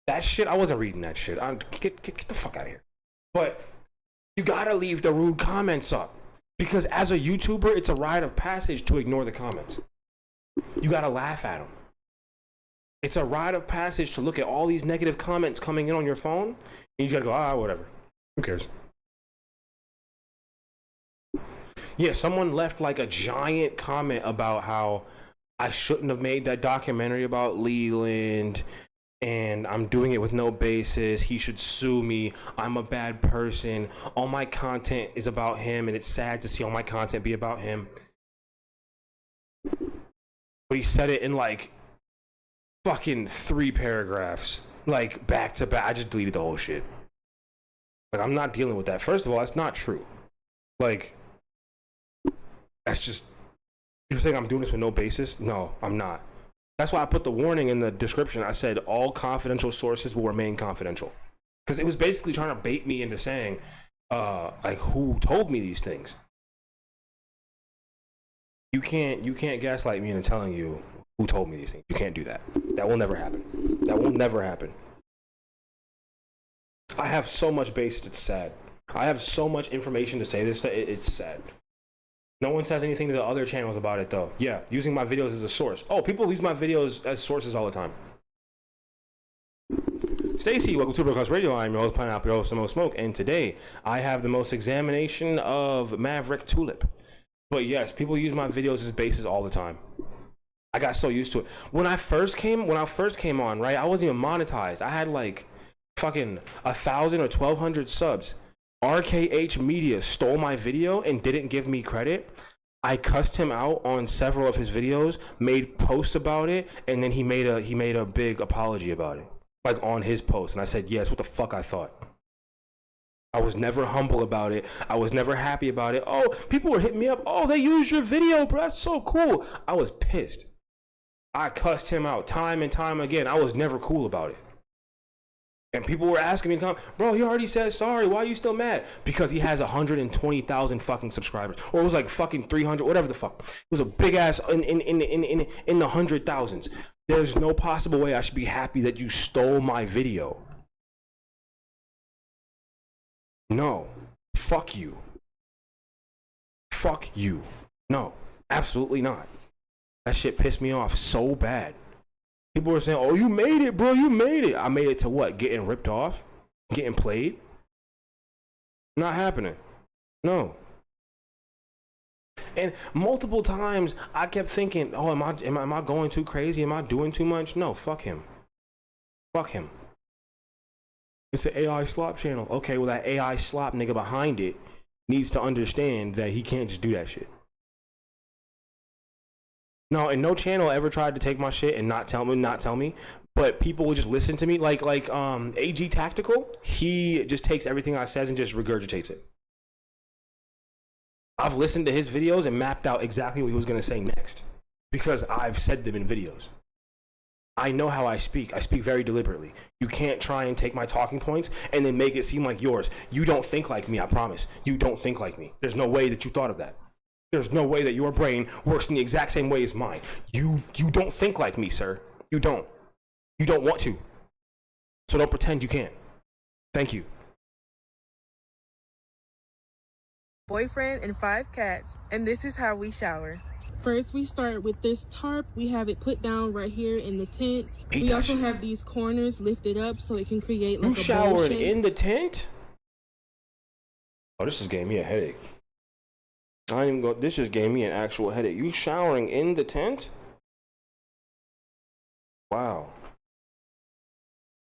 That shit, I wasn't reading that shit. Get the fuck out of here. But you gotta leave the rude comments up. Because as a YouTuber, it's a rite of passage to ignore the comments. You gotta laugh at them. It's a rite of passage to look at all these negative comments coming in on your phone, and you gotta go, whatever. Who cares? Yeah, someone left like a giant comment about how I shouldn't have made that documentary about Leland, and I'm doing it with no basis. He should sue me. I'm a bad person. All my content is about him, and it's sad to see all my content be about him. But he said it in like fucking 3 paragraphs, like back to back. I just deleted the whole shit. Like, I'm not dealing with that. First of all, that's not true. Like, that's just, you think I'm doing this with no basis? No, I'm not. That's why I put the warning in the description. I said all confidential sources will remain confidential, because it was basically trying to bait me into saying, like, who told me these things. You can't gaslight me into telling you who told me these things. You can't do that. That will never happen. That will never happen. I have so much basis, it's sad. I have so much information to say this, it's sad. No one says anything to the other channels about it, though. Yeah, using my videos as a source. Oh, people use my videos as sources all the time. Stacy, welcome to Broadcast Radio. I'm your host, Pineapple, your host, Samo Smoke, and today I have the most examination of Maverick Tulip. But yes, people use my videos as bases all the time. I got so used to it. When I first came on, right, I wasn't even monetized. I had like fucking 1,000 or 1,200 subs. RKH Media stole my video and didn't give me credit. I cussed him out on several of his videos, made posts about it, and then he made a big apology about it, like on his post. And I said, yes, what the fuck I thought. I was never humble about it. I was never happy about it. Oh, people were hitting me up. Oh, they used your video, bro. That's so cool. I was pissed. I cussed him out time and time again. I was never cool about it. And people were asking me to come, bro, he already said sorry. Why are you still mad? Because he has 120,000 fucking subscribers. Or it was like fucking 300, whatever the fuck. It was a big ass in the 100,000s. There's no possible way I should be happy that you stole my video. No. Fuck you. Fuck you. No. Absolutely not. That shit pissed me off so bad. People were saying, oh, you made it, bro. You made it. I made it to what? Getting ripped off? Getting played? Not happening. No. And multiple times I kept thinking, oh, am I going too crazy? Am I doing too much? No, fuck him. Fuck him. It's an AI slop channel. Okay, well, that AI slop nigga behind it needs to understand that he can't just do that shit. No, and no channel ever tried to take my shit and not tell me, but people would just listen to me. Like AG Tactical, he just takes everything I says and just regurgitates it. I've listened to his videos and mapped out exactly what he was gonna say next, because I've said them in videos. I know how I speak. I speak very deliberately. You can't try and take my talking points and then make it seem like yours. You don't think like me, I promise. You don't think like me. There's no way that you thought of that. There's no way that your brain works in the exact same way as mine. You don't think like me, sir. You don't. You don't want to. So don't pretend you can't. Thank you. Boyfriend and 5 cats, and this is how we shower. First, we start with this tarp. We have it put down right here in the tent. We also have these corners lifted up so it can create like a bowl shape. You showered in the tent? Oh, this just gave me a headache. I didn't even go. This just gave me an actual headache. You showering in the tent? Wow.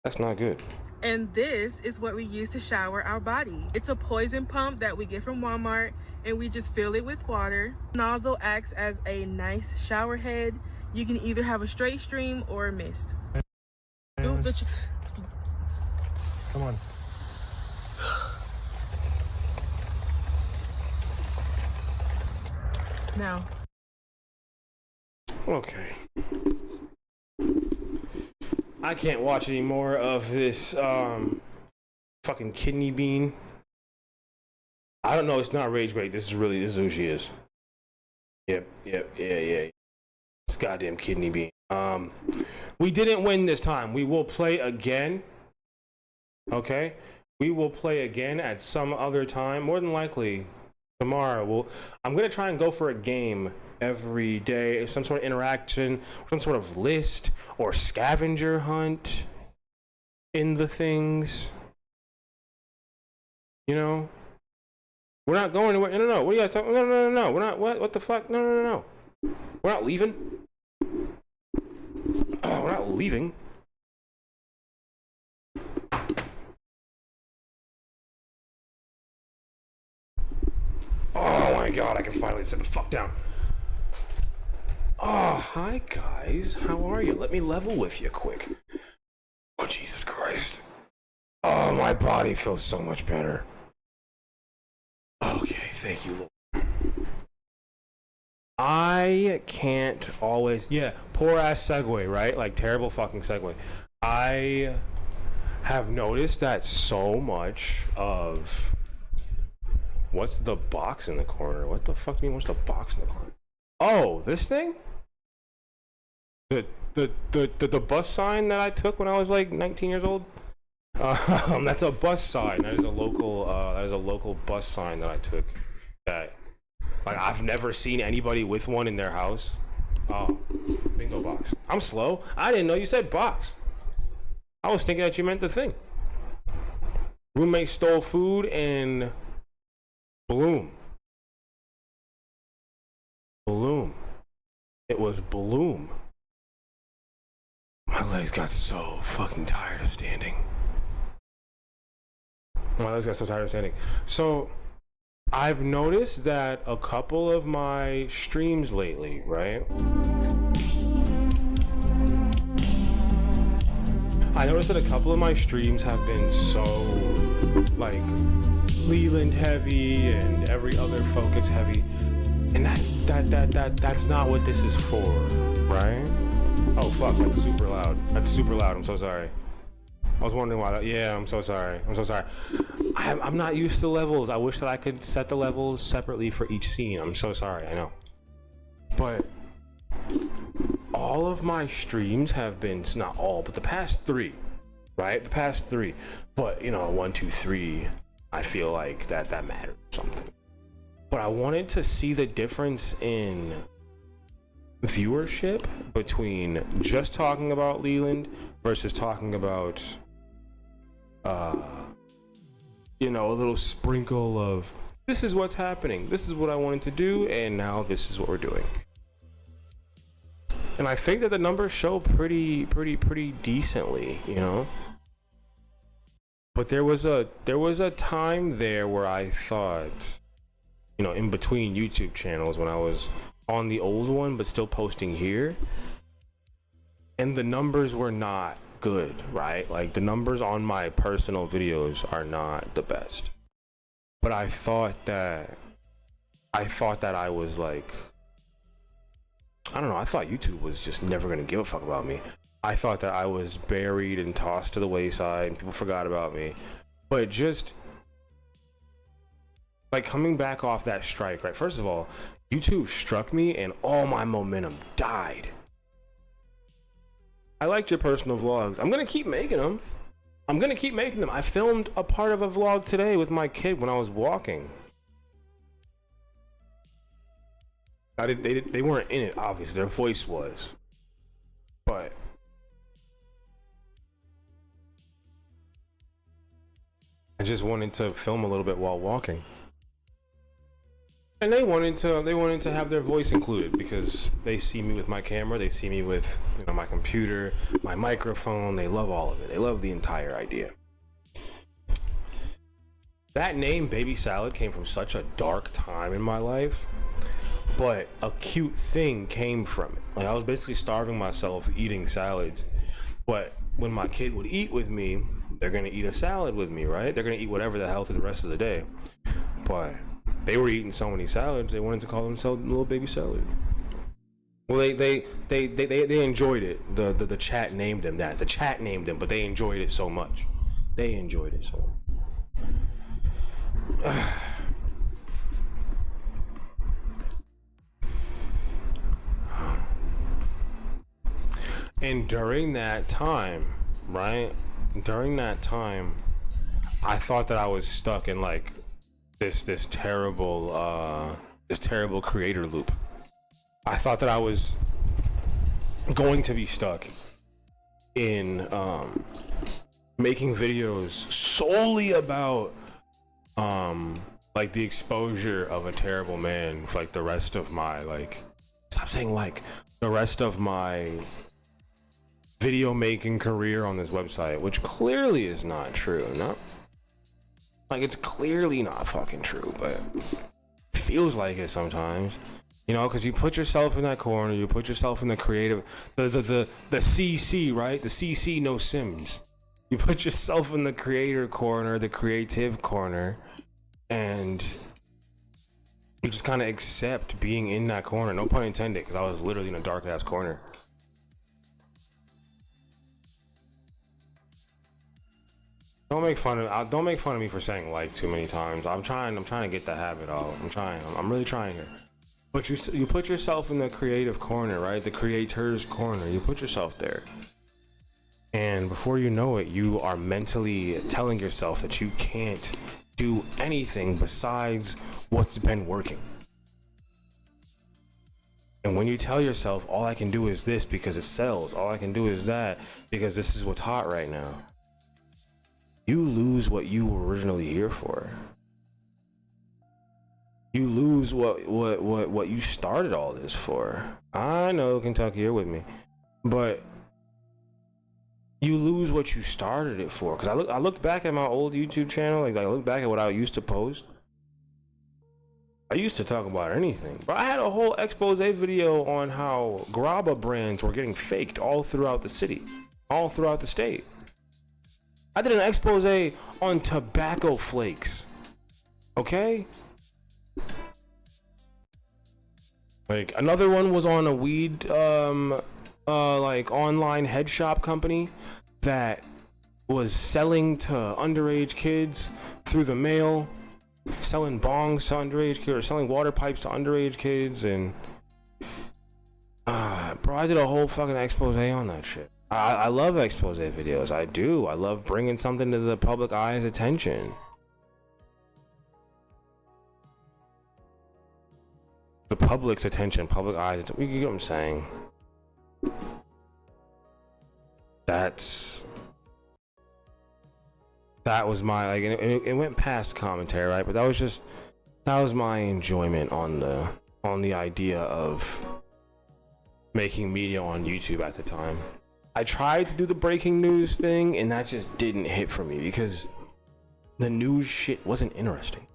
That's not good. And this is what we use to shower our body. It's a poison pump that we get from Walmart, and we just fill it with water. Nozzle acts as a nice shower head. You can either have a straight stream or a mist. Come on. Now. Okay. I can't watch any more of this fucking kidney bean. I don't know, it's not rage bait. This is who she is. Yep. Yeah. It's goddamn kidney bean. We didn't win this time. We will play again. Okay? We will play again at some other time. More than likely tomorrow. I'm gonna try and go for a game every day. Some sort of interaction, some sort of list or scavenger hunt in the things. You know? We're not going anywhere. No. What are you guys talking? No. We're not. What the fuck? No. We're not leaving. We're not leaving. Oh my god, I can finally sit the fuck down. Oh, hi guys. How are you? Let me level with you quick. Oh, Jesus Christ. Oh, my body feels so much better. Okay, thank you, Lord. I can't always... Yeah, poor ass segue, right? Like, terrible fucking segue. I have noticed that so much of... What's the box in the corner? What the fuck do you mean, what's the box in the corner? Oh, this thing? The bus sign that I took when I was like 19 years old? That's a bus sign. That is a local bus sign that I took. That, like, I've never seen anybody with one in their house. Oh, bingo box. I'm slow. I didn't know you said box. I was thinking that you meant the thing. Roommate stole food and Bloom. It was Bloom. My legs got so fucking tired of standing. So I've noticed that a couple of my streams lately, right? I noticed that a couple of my streams have been so, like, Leland heavy and every other focus heavy. And that's not what this is for, right? Oh fuck, that's super loud. I'm so sorry. I was wondering why that. Yeah, I'm so sorry. I'm not used to levels. I wish that I could set the levels separately for each scene. I'm so sorry, I know. But all of my streams have been, not all, but the past three, right? But, you know, 1, 2, 3, I feel like that mattered something. But I wanted to see the difference in viewership between just talking about Leland versus talking about, you know, a little sprinkle of, this is what's happening, this is what I wanted to do, and now this is what we're doing. And I think that the numbers show pretty decently, you know. But there was a time there where I thought, you know, in between YouTube channels when I was on the old one but still posting here, and the numbers were not good, right? Like, the numbers on my personal videos are not the best. But I thought that I was like, I don't know, I thought YouTube was just never gonna give a fuck about me. I thought that I was buried and tossed to the wayside and people forgot about me. But just like coming back off that strike, right? First of all, YouTube struck me and all my momentum died. I liked your personal vlogs. I'm gonna keep making them. I filmed a part of a vlog today with my kid when I was walking. They weren't in it, obviously. Their voice was. But I just wanted to film a little bit while walking. And they wanted to have their voice included because they see me with my camera, they see me with, you know, my computer, my microphone. They love all of it. They love the entire idea. That name, Baby Salad, came from such a dark time in my life, but a cute thing came from it. Like, I was basically starving myself eating salads, but when my kid would eat with me, they're gonna eat a salad with me, right? They're gonna eat whatever the hell for the rest of the day. But they were eating so many salads, they wanted to call themselves Little Baby Salad. Well, they enjoyed it. The chat named them that. The chat named them, but they enjoyed it so much. They enjoyed it so much. And during that time, right? During that time, I thought that I was stuck in like this terrible creator loop. I thought that I was going to be stuck in making videos solely about like the exposure of a terrible man for like the rest of my stop saying like the rest of my video making career on this website, which clearly is not true. No, like it's clearly not fucking true, but it feels like it sometimes, you know, because you put yourself in that corner, you put yourself in the creative, the CC, right? The CC no Sims. You put yourself in the creator corner, the creative corner, and you just kind of accept being in that corner. No pun intended, because I was literally in a dark ass corner. Don't make fun of me for saying like too many times. I'm trying to get the habit out. I'm really trying here. But you put yourself in the creative corner, right? The creator's corner. You put yourself there. And before you know it, you are mentally telling yourself that you can't do anything besides what's been working. And when you tell yourself, all I can do is this because it sells, all I can do is that because this is what's hot right now, you lose what you were originally here for. You lose what you started all this for. I know, Kentucky, you're with me, but you lose what you started it for. Because I looked back at my old YouTube channel, like I look back at what I used to post. I used to talk about anything, but I had a whole expose video on how grabba brands were getting faked all throughout the city, all throughout the state. I did an expose on tobacco flakes. Okay? Like another one was on a weed like online head shop company that was selling to underage kids through the mail, selling bongs to underage kids, or selling water pipes to underage kids. And bro, I did a whole fucking expose on that shit. I love expose videos. I do. I love bringing something to the public eye's attention. The public's attention, public eyes. You get what I'm saying? That was my like. It went past commentary, right? But that was my enjoyment on the idea of making media on YouTube at the time. I tried to do the breaking news thing, and that just didn't hit for me because the news shit wasn't interesting.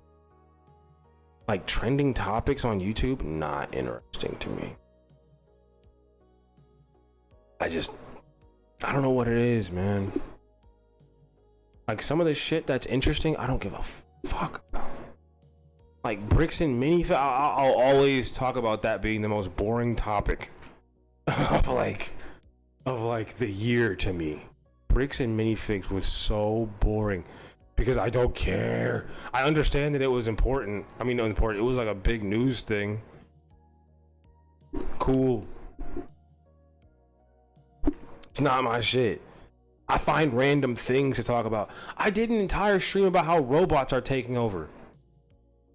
Like trending topics on YouTube, not interesting to me. I don't know what it is, man. Like some of the shit that's interesting, I don't give a fuck about. Like bricks and minifigs, I'll always talk about that being the most boring topic of like the year to me. Bricks and minifigs was so boring because I don't care. I understand that it was important. I mean, important. It was like a big news thing. Cool. It's not my shit. I find random things to talk about. I did an entire stream about how robots are taking over.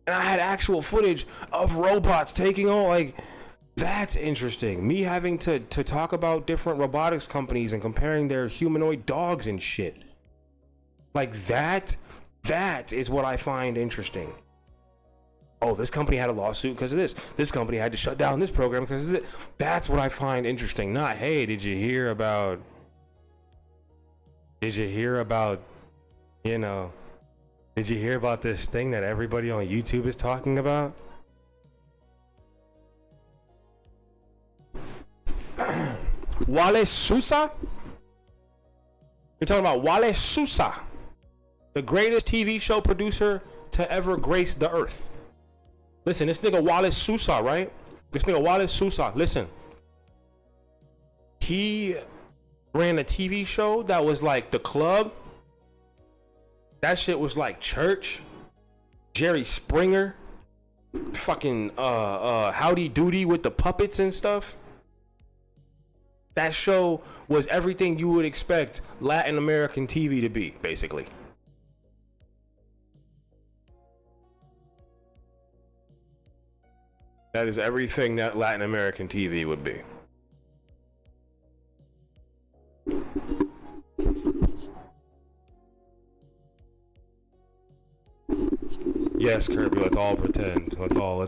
And I had actual footage of robots taking over. Like, that's interesting. Me having to talk about different robotics companies and comparing their humanoid dogs and shit. Like that is what I find interesting. Oh, this company had a lawsuit because of this. This company had to shut down this program because of it. That's what I find interesting. Not, hey, did you hear about, you know, did you hear about this thing that everybody on YouTube is talking about? Wale Sousa? You're talking about Wale Sousa, the greatest TV show producer to ever grace the earth. Listen, this nigga Wale Sousa, right? This nigga Wale Sousa, listen. He ran a TV show that was like The Club. That shit was like Church, Jerry Springer, fucking Howdy Doody with the puppets and stuff. That show was everything you would expect Latin American TV to be, basically. That is everything that Latin American TV would be. Yes, Kirby. Let's all pretend. Let's all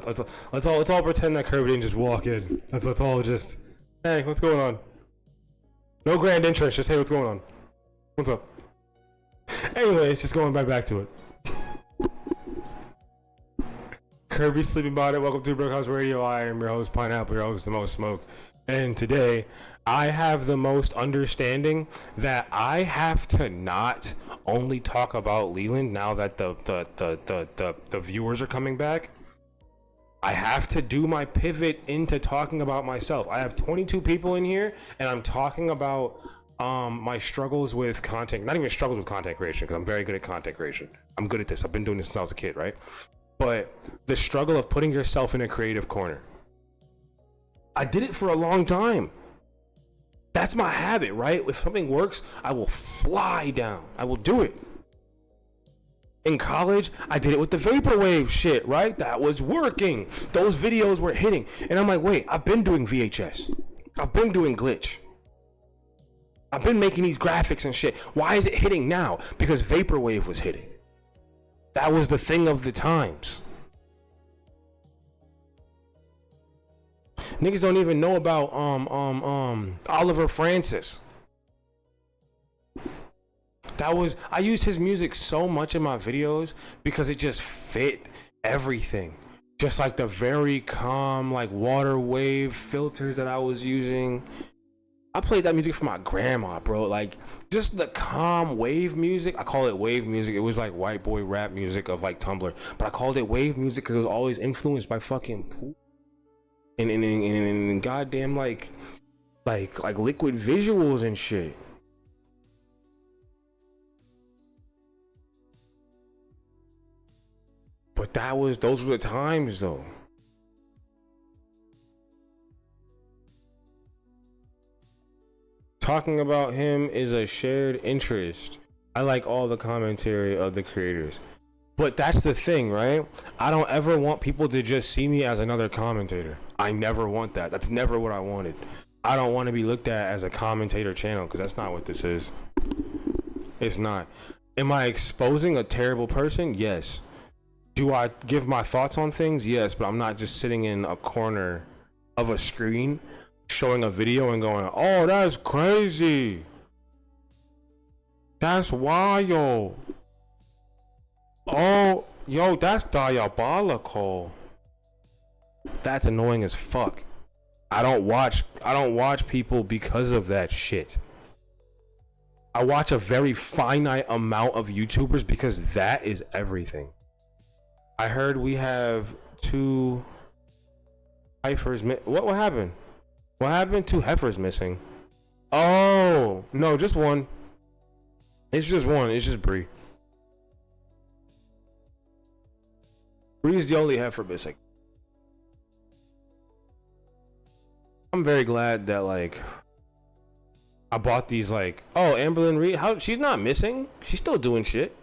pretend that Kirby didn't just walk in. Let's all just. Hey, what's going on? No grand entrance. Just hey, what's going on? What's up? Anyways, just going back to it. Kirby sleeping about it. Welcome to Brook House Radio. I am your host, Pineapple, your host, the most smoke. And today, I have the most understanding that I have to not only talk about Leland now that the viewers are coming back. I have to do my pivot into talking about myself. I have 22 people in here, and I'm talking about my struggles with content. Not even struggles with content creation, because I'm very good at content creation. I'm good at this. I've been doing this since I was a kid, right? But the struggle of putting yourself in a creative corner. I did it for a long time. That's my habit, right? If something works, I will fly down. I will do it. In college, I did it with the vaporwave shit, right? That was working. Those videos were hitting. And I'm like, wait, I've been doing VHS. I've been doing glitch. I've been making these graphics and shit. Why is it hitting now? Because vaporwave was hitting. That was the thing of the times. Niggas don't even know about Oliver Francis. I used his music so much in my videos because it just fit everything. Just like the very calm, like water wave filters that I was using. I played that music for my grandma, bro. Like just the calm wave music. I call it wave music. It was like white boy rap music of like Tumblr, but I called it wave music because it was always influenced by fucking poop and goddamn like liquid visuals and shit. But those were the times though. Talking about him is a shared interest. I like all the commentary of the creators. But that's the thing, right? I don't ever want people to just see me as another commentator. I never want that. That's never what I wanted. I don't want to be looked at as a commentator channel because that's not what this is. It's not. Am I exposing a terrible person? Yes. Do I give my thoughts on things? Yes, but I'm not just sitting in a corner of a screen showing a video and going, oh, that's crazy. That's wild. Oh, yo, that's diabolical. That's annoying as fuck. I don't watch people because of that shit. I watch a very finite amount of YouTubers because that is everything. I heard we have 2 heifers. What happened? What happened? 2 heifers missing. Oh, no, just one. It's just one. It's just Bree. Bree's the only heifer missing. I'm very glad that, like, I bought these, like, oh, Amberlyn Reed. She's not missing. She's still doing shit.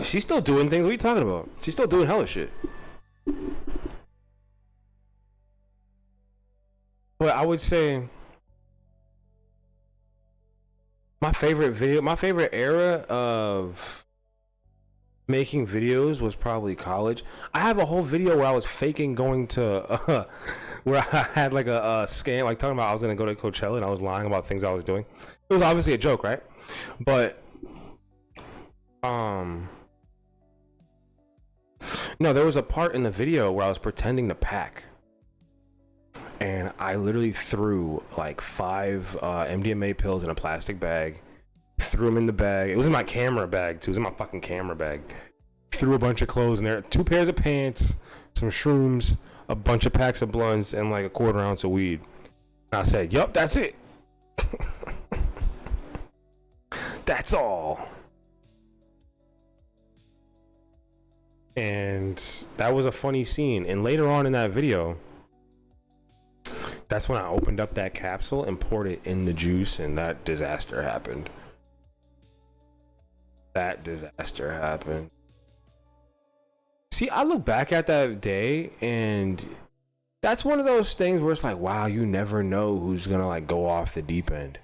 She's still doing things. What are you talking about? She's still doing hella shit. But I would say my favorite era of making videos was probably college. I have a whole video where I was faking going to where I had like a scam, like talking about I was gonna go to Coachella and I was lying about things I was doing. It was obviously a joke, right? But no, there was a part in the video where I was pretending to pack. And I literally threw like 5 MDMA pills in a plastic bag, threw them in the bag. It was in my camera bag too. It was in my fucking camera bag. Threw a bunch of clothes in there, 2 pairs of pants, some shrooms, a bunch of packs of blunts, and like a 1/4 ounce of weed. And I said, yup, that's it. That's all. And that was a funny scene. And later on in that video, That's when I opened up that capsule and poured it in the juice, and that disaster happened. That disaster happened. See, I look back at that day, and that's one of those things where it's like, wow, you never know who's gonna like go off the deep end.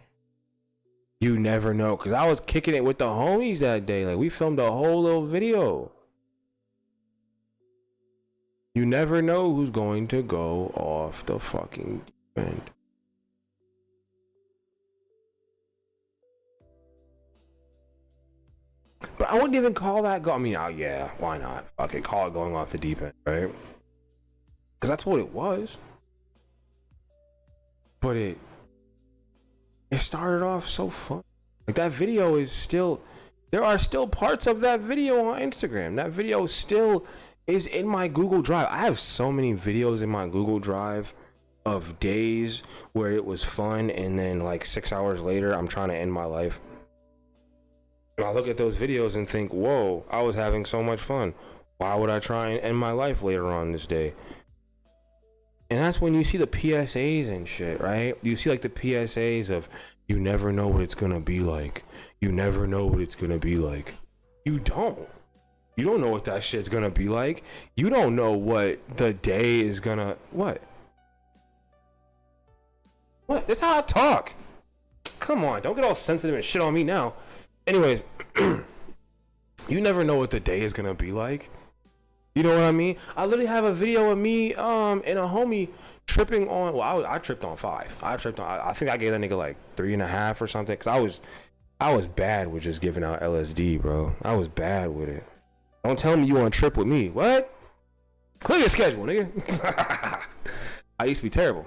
You never know, because I was kicking it with the homies that day. Like, we filmed a whole little video. You never know who's going to go off the fucking deep end. But I wouldn't even call that I mean, yeah, why not? Fuck it, call it going off the deep end, right? Because that's what it was. But it started off so fun. Like, that video is still, there are still parts of that video on Instagram. That video still is in my Google Drive. I have so many videos in my Google Drive of days where it was fun, and then like 6 hours later, I'm trying to end my life. And I look at those videos and think, whoa, I was having so much fun. Why would I try and end my life later on this day? And that's when you see the PSAs and shit, right? You see like the PSAs of, you never know what it's gonna be like. You never know what it's gonna be like. You don't. You don't know what that shit's gonna be like. You don't know what the day is gonna, what? What? That's how I talk. Come on, don't get all sensitive and shit on me now. Anyways, you never know what the day is gonna be like. You know what I mean? I literally have a video of me and a homie tripping on, well, I tripped on 5. I think I gave that nigga like 3.5 or something, because I was bad with just giving out LSD, bro. I was bad with it. Don't tell me you want to trip with me. What? Clear your schedule, nigga. I used to be terrible.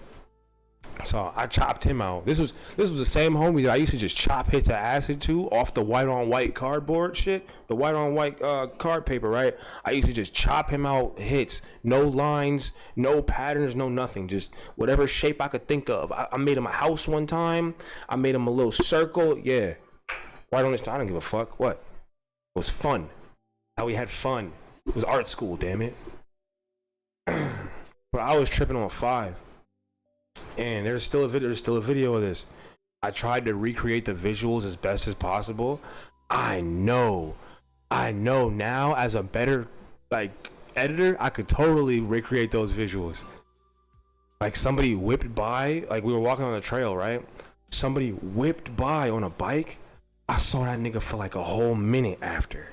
So I chopped him out. This was the same homie that I used to just chop hits of acid to off the white on white cardboard shit, the white on white card paper, right? I used to just chop him out hits, no lines, no patterns, no nothing, just whatever shape I could think of. I made him a house one time. I made him a little circle. Yeah, white on this. I don't give a fuck. What? It was fun. How we had fun. It was art school, damn it. But I was tripping on 5. And there's still a video of this. I tried to recreate the visuals as best as possible. I know now, as a better like editor, I could totally recreate those visuals. Like, somebody whipped by, like we were walking on a trail, right? Somebody whipped by on a bike. I saw that nigga for like a whole minute after.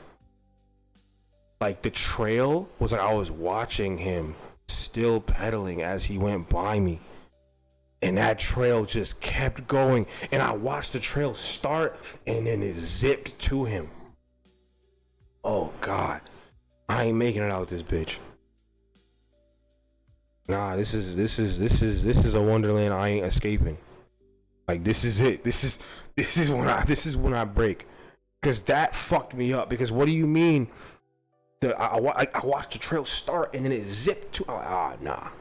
Like, the trail was like I was watching him still pedaling as he went by me. And that trail just kept going. And I watched the trail start, and then it zipped to him. Oh, God. I ain't making it out this bitch. Nah, this is a wonderland I ain't escaping. Like, this is it. This is when I break. Because that fucked me up. Because what do you mean? I watched the trail start, and then it zipped to... Nah.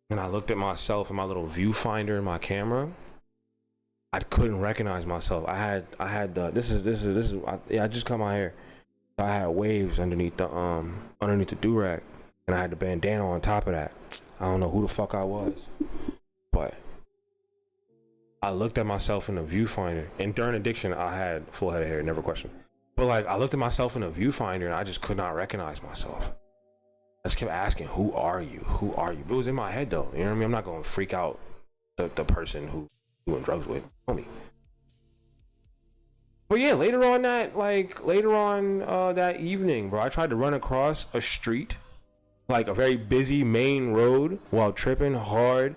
And I looked at myself in my little viewfinder in my camera. I couldn't recognize myself. I had the I just cut my hair. I had waves underneath the do-rag, and I had the bandana on top of that. I don't know who the fuck I was, but I looked at myself in the viewfinder. And during addiction, I had full head of hair, never questioned. But like, I looked at myself in the viewfinder, and I just could not recognize myself. I just kept asking, who are you? Who are you? But it was in my head, though. You know what I mean? I'm not going to freak out the person who doing drugs with, homie. But yeah, later on that evening, bro, I tried to run across a street, like a very busy main road, while tripping hard,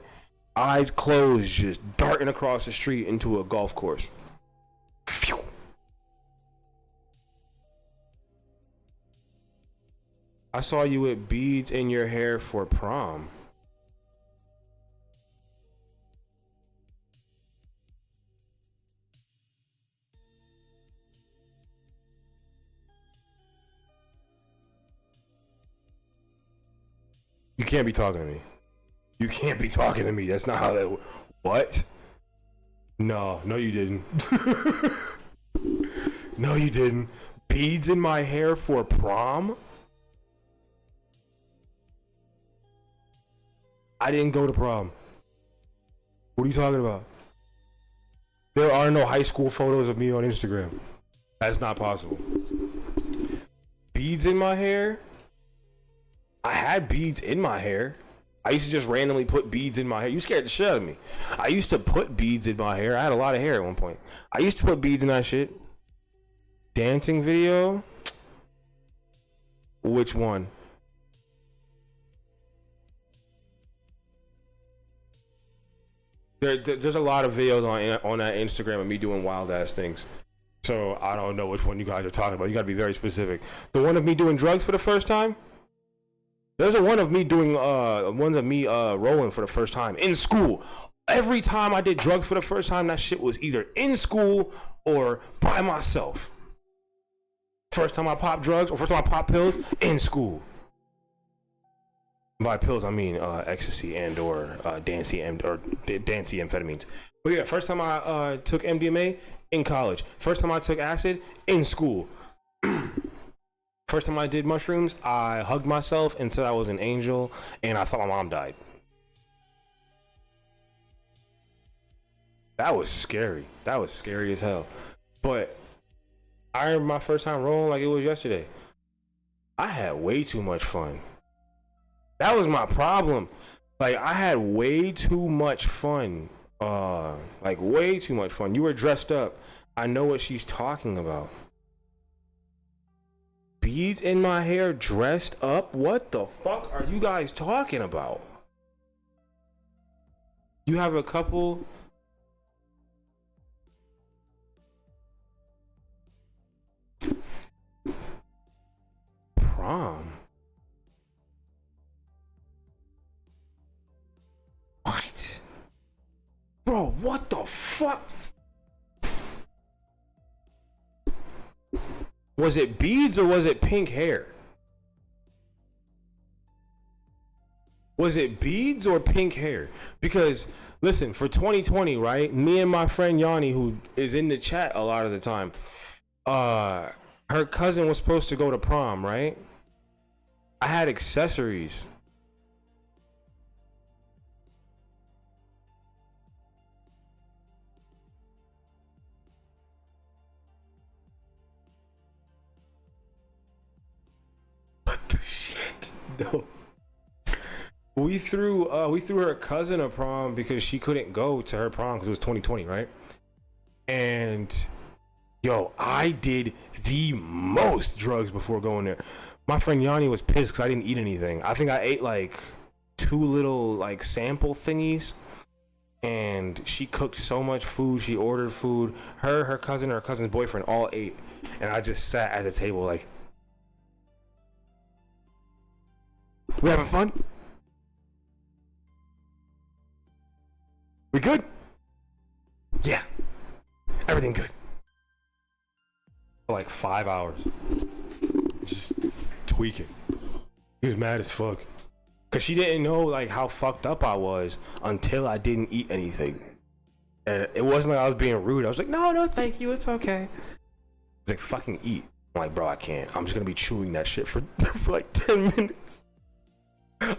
eyes closed, just darting across the street into a golf course. Phew. I saw you with beads in your hair for prom. You can't be talking to me. You can't be talking to me. That's not how that... What? No you didn't. No, you didn't. Beads in my hair for prom? I didn't go to prom. What are you talking about? There are no high school photos of me on Instagram. That's not possible. Beads in my hair? I had beads in my hair. I used to just randomly put beads in my hair. You scared the shit out of me. I used to put beads in my hair. I had a lot of hair at one point. I used to put beads in that shit. Dancing video? Which one? There's a lot of videos on that Instagram of me doing wild ass things. So I don't know which one you guys are talking about. You gotta be very specific. The one of me doing drugs for the first time? There's a one of me doing rolling for the first time in school. Every time I did drugs for the first time, that shit was either in school or by myself. First time I popped drugs or first time I popped pills, in school. By pills, I mean ecstasy and or dancey amphetamines. But yeah, first time I took MDMA, in college. First time I took acid, in school. First time I did mushrooms, I hugged myself and said I was an angel, and I thought my mom died. That was scary. That was scary as hell. But I remember my first time rolling like it was yesterday. I had way too much fun. That was my problem. Like, I had way too much fun. Like, way too much fun. You were dressed up. I know what she's talking about. Beads in my hair, dressed up? What the fuck are you guys talking about? You have a couple... Prom? What? Bro, what the fuck? Was it beads or was it pink hair? Was it beads or pink hair? Because, listen, for 2020, right? Me and my friend Yanni, who is in the chat a lot of the time, her cousin was supposed to go to prom, right? I had accessories. What the shit? No. We threw her cousin a prom because she couldn't go to her prom because it was 2020, right? And yo, I did the most drugs before going there. My friend Yanni was pissed because I didn't eat anything. I think I ate like 2 little like sample thingies, and she cooked so much food. She ordered food. Her cousin, her cousin's boyfriend all ate, and I just sat at the table like, we having fun? We good? Yeah. Everything good. For like 5 hours. Just tweaking. He was mad as fuck. Cause she didn't know like how fucked up I was until I didn't eat anything. And it wasn't like I was being rude. I was like, no, thank you. It's okay. He's like, fucking eat. I'm like, bro, I can't. I'm just gonna be chewing that shit for like 10 minutes.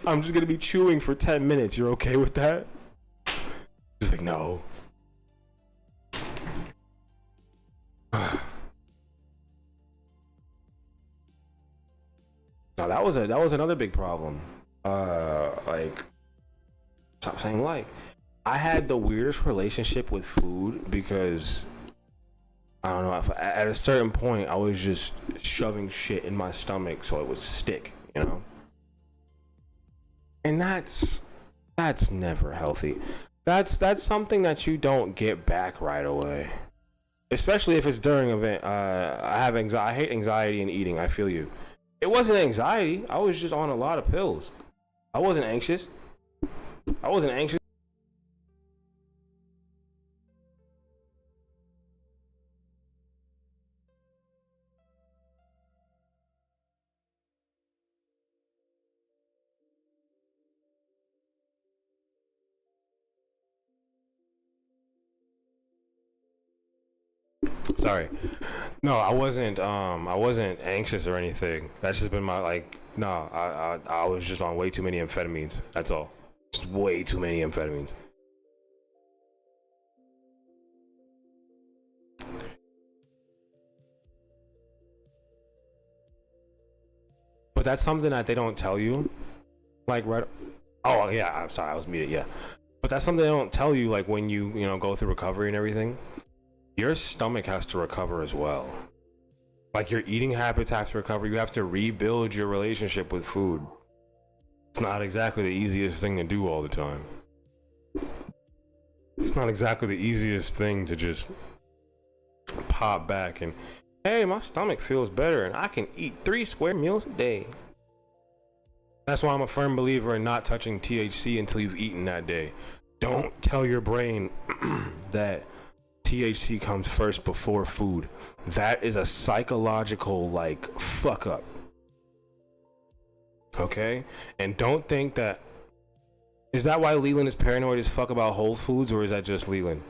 I'm just gonna be chewing for 10 minutes. You're okay with that? He's like, no. No, that was another big problem. Like, stop saying like. I had the weirdest relationship with food because I don't know. At a certain point, I was just shoving shit in my stomach so it would stick, you know. And that's never healthy. That's something that you don't get back right away, especially if it's during an event. I hate anxiety and eating. I feel you. It wasn't anxiety. I was just on a lot of pills. I wasn't anxious. Sorry. No, I wasn't anxious or anything. That's just been my like, no, I was just on way too many amphetamines. That's all. Just way too many amphetamines. But that's something that they don't tell you. Like, right. Oh, yeah. I'm sorry. I was muted. Yeah. But that's something they don't tell you, like, when you know, go through recovery and everything. Your stomach has to recover as well. Like, your eating habits have to recover. You have to rebuild your relationship with food. It's not exactly the easiest thing to do all the time. It's not exactly the easiest thing to just pop back and, hey, my stomach feels better and I can eat 3 square meals a day. That's why I'm a firm believer in not touching THC until you've eaten that day. Don't tell your brain that THC comes first before food. That is a psychological, like, fuck up. Okay? And don't think that... Is that why Leland is paranoid as fuck about Whole Foods, or is that just Leland?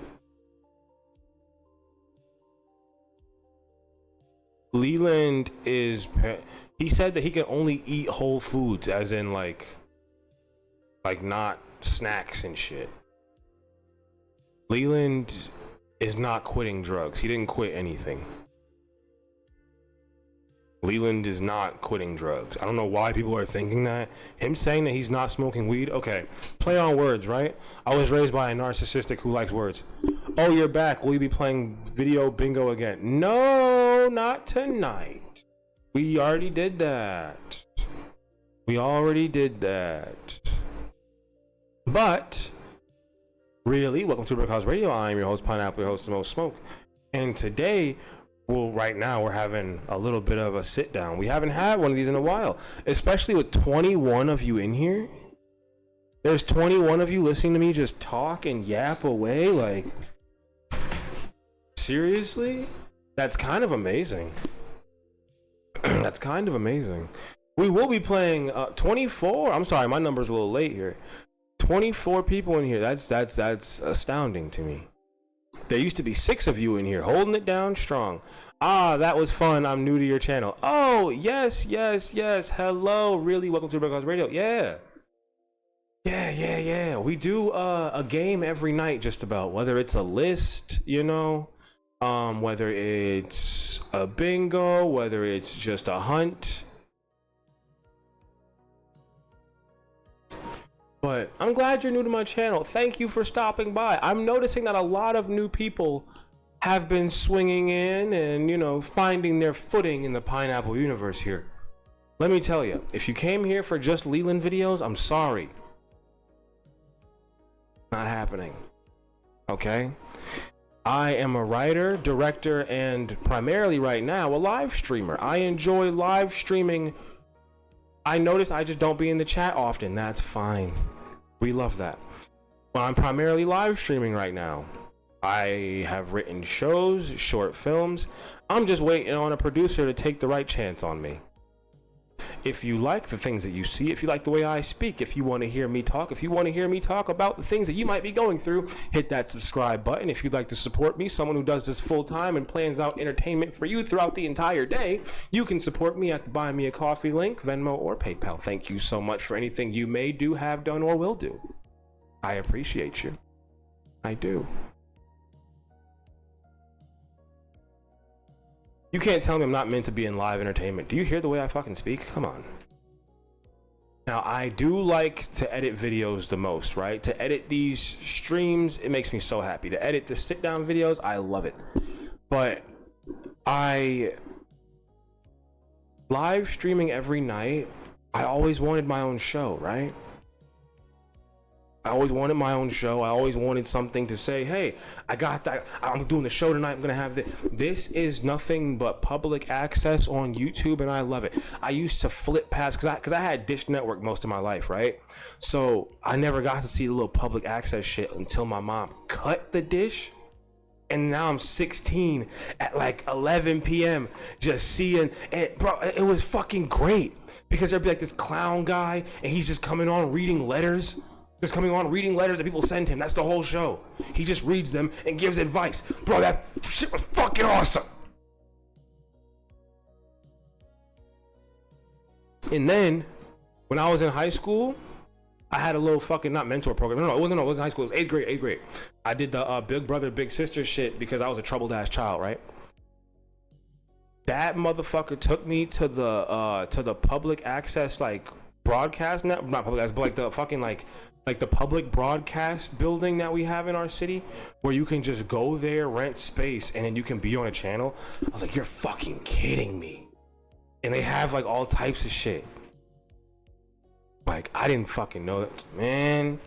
Leland is... He said that he can only eat Whole Foods, as in, like not snacks and shit. Leland is not quitting drugs. He didn't quit anything. Leland is not quitting drugs. I don't know why people are thinking that. Him saying that he's not smoking weed, okay. Play on words, right? I was raised by a narcissistic who likes words. Oh, you're back. Will you be playing video bingo again? No, not tonight. We already did that. We already did that. But, really, welcome to Brick Radio. I'm your host, Pineapple, your host of Most Smoke. And today, well, right now, we're having a little bit of a sit down. We haven't had one of these in a while, especially with 21 of you in here. There's 21 of you listening to me just talk and yap away. Like, seriously? That's kind of amazing. That's kind of amazing. We will be playing 24. I'm sorry, my number's a little late here. 24 people in here. That's astounding to me. There used to be 6 of you in here holding it down strong. Ah, that was fun. I'm new to your channel. Oh, yes. Hello. Really, welcome to Brick Radio. Yeah. We do a game every night, just about, whether it's a list, you know, whether it's a bingo, whether it's just a hunt. But I'm glad you're new to my channel. Thank you for stopping by. I'm noticing that a lot of new people have been swinging in and, you know, finding their footing in the Pineapple universe here. Let me tell you, if you came here for just Leland videos, I'm sorry. Not happening. Okay? I am a writer, director, and primarily right now, a live streamer. I enjoy live streaming. I notice I just don't be in the chat often. That's fine. We love that. But I'm primarily live streaming right now. I have written shows, short films. I'm just waiting on a producer to take the right chance on me. If you like the things that you see, if you like the way I speak, if you want to hear me talk, if you want to hear me talk about the things that you might be going through, hit that subscribe button. If you'd like to support me, someone who does this full time and plans out entertainment for you throughout the entire day, you can support me at the Buy Me a Coffee link, Venmo, or PayPal. Thank you so much for anything you may do, have done, or will do. I appreciate you. I do. You can't tell me I'm not meant to be in live entertainment. Do you hear the way I fucking speak? Come on. Now, I do like to edit videos the most, right? To edit these streams, it makes me so happy. To edit the sit-down videos, I love it. But live streaming every night, I always wanted my own show, right? I always wanted my own show. I always wanted something to say, hey, I got that. I'm doing the show tonight. I'm going to have this. This is nothing but public access on YouTube, and I love it. I used to flip past, because I had Dish Network most of my life, right? So I never got to see the little public access shit until my mom cut the dish. And now I'm 16 at like 11 p.m. just seeing it. Bro, it was fucking great, because there'd be like this clown guy, and he's just coming on reading letters. Just coming on reading letters that people send him. That's the whole show. He just reads them and gives advice. Bro, that shit was fucking awesome. And then, when I was in high school, I had a little fucking, not mentor program. No, it wasn't high school. It was eighth grade. I did the big brother, big sister shit because I was a troubled ass child, right? That motherfucker took me to the public access like broadcast net, not public access, but like the fucking like the public broadcast building that we have in our city, where you can just go there, rent space, and then you can be on a channel. I was like, you're fucking kidding me. And they have like all types of shit. Like, I didn't fucking know that, man.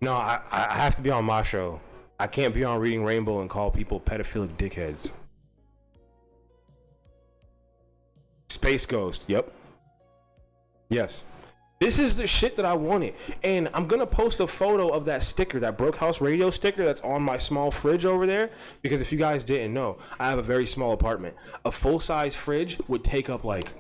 No, I have to be on my show. I can't be on Reading Rainbow and call people pedophilic dickheads. Space Ghost, yep. Yes. This is the shit that I wanted. And I'm gonna post a photo of that sticker, that Broke House Radio sticker that's on my small fridge over there. Because if you guys didn't know, I have a very small apartment. A full-size fridge would take up like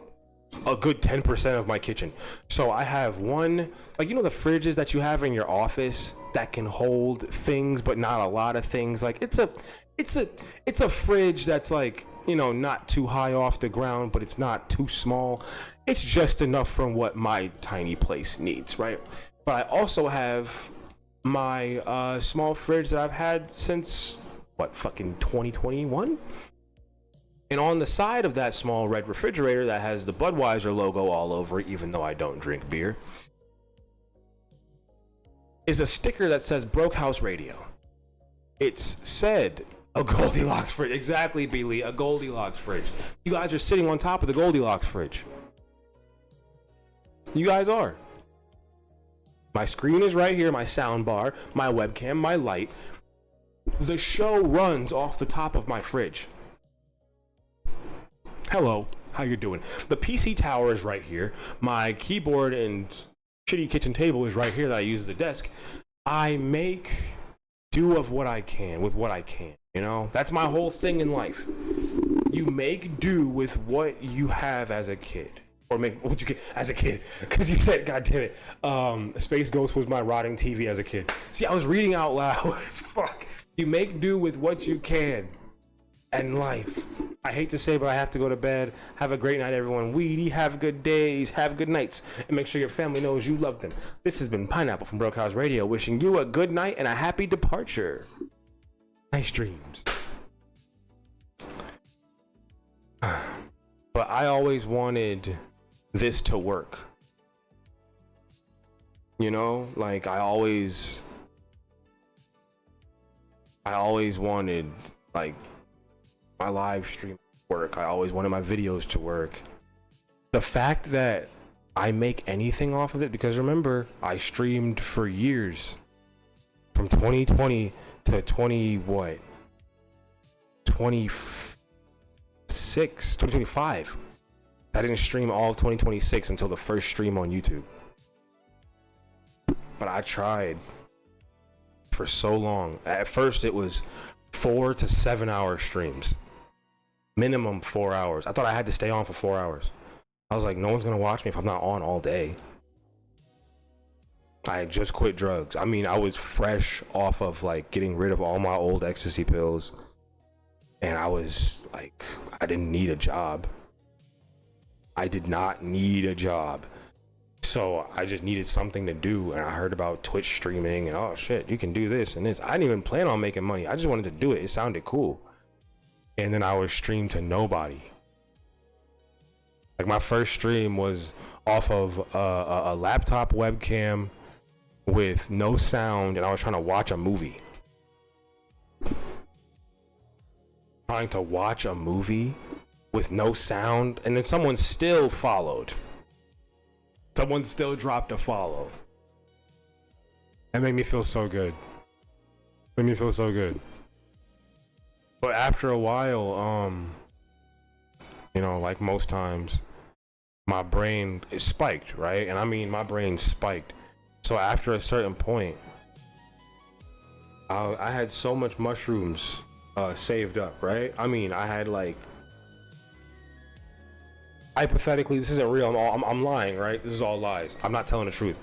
a good 10% of my kitchen. So I have one, like, you know, the fridges that you have in your office that can hold things but not a lot of things. Like, it's a fridge that's like, you know, not too high off the ground, but it's not too small. It's just enough from what my tiny place needs, right? But I also have my small fridge that I've had since what, fucking 2021. And on the side of that small red refrigerator that has the Budweiser logo all over it, even though I don't drink beer, is a sticker that says Broke House Radio. It's said a Goldilocks fridge. Exactly, Beely, a Goldilocks fridge. You guys are sitting on top of the Goldilocks fridge. You guys are. My screen is right here, my sound bar, my webcam, my light. The show runs off the top of my fridge. Hello, how you doing? The PC tower is right here. My keyboard and shitty kitchen table is right here that I use as a desk. I make do of what I can with what I can, you know? That's my whole thing in life. You make do with what you have as a kid. Or make what you can as a kid. Because you said, God damn it, Space Ghost was my rotting TV as a kid. See, I was reading out loud. Fuck. You make do with what you can in life. I hate to say, but I have to go to bed. Have a great night, everyone. Weedy, have good days, have good nights, and make sure your family knows you love them. This has been Pineapple from Broke House Radio, wishing you a good night and a happy departure. Nice dreams. But I always wanted this to work. You know, like I always wanted like my live stream to work. I always wanted my videos to work. The fact that I make anything off of it, because remember, I streamed for years from 2020 to 2025. I didn't stream all of 2026 until the first stream on YouTube. But I tried for so long. At first it was 4 to 7 hour streams. Minimum 4 hours. I thought I had to stay on for 4 hours. I was like, no one's gonna watch me if I'm not on all day. I had just quit drugs. I mean, I was fresh off of like getting rid of all my old ecstasy pills. And I was like, I didn't need a job. I did not need a job. So I just needed something to do. And I heard about Twitch streaming and oh shit, you can do this and this. I didn't even plan on making money. I just wanted to do it. It sounded cool. And then I would stream to nobody. Like my first stream was off of a laptop webcam with no sound, and I was trying to watch a movie. Trying to watch a movie with no sound, and then someone still followed. Someone still dropped a follow. That made me feel so good. Made me feel so good. But after a while, you know, like most times, my brain is spiked, right? And I mean, my brain spiked. So after a certain point, I had so much mushrooms saved up, right? I mean, I had like, hypothetically, this isn't real. I'm lying, right? This is all lies. I'm not telling the truth.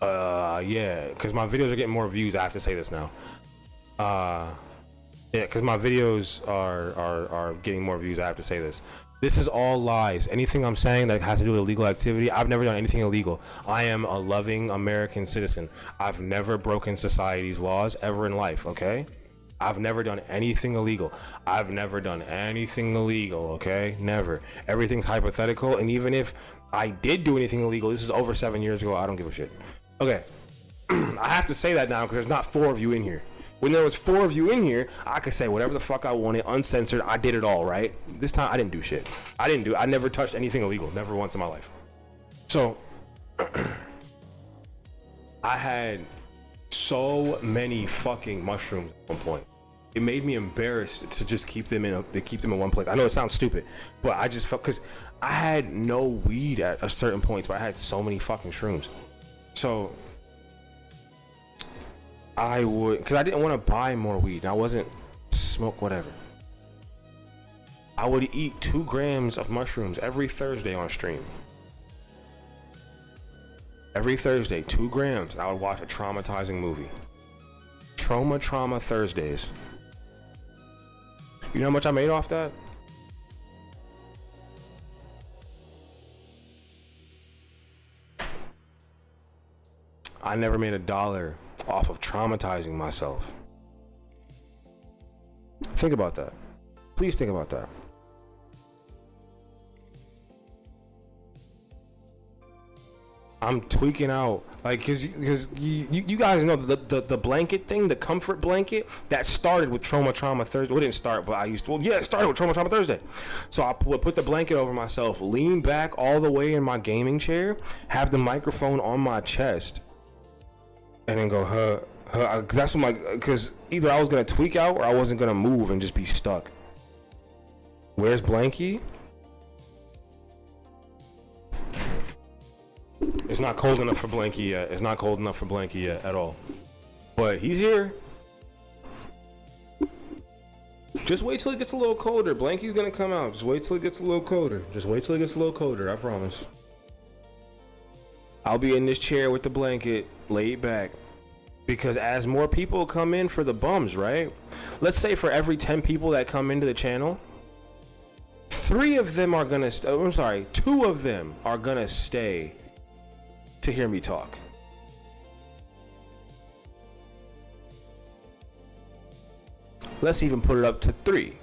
Yeah, because my videos are getting more views. I have to say this now. Yeah, because my videos are getting more views. I have to say this. This is all lies. Anything I'm saying that has to do with illegal activity, I've never done anything illegal. I am a loving American citizen. I've never broken society's laws ever in life, okay? I've never done anything illegal. I've never done anything illegal, okay? Never. Everything's hypothetical, and even if I did do anything illegal, this is over 7 years ago, I don't give a shit. Okay. I have to say that now because there's not 4 of you in here. When there was 4 of you in here, I could say whatever the fuck I wanted, uncensored. I did it all, right? This time I didn't do shit. I never touched anything illegal, never once in my life. So I had so many fucking mushrooms at one point. It made me embarrassed to just keep them in one place. I know it sounds stupid, but I just felt, because I had no weed at a certain point, but I had so many fucking shrooms. So I would, because I didn't want to buy more weed. I wasn't smoke whatever. I would eat 2 grams of mushrooms every Thursday on stream. Every Thursday, 2 grams. I would watch a traumatizing movie. Trauma Thursdays. You know how much I made off that? I never made $1 off of traumatizing myself. Think about that. Please think about that. I'm tweaking out, like, cause you guys know the blanket thing, the comfort blanket that started with Trauma Thursday. Well, it didn't start, but it started with Trauma Thursday. So I would put the blanket over myself, lean back all the way in my gaming chair, have the microphone on my chest, and then go, that's what because either I was gonna tweak out or I wasn't gonna move and just be stuck. Where's Blanky? It's not cold enough for Blanky yet. It's not cold enough for Blanky yet at all. But he's here. Just wait till it gets a little colder. Blanky's gonna come out. Just wait till it gets a little colder. I promise. I'll be in this chair with the blanket laid back. Because as more people come in for the bums, right? Let's say for every 10 people that come into the channel, 2 of them are gonna stay to hear me talk. Let's even put it up to 3. Do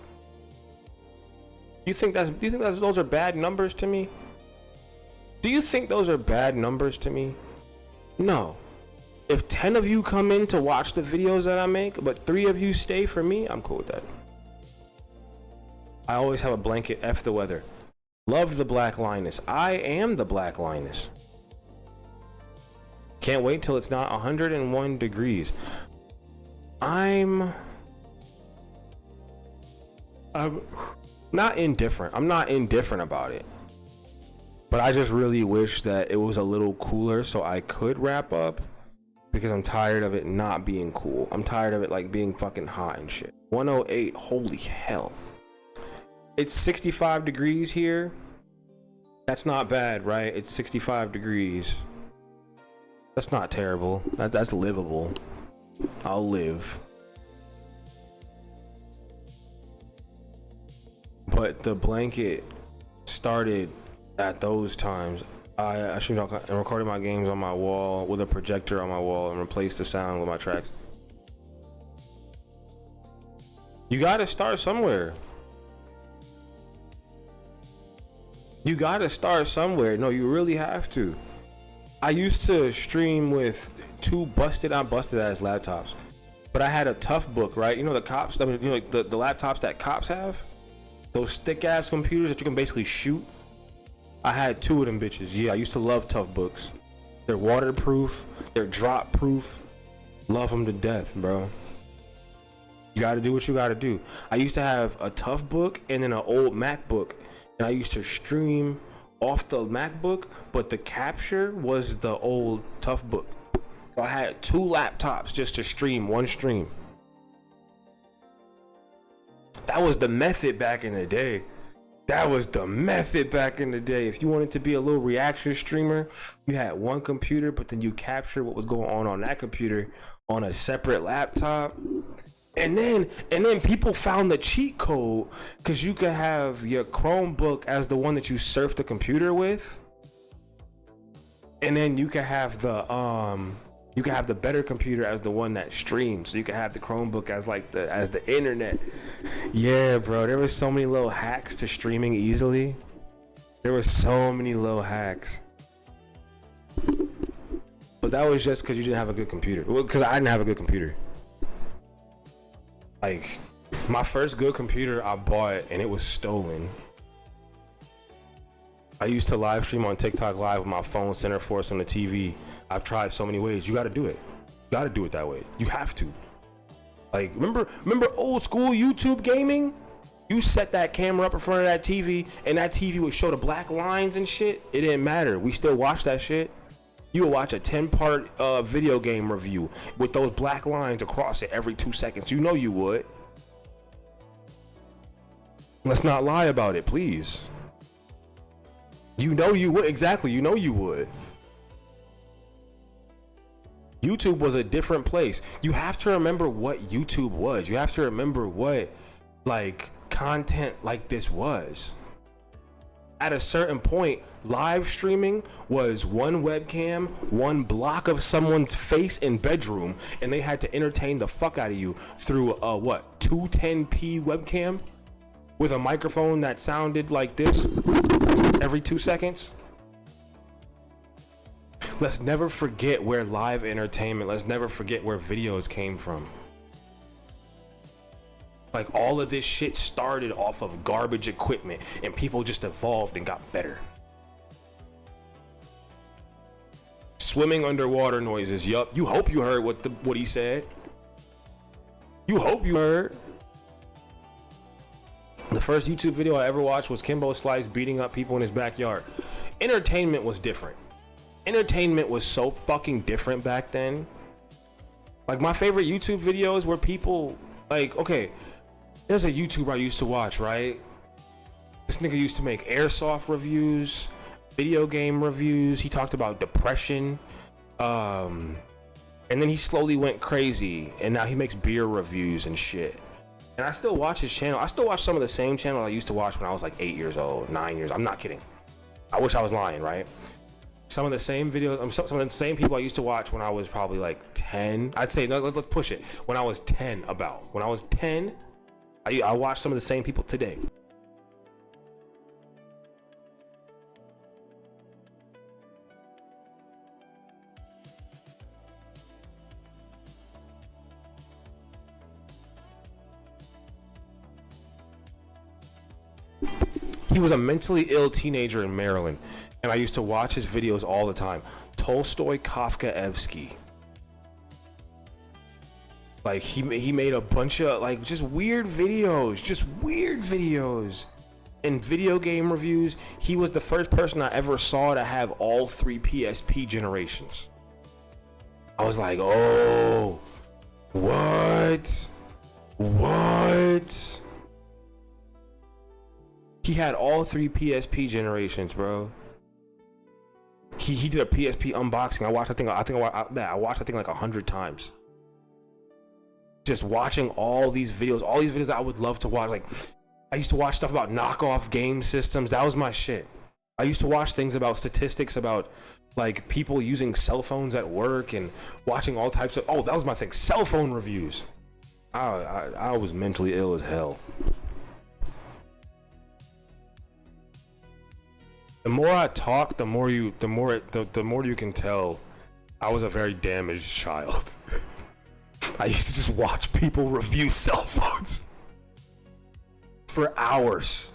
you think those are bad numbers to me? Do you think those are bad numbers to me? No. If 10 of you come in to watch the videos that I make, but 3 of you stay for me, I'm cool with that. I always have a blanket, F the weather. Love the Black Linus. I am the Black Linus. Can't wait till it's not 101 degrees. I'm not indifferent. I'm not indifferent about it. But I just really wish that it was a little cooler so I could wrap up. Because I'm tired of it not being cool. I'm tired of it like being fucking hot and shit. 108, holy hell. It's 65 degrees here. That's not bad, right? It's 65 degrees. That's not terrible. That's livable. I'll live. But the blanket started at those times. I actually recorded my games on my wall with a projector on my wall and replaced the sound with my tracks. You gotta start somewhere. No, you really have to. I used to stream with 2 busted ass laptops, but I had a tough book, right? You know the cops, like the laptops that cops have, those thick ass computers that you can basically shoot. I had 2 of them bitches. Yeah, I used to love tough books. They're waterproof, they're drop proof. Love them to death, bro. You gotta do what you gotta do. I used to have a tough book and then an old MacBook, and I used to stream off the MacBook, but the capture was the old tough book. So I had 2 laptops just to stream one stream. That was the method back in the day. If you wanted to be a little reaction streamer, you had one computer, but then you captured what was going on that computer on a separate laptop. And then people found the cheat code because you could have your Chromebook as the one that you surf the computer with, and then you could have the better computer as the one that streams. So you could have the Chromebook as like the internet. Yeah, bro, there was so many little hacks to streaming easily. There were so many little hacks. But that was just because you didn't have a good computer. Well, because I didn't have a good computer. Like, my first good computer I bought and it was stolen. I used to live stream on TikTok Live with my phone center force on the TV. I've tried so many ways. You got to do it. You got to do it that way. You have to. Like, remember old school YouTube gaming? You set that camera up in front of that TV and that TV would show the black lines and shit. It didn't matter. We still watch that shit. You would watch a 10-part video game review with those black lines across it every 2 seconds. You know you would. Let's not lie about it, please. You know you would. Exactly. You know you would. YouTube was a different place. You have to remember what YouTube was. You have to remember what, like, content like this was. At a certain point, live streaming was one webcam, one block of someone's face in bedroom, and they had to entertain the fuck out of you through a 210p webcam with a microphone that sounded like this every 2 seconds. Let's never forget where live entertainment, let's never forget where videos came from. Like, all of this shit started off of garbage equipment and people just evolved and got better. Swimming underwater noises. Yup. You hope you heard what he said. You hope you heard. The first YouTube video I ever watched was Kimbo Slice beating up people in his backyard. Entertainment was different. Entertainment was so fucking different back then. Like, my favorite YouTube videos were people like, okay, there's a YouTuber I used to watch, right? This nigga used to make airsoft reviews, video game reviews. He talked about depression. And then he slowly went crazy. And now he makes beer reviews and shit. And I still watch his channel. I still watch some of the same channel I used to watch when I was like 8 years old, 9 years. I'm not kidding. I wish I was lying, right? Some of the same videos, some of the same people I used to watch when I was probably like 10. I'd say, no, let's push it. When I was 10 about. When I was 10, I watch some of the same people today. He was a mentally ill teenager in Maryland, and I used to watch his videos all the time. Tolstoy Kafkaevsky. Like, he made a bunch of like just weird videos, and video game reviews. He was the first person I ever saw to have all 3 PSP generations. I was like, oh, what? He had all 3 PSP generations, bro. He did a PSP unboxing. I watched I think like 100 times. Just watching all these videos I would love to watch. Like, I used to watch stuff about knockoff game systems. That was my shit. I used to watch things about statistics about like people using cell phones at work and watching all types of, that was my thing, cell phone reviews. I was mentally ill as hell. The more I talk, the more you can tell I was a very damaged child. I used to just watch people review cell phones for hours.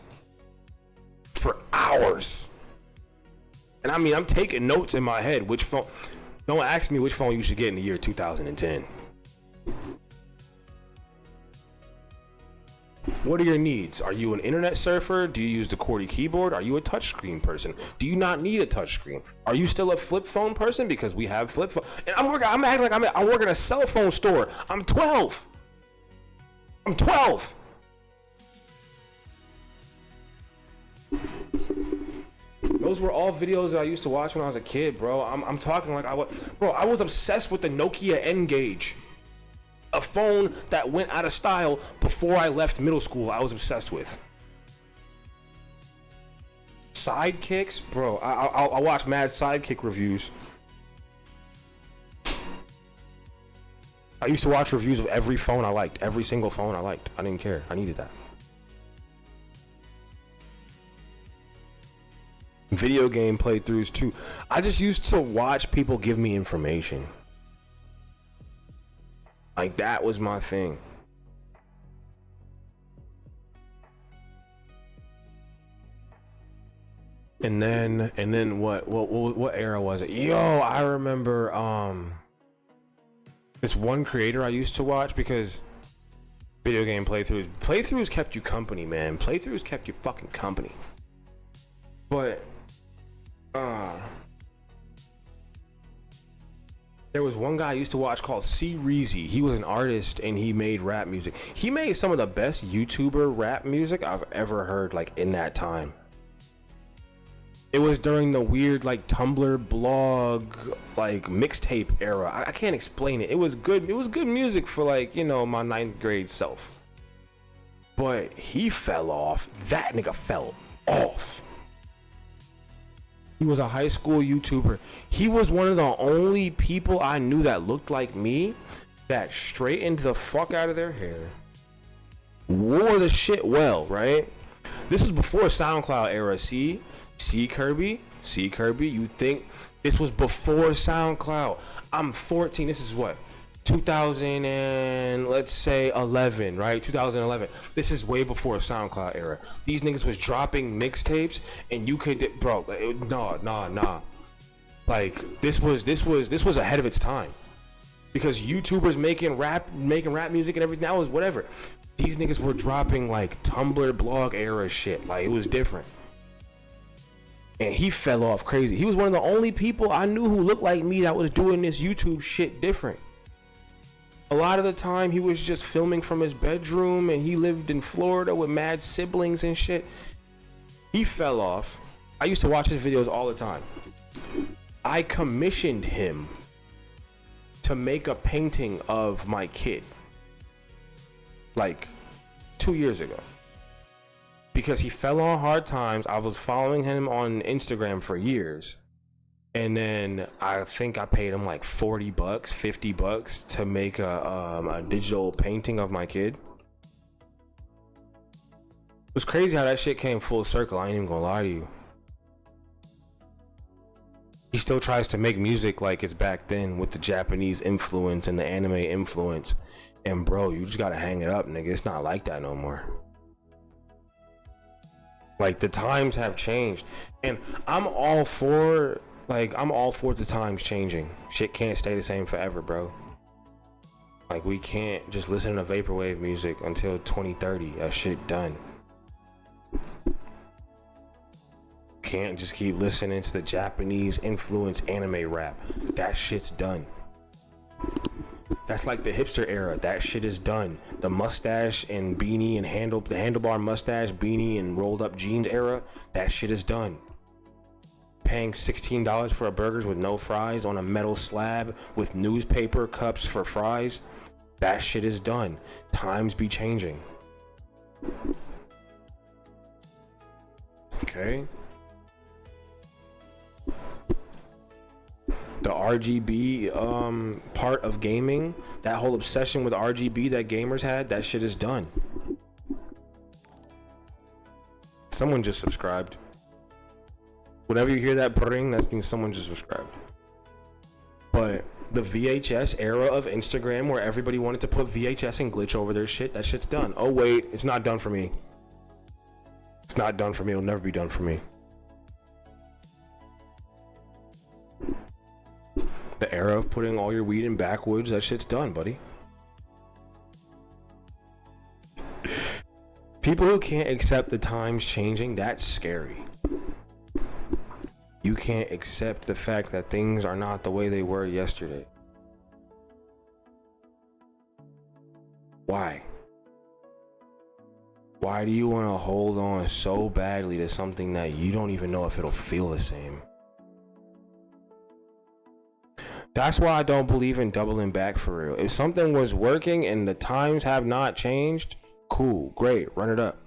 And I mean, I'm taking notes in my head. Which phone? Don't ask me which phone you should get in the year 2010. What are your needs? Are you an internet surfer? Do you use the QWERTY keyboard? Are you a touchscreen person? Do you not need a touchscreen? Are you still a flip phone person? Because we have flip phone. And I'm acting like I'm working a cell phone store. I'm 12. Those were all videos that I used to watch when I was a kid, bro. I'm talking like I was obsessed with the Nokia N-Gage. A phone that went out of style before I left middle school, I was obsessed with. Sidekicks, bro. I watch mad sidekick reviews. I used to watch reviews of every phone I liked, every single phone I liked. I didn't care. I needed that. Video game playthroughs too. I just used to watch people give me information. Like, that was my thing. And then what era was it? Yo, I remember this one creator I used to watch, because video game playthroughs kept you company, man. Playthroughs kept you fucking company. But there was one guy I used to watch called C Reezy. He was an artist and he made rap music. He made some of the best YouTuber rap music I've ever heard, like, in that time. It was during the weird, like, Tumblr blog, like, mixtape era. I can't explain it. It was good. It was good music for, like, you know, my 9th grade self. But he fell off. That nigga fell off. He was a high school YouTuber. He was one of the only people I knew that looked like me, that straightened the fuck out of their hair, wore the shit well, right? This was before SoundCloud era. See Kirby, you think this was before SoundCloud? I'm 14. This is what, 2000 and let's say 11, right? 2011. This is way before SoundCloud era. These niggas was dropping mixtapes, and you could, bro. Nah. Like, this was ahead of its time, because YouTubers making rap music and everything, that was whatever. These niggas were dropping, like, Tumblr blog era shit. Like, it was different. And he fell off crazy. He was one of the only people I knew who looked like me that was doing this YouTube shit different. A lot of the time he was just filming from his bedroom, and he lived in Florida with mad siblings and shit. He fell off. I used to watch his videos all the time. I commissioned him to make a painting of my kid, like 2 years ago, because he fell on hard times. I was following him on Instagram for years. And then I think I paid him like $40, $50 to make a digital painting of my kid. It was crazy how that shit came full circle. I ain't even gonna lie to you. He still tries to make music like it's back then, with the Japanese influence and the anime influence. And bro, you just gotta hang it up, nigga. It's not like that no more. Like, the times have changed. And I'm all for the times changing. Shit can't stay the same forever, bro. Like, we can't just listen to vaporwave music until 2030. That shit done. Can't just keep listening to the Japanese influence anime rap. That shit's done. That's like the hipster era. That shit is done. The mustache and beanie and the handlebar mustache, beanie and rolled up jeans era. That shit is done. Paying $16 for a burgers with no fries on a metal slab with newspaper cups for fries. That shit is done. Times be changing. Okay. The RGB part of gaming, that whole obsession with RGB that gamers had, that shit is done. Someone just subscribed. Whenever you hear that bring, that means someone just subscribed. But the VHS era of Instagram, where everybody wanted to put VHS and glitch over their shit, that shit's done. Oh wait, it's not done for me. It's not done for me. It'll never be done for me. The era of putting all your weed in backwoods, that shit's done, buddy. People who can't accept the times changing, that's scary. You can't accept the fact that things are not the way they were yesterday. Why? Why do you want to hold on so badly to something that you don't even know if it'll feel the same? That's why I don't believe in doubling back for real. If something was working and the times have not changed, cool, great, run it up.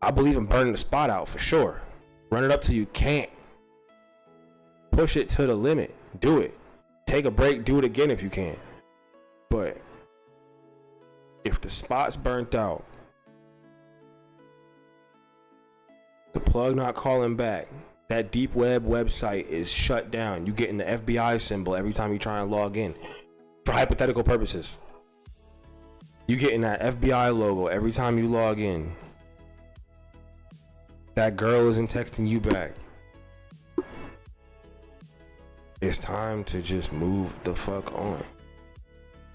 I believe in burning the spot out for sure. Run it up till you can't. Push it to the limit. Do it. Take a break, do it again if you can. But if the spot's burnt out, the plug not calling back, that deep web website is shut down. You getting the FBI symbol every time you try and log in. For hypothetical purposes. You getting that FBI logo every time you log in. That girl isn't texting you back. It's time to just move the fuck on.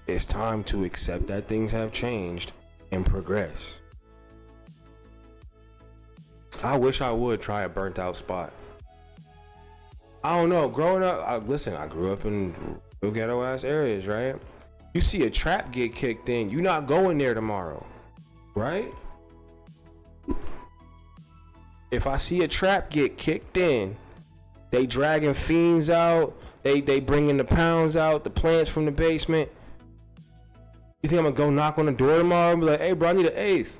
It's time to accept that things have changed and progress. I wish I would try a burnt out spot. I don't know. Growing up, I grew up in real ghetto ass areas, right? You see a trap get kicked in, you not going there tomorrow, right? If I see a trap get kicked in, they dragging fiends out, they bringing the pounds out, the plants from the basement. You think I'm gonna go knock on the door tomorrow and be like, hey bro, I need an eighth.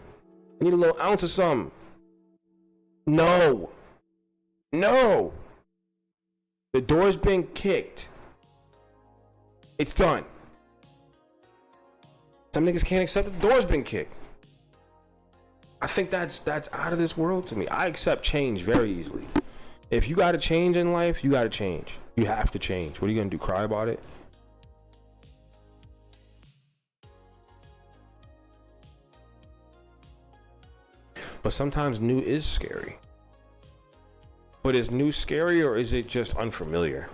I need a little ounce of something. No. The door's been kicked. It's done. Some niggas can't accept that the door's been kicked. I think that's out of this world to me. I accept change very easily. If you gotta change in life, you gotta change. You have to change. What are you gonna do? Cry about it? But sometimes new is scary. But is new scary or is it just unfamiliar?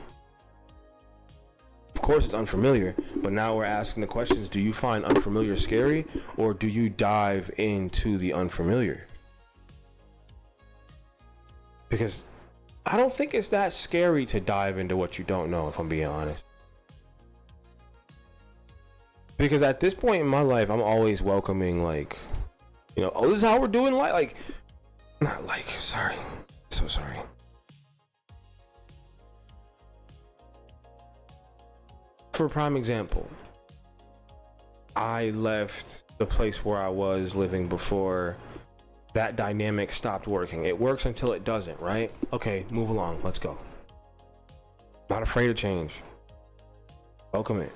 Of course it's unfamiliar, but now we're asking the questions, do you find unfamiliar scary or do you dive into the unfamiliar? Because I don't think it's that scary to dive into what you don't know, if I'm being honest. Because at this point in my life, I'm always welcoming, like, you know, oh, this is how we're doing life. Like, not like, sorry. So sorry. For a prime example, I left the place where I was living before that dynamic stopped working. It works until it doesn't, right? Okay, move along. Let's go. Not afraid of change. Welcome it.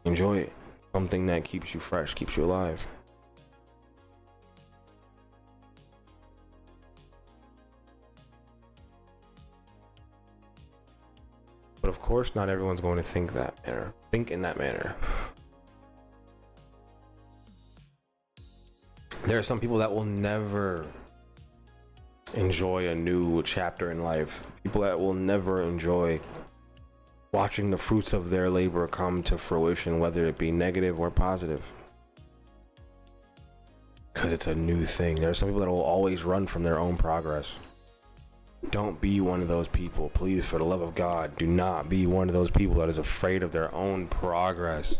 Enjoy it. Something that keeps you fresh, keeps you alive. But of course, not everyone's going to think in that manner. There are some people that will never enjoy a new chapter in life. People that will never enjoy watching the fruits of their labor come to fruition, whether it be negative or positive. Because it's a new thing. There are some people that will always run from their own progress. Don't be one of those people. Please, for the love of God, do not be one of those people that is afraid of their own progress.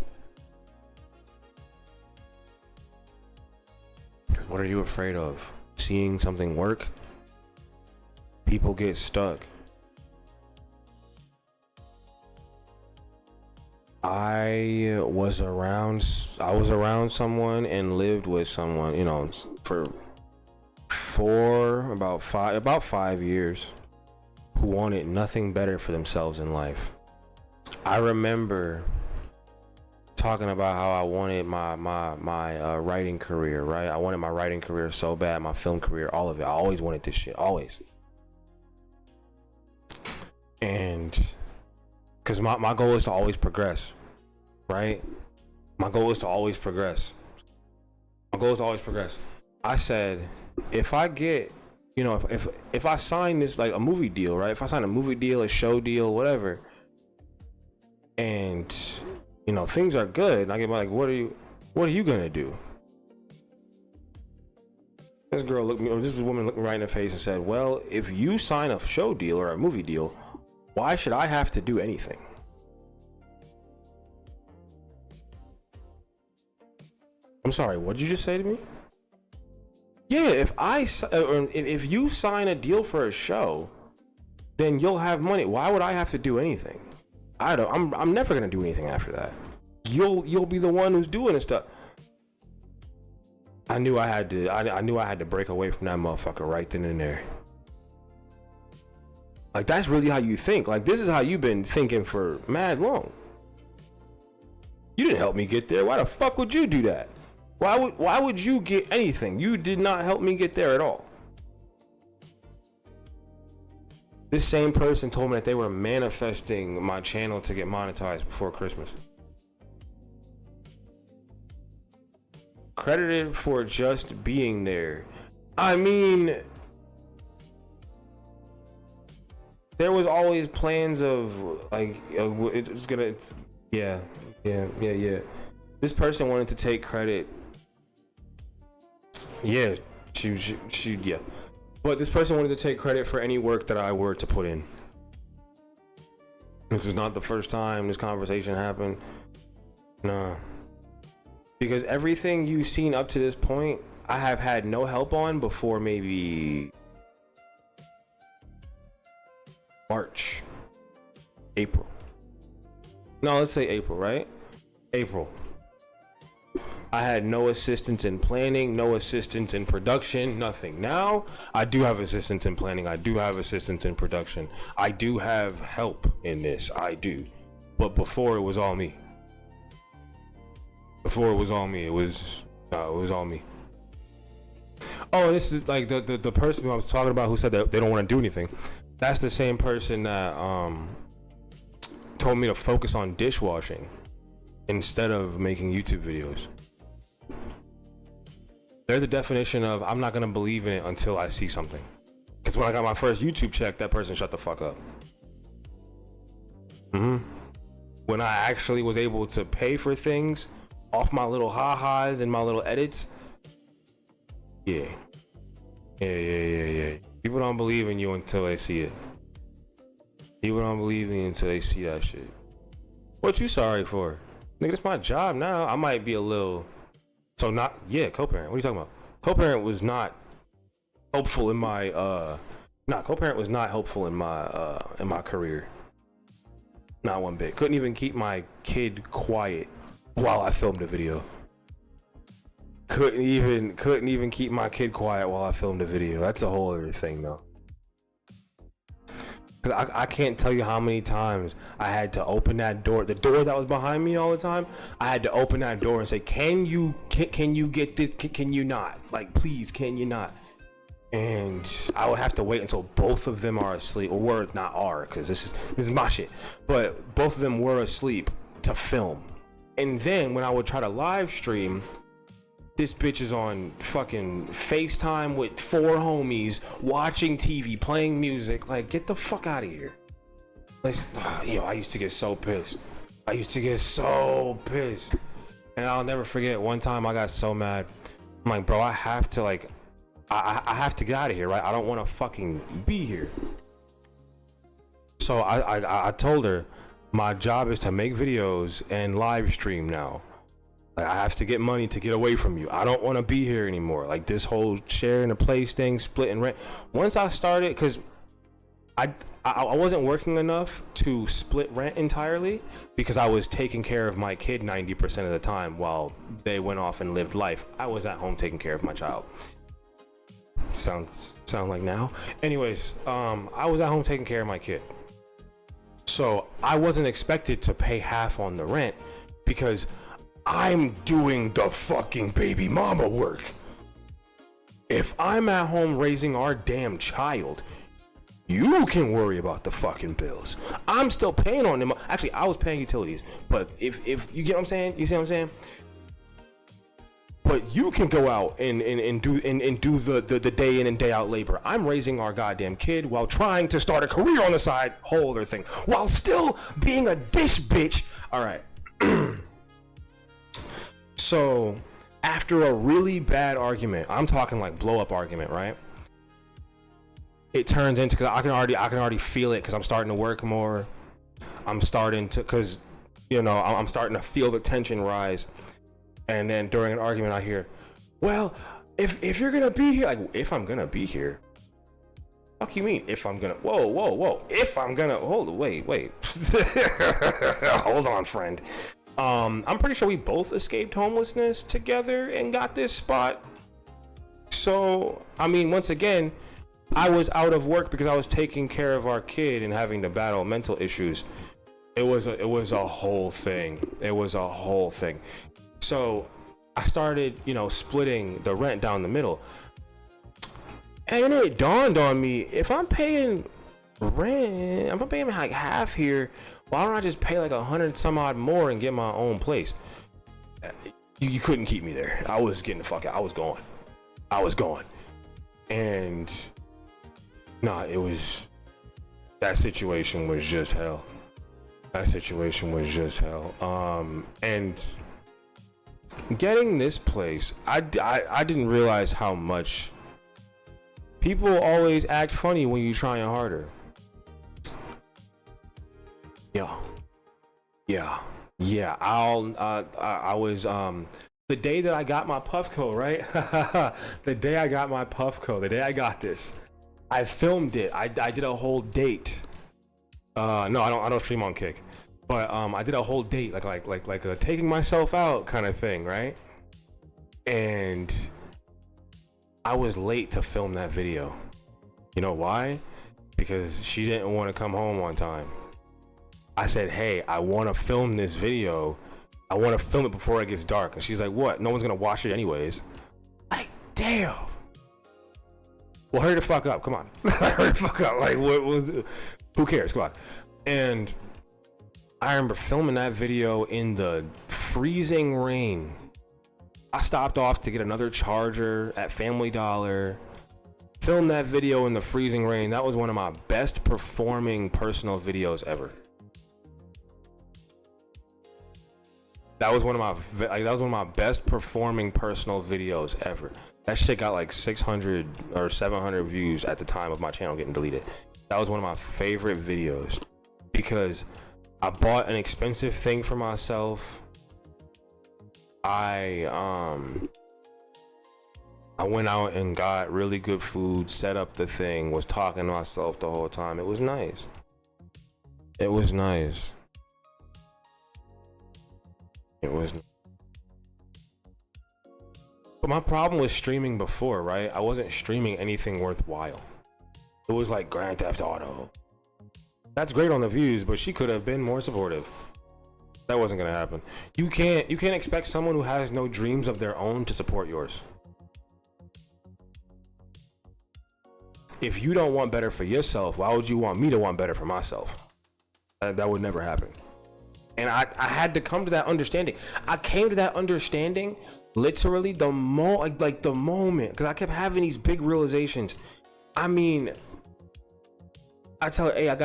What are you afraid of? Seeing something work? People get stuck. I was around someone and lived with someone, you know, for about 5 years, who wanted nothing better for themselves in life. I remember talking about how I wanted my writing career, right? I wanted my writing career so bad, my film career, all of it. I always wanted this shit, always. And because my goal is to always progress, right? My goal is to always progress. I said, if I get, you know, if I sign this, like a movie deal, right? If I sign a movie deal, a show deal, whatever, and you know things are good, and I get like, what are you gonna do? This woman looked me right in the face and said, well, if you sign a show deal or a movie deal, why should I have to do anything? I'm sorry, what did you just say to me? Yeah, if you sign a deal for a show, then you'll have money. Why would I have to do anything? I'm never gonna do anything after that. You'll be the one who's doing this stuff. I knew I had to break away from that motherfucker right then and there. Like, that's really how you think. Like, this is how you've been thinking for mad long. You didn't help me get there. Why the fuck would you do that? Why would you get anything? You did not help me get there at all. This same person told me that they were manifesting my channel to get monetized before Christmas. Credited for just being there. I mean, there was always plans of like, it's gonna, yeah. This person wanted to take credit. Yeah, yeah. But this person wanted to take credit for any work that I were to put in. This was not the first time this conversation happened. Nah. Because everything you've seen up to this point, I have had no help on before maybe March, April. No, let's say April, right? April. I had no assistance in planning, no assistance in production, nothing. Now, I do have assistance in planning. I do have assistance in production. I do have help in this. I do. But before, it was all me. Before, it was all me. It was all me. Oh, and this is like the person who I was talking about who said that they don't want to do anything. That's the same person that told me to focus on dishwashing instead of making YouTube videos. They're the definition of I'm not gonna believe in it until I see something. Because when I got my first YouTube check, that person shut the fuck up. When I actually was able to pay for things off my little ha-has and my little edits, yeah. People don't believe in you until they see it. People don't believe in you until they see that shit. What you sorry for? Nigga, it's my job now. I might be a little... So not... Yeah, co-parent. What are you talking about? Co-parent was not helpful in my... co-parent was not helpful in my career. Not one bit. Couldn't even keep my kid quiet while I filmed a video. Couldn't even keep my kid quiet while I filmed a video. That's a whole other thing, though. Cause I can't tell you how many times I had to open that door, the door that was behind me all the time. I had to open that door and say, "Can you get this? Can you not? Like, please, can you not?" And I would have to wait until both of them are asleep, or were not are, because this is my shit. But both of them were asleep to film, and then when I would try to live stream. This bitch is on fucking FaceTime with 4 homies, watching TV, playing music. Like, get the fuck out of here. Yo, I used to get so pissed. And I'll never forget, one time I got so mad. I'm like, bro, I have to, like, I have to get out of here, right? I don't want to fucking be here. So I told her, my job is to make videos and live stream now. I have to get money to get away from you. I don't want to be here anymore. Like, this whole sharing a place thing, splitting rent. Once I started, because I wasn't working enough to split rent entirely, because I was taking care of my kid 90% of the time while they went off and lived life. I was at home taking care of my child. Sound like now? Anyways, I was at home taking care of my kid. So I wasn't expected to pay half on the rent because I'm doing the fucking baby mama work. If I'm at home raising our damn child, you can worry about the fucking bills. I'm still paying on them. Actually, I was paying utilities, but if you get what I'm saying, you see what I'm saying? But you can go out and do the day in and day out labor. I'm raising our goddamn kid while trying to start a career on the side, whole other thing, while still being a dish bitch. All right. So after a really bad argument, I'm talking like blow up argument, right? It turns into, because I can already feel it, because I'm starting to work more. I'm starting to, because, you know, I'm starting to feel the tension rise. And then during an argument, I hear, well, if you're gonna be here, like, if I'm gonna be here, Fuck you mean if I'm gonna? Whoa. If I'm gonna wait. Hold on, friend. I'm pretty sure we both escaped homelessness together and got this spot. So, I mean, once again, I was out of work because I was taking care of our kid and having to battle mental issues. It was a whole thing. It was a whole thing. So I started, splitting the rent down the middle. And it dawned on me, if I'm paying rent, if I'm paying like half here, why don't I just pay like 100 some odd more and get my own place? You couldn't keep me there. I was getting the fuck out. I was gone. And nah, that situation was just hell. And getting this place, I didn't realize how much people always act funny when you're trying harder. Yeah. I was the day that I got my Puffco, right? The day I got this, I filmed it. I did a whole date. No, I don't stream on Kick, but I did a whole date, like a taking myself out kind of thing, right? And I was late to film that video. You know why? Because she didn't want to come home on time. I said, hey, I want to film this video. I want to film it before it gets dark. And she's like, what? No one's gonna watch it anyways. Like, damn. Well, hurry the fuck up. Come on. Hurry the fuck up. Like, what was it? Who cares? Come on. And I remember filming that video in the freezing rain. I stopped off to get another charger at Family Dollar. Filmed that video in the freezing rain. That was one of my best performing personal videos ever. That was one of my best performing personal videos ever. That shit got like 600 or 700 views at the time of my channel getting deleted. That was one of my favorite videos because I bought an expensive thing for myself. I went out and got really good food, set up the thing, was talking to myself the whole time. It was nice. But my problem was streaming before, right? I wasn't streaming anything worthwhile. It was like Grand Theft Auto. That's great on the views, but she could have been more supportive. That wasn't gonna happen. You can't expect someone who has no dreams of their own to support yours. If you don't want better for yourself, why would you want me to want better for myself? That would never happen. And I had to come to that understanding. I came to that understanding literally the moment, because I kept having these big realizations. I mean, I tell her, hey, I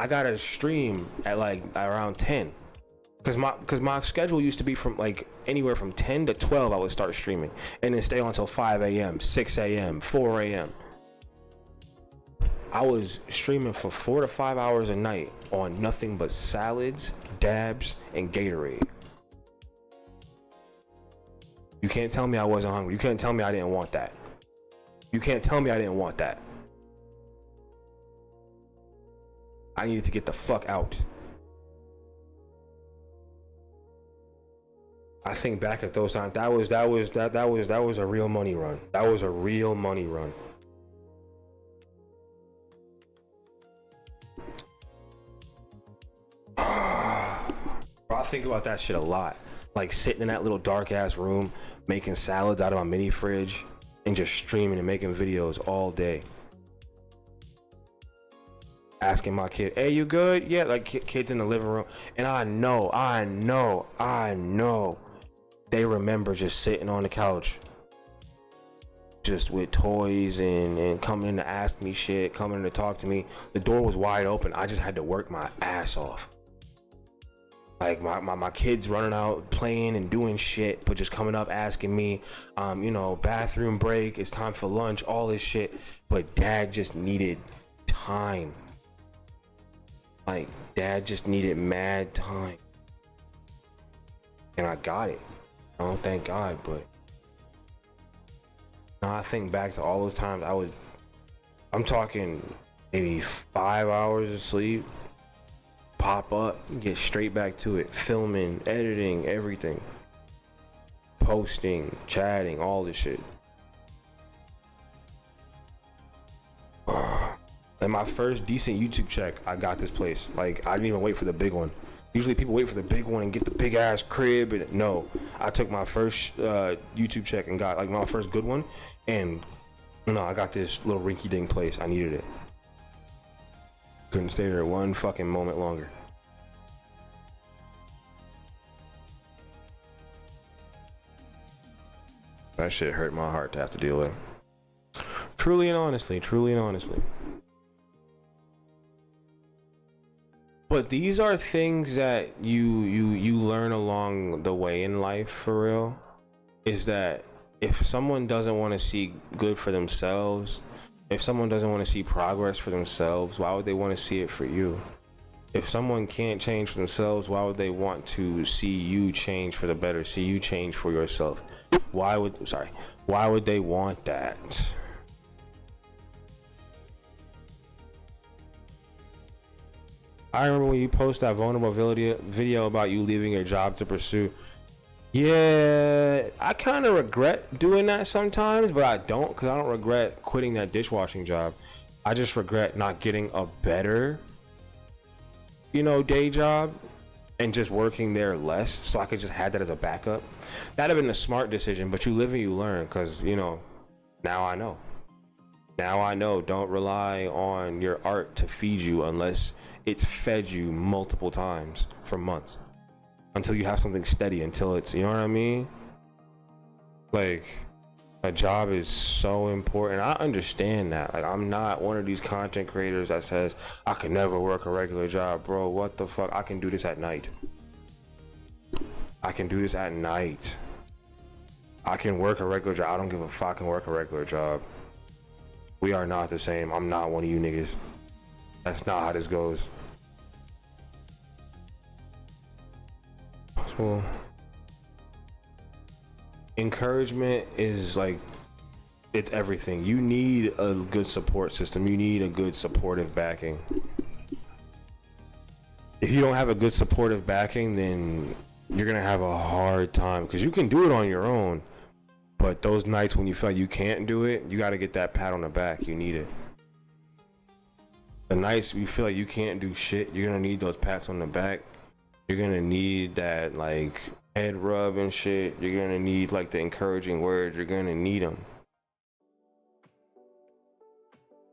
gotta stream at like around 10. Cause my schedule used to be from like anywhere from 10 to 12 I would start streaming and then stay on until 5 a.m., 6 a.m., 4 a.m. I was streaming for 4 to 5 hours a night on nothing but salads, dabs, and Gatorade. You can't tell me I wasn't hungry. You can't tell me I didn't want that. I needed to get the fuck out. I think back at those times, that was a real money run. That was a real money run. Bro, I think about that shit a lot. Like sitting in that little dark ass room, making salads out of my mini fridge and just streaming and making videos all day. Asking my kid, hey, you good? Yeah, like kids in the living room. And I know they remember just sitting on the couch, just with toys and coming in to ask me shit, coming in to talk to me. The door was wide open. I just had to work my ass off. Like my kids running out playing and doing shit, but just coming up asking me, bathroom break, it's time for lunch, all this shit. But dad just needed time. Like dad just needed mad time. And I got it. I don't thank God, but now I think back to all those times I'm talking maybe 5 hours of sleep, pop up, get straight back to it, filming, editing, everything, posting, chatting, all this shit. And my first decent YouTube check, I got this place. Like, I didn't even wait for the big one. Usually people wait for the big one and get the big ass crib, and no, I took my first YouTube check and got like my first good one, and no, I got this little rinky dink place. I needed it. Couldn't stay there one fucking moment longer. That shit hurt my heart to have to deal with. Truly and honestly, truly and honestly. But these are things that you learn along the way in life, for real. Is that if someone doesn't want to see good for themselves, if someone doesn't want to see progress for themselves, why would they want to see it for you? If someone can't change for themselves, why would they want to see you change for the better, see you change for yourself? Why would they want that? I remember when you post that vulnerability video about you leaving your job to pursue. Yeah, I kind of regret doing that sometimes, but I don't, because I don't regret quitting that dishwashing job. I just regret not getting a better, day job and just working there less, so I could just have that as a backup. That'd have been a smart decision, but you live and you learn, because, now I know. Now I know, don't rely on your art to feed you unless it's fed you multiple times for months. Until you have something steady, until it's, you know what I mean? Like, a job is so important. I understand that. Like, I'm not one of these content creators that says, I could never work a regular job. Bro, what the fuck? I can do this at night. I can do this at night. I can work a regular job. I don't give a fuck. I can work a regular job. We are not the same. I'm not one of you niggas. That's not how this goes. So, encouragement is like, it's everything. You need a good support system. You need a good supportive backing. If you don't have a good supportive backing, then you're gonna have a hard time, because you can do it on your own. But those nights when you feel like you can't do it, you got to get that pat on the back. You need it. The nights you feel like you can't do shit, you're going to need those pats on the back. You're going to need that, like, head rub and shit. You're going to need, like, the encouraging words. You're going to need them.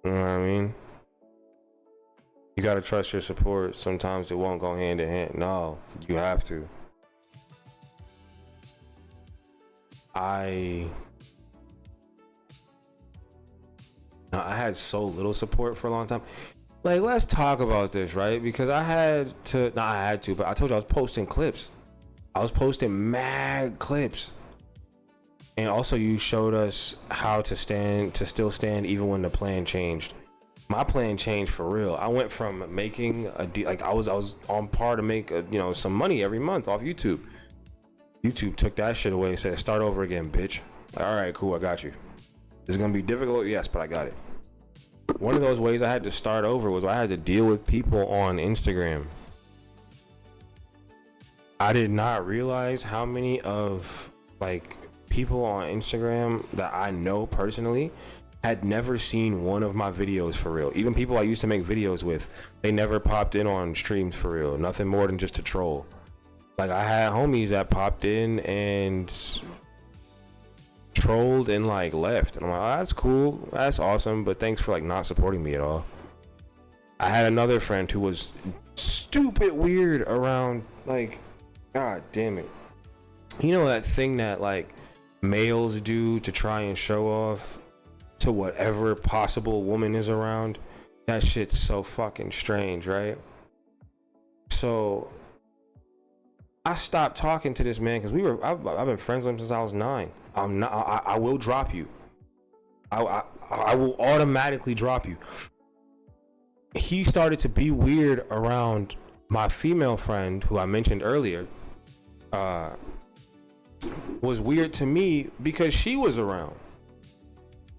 You know what I mean? You got to trust your support. Sometimes it won't go hand in hand. No, you have to. I had so little support for a long time. Like, let's talk about this, right? Because I had to, but I told you I was posting clips. I was posting mad clips. And also you showed us how to still stand even when the plan changed. My plan changed for real. I went from making a deal, like I was on par to make some money every month off YouTube. YouTube took that shit away and said, start over again, bitch. Like, all right, cool, I got you. It's gonna be difficult, yes, but I got it. One of those ways I had to start over was I had to deal with people on Instagram. I did not realize how many of people on Instagram that I know personally had never seen one of my videos for real. Even people I used to make videos with, they never popped in on streams for real. Nothing more than just a troll. Like, I had homies that popped in and trolled and left, and I'm like, oh, that's cool, that's awesome, but thanks for not supporting me at all. I had another friend who was stupid weird around, god damn it, that thing that males do to try and show off to whatever possible woman is around. That shit's so fucking strange, right? So I stopped talking to this man because I've been friends with him since I was 9. I will drop you. I will automatically drop you. He started to be weird around my female friend who I mentioned earlier. Was weird to me because she was around.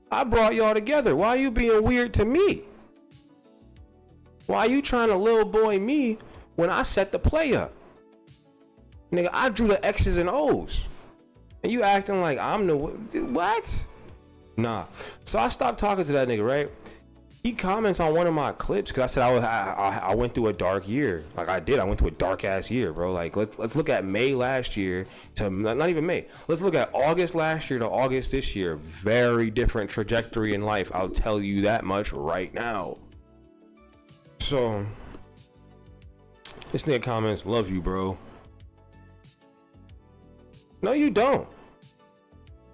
I brought y'all together. Why are you being weird to me? Why you trying to little boy me when I set the play up? Nigga, I drew the X's and O's. And you acting like I'm the what? Nah. So I stopped talking to that nigga, right? He comments on one of my clips because I said I went through a dark year. Like I did. I went through a dark ass year, bro. Like let's look at May last year to not even May. Let's look at August last year to August this year. Very different trajectory in life. I'll tell you that much right now. So this nigga comments, love you, bro. No, you don't.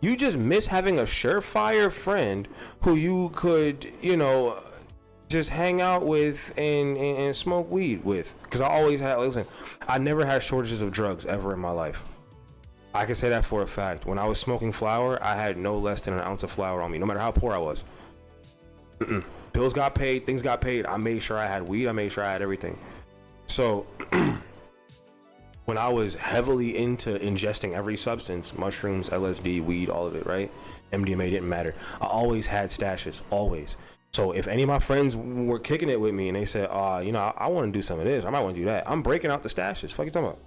You just miss having a surefire friend who you could, you know, just hang out with and smoke weed with. Because I always had, listen, I never had shortages of drugs ever in my life. I can say that for a fact. When I was smoking flour, I had no less than an ounce of flour on me, no matter how poor I was. Bills got paid, things got paid. I made sure I had weed. I made sure I had everything. So when I was heavily into ingesting every substance, mushrooms, LSD, weed, all of it, right? MDMA didn't matter. I always had stashes, always. So if any of my friends were kicking it with me and they said, you know, I want to do some of this, I might want to do that, I'm breaking out the stashes. Fuck you talking about?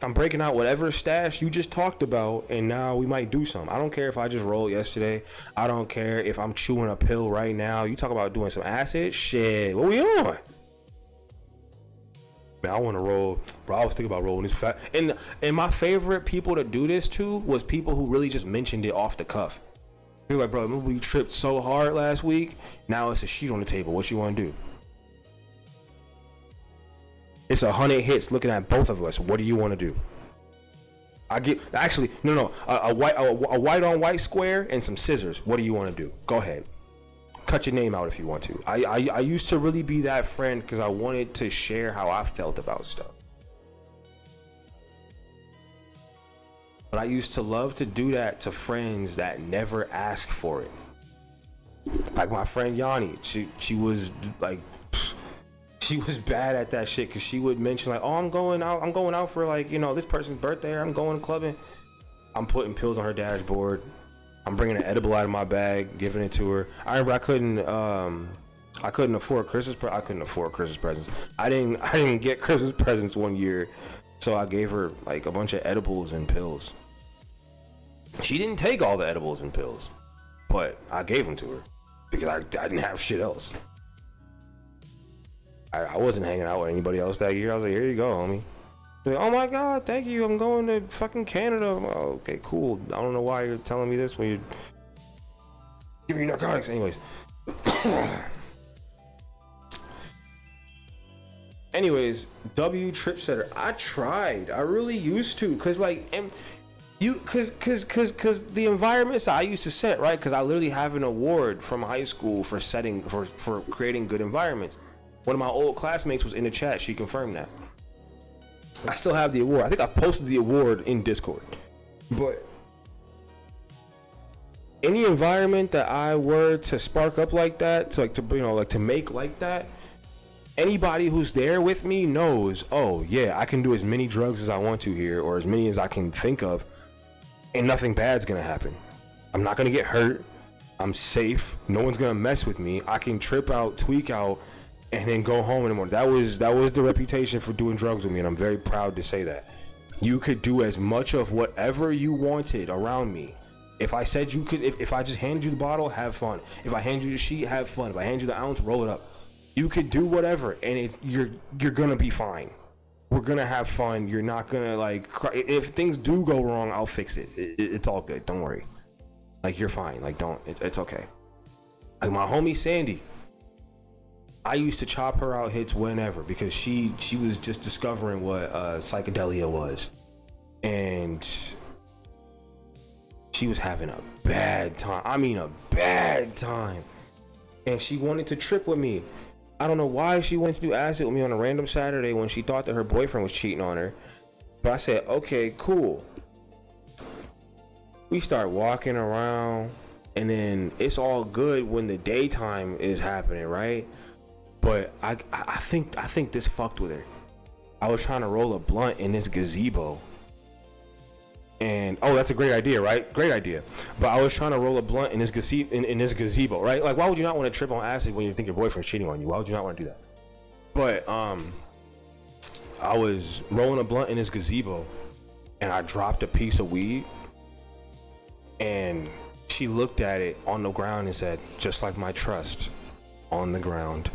I'm breaking out whatever stash you just talked about, and now we might do something. I don't care if I just rolled yesterday. I don't care if I'm chewing a pill right now. You talk about doing some acid? Shit, what we on? Man, I want to roll, bro. I was thinking about rolling this fat. And my favorite people to do this to was people who really just mentioned it off the cuff. They're like, bro, remember we tripped so hard last week? Now it's a sheet on the table. What you want to do? It's 100 hits looking at both of us. What do you want to do? I get actually no. A white on white square and some scissors. What do you want to do? Go ahead. Cut your name out if you want to. I used to really be that friend because I wanted to share how I felt about stuff. But I used to love to do that to friends that never asked for it. Like my friend Yanni, she was like, she was bad at that shit because she would mention like, oh, I'm going out for like, you know, this person's birthday, or I'm going clubbing. I'm putting pills on her dashboard. I'm bringing an edible out of my bag, giving it to her. I remember I couldn't afford Christmas presents. I didn't get Christmas presents one year, so I gave her like a bunch of edibles and pills. She didn't take all the edibles and pills, but I gave them to her because I didn't have shit else. I wasn't hanging out with anybody else that year. I was like, here you go, homie. Like, oh my God, thank you. I'm going to fucking Canada. Oh, okay, cool. I don't know why you're telling me this when you're giving me narcotics. Anyways. W trip setter. I tried. I really used to. Cause like, cause the environments I used to set, right? Cause I literally have an award from high school for creating good environments. One of my old classmates was in the chat. She confirmed that. I still have the award. I think I posted the award in Discord. But any environment that I were to spark up like that, to make like that, anybody who's there with me knows, oh yeah, I can do as many drugs as I want to here, or as many as I can think of, and nothing bad's gonna happen. I'm not gonna get hurt. I'm safe. No one's gonna mess with me. I can trip out, tweak out, and then go home in the morning. That was the reputation for doing drugs with me, and I'm very proud to say that. You could do as much of whatever you wanted around me. If I said you could, if I just hand you the bottle, have fun. If I hand you the sheet, have fun. If I hand you the ounce, roll it up. You could do whatever, and you're gonna be fine. We're gonna have fun. You're not gonna like cry. If things do go wrong, I'll fix it. It's all good. Don't worry. Like, you're fine. Like, it's okay. Like my homie Sandy, I used to chop her out hits whenever because she was just discovering what psychedelia was, and she was having a bad time. I mean, a bad time. And she wanted to trip with me. I don't know why she wanted to do acid with me on a random Saturday when she thought that her boyfriend was cheating on her. But I said, okay, cool. We start walking around, and then it's all good when the daytime is happening, right? But I think this fucked with her. I was trying to roll a blunt in this gazebo. And that's a great idea, right? Great idea. But I was trying to roll a blunt in this gazebo, right? Like, why would you not want to trip on acid when you think your boyfriend's cheating on you? Why would you not want to do that? But I was rolling a blunt in his gazebo, and I dropped a piece of weed, and she looked at it on the ground and said, "Just like my trust on the ground."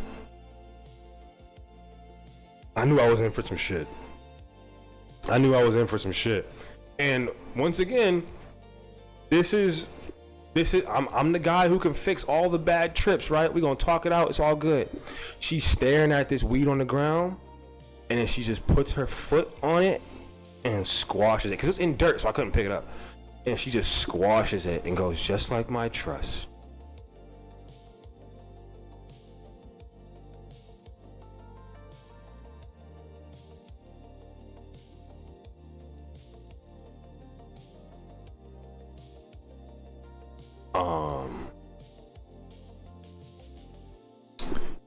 I knew I was in for some shit. And once again, I'm the guy who can fix all the bad trips, right? We're gonna talk it out, it's all good. She's staring at this weed on the ground, and then she just puts her foot on it and squashes it, because it was in dirt, so I couldn't pick it up. And she just squashes it and goes, "Just like my trust."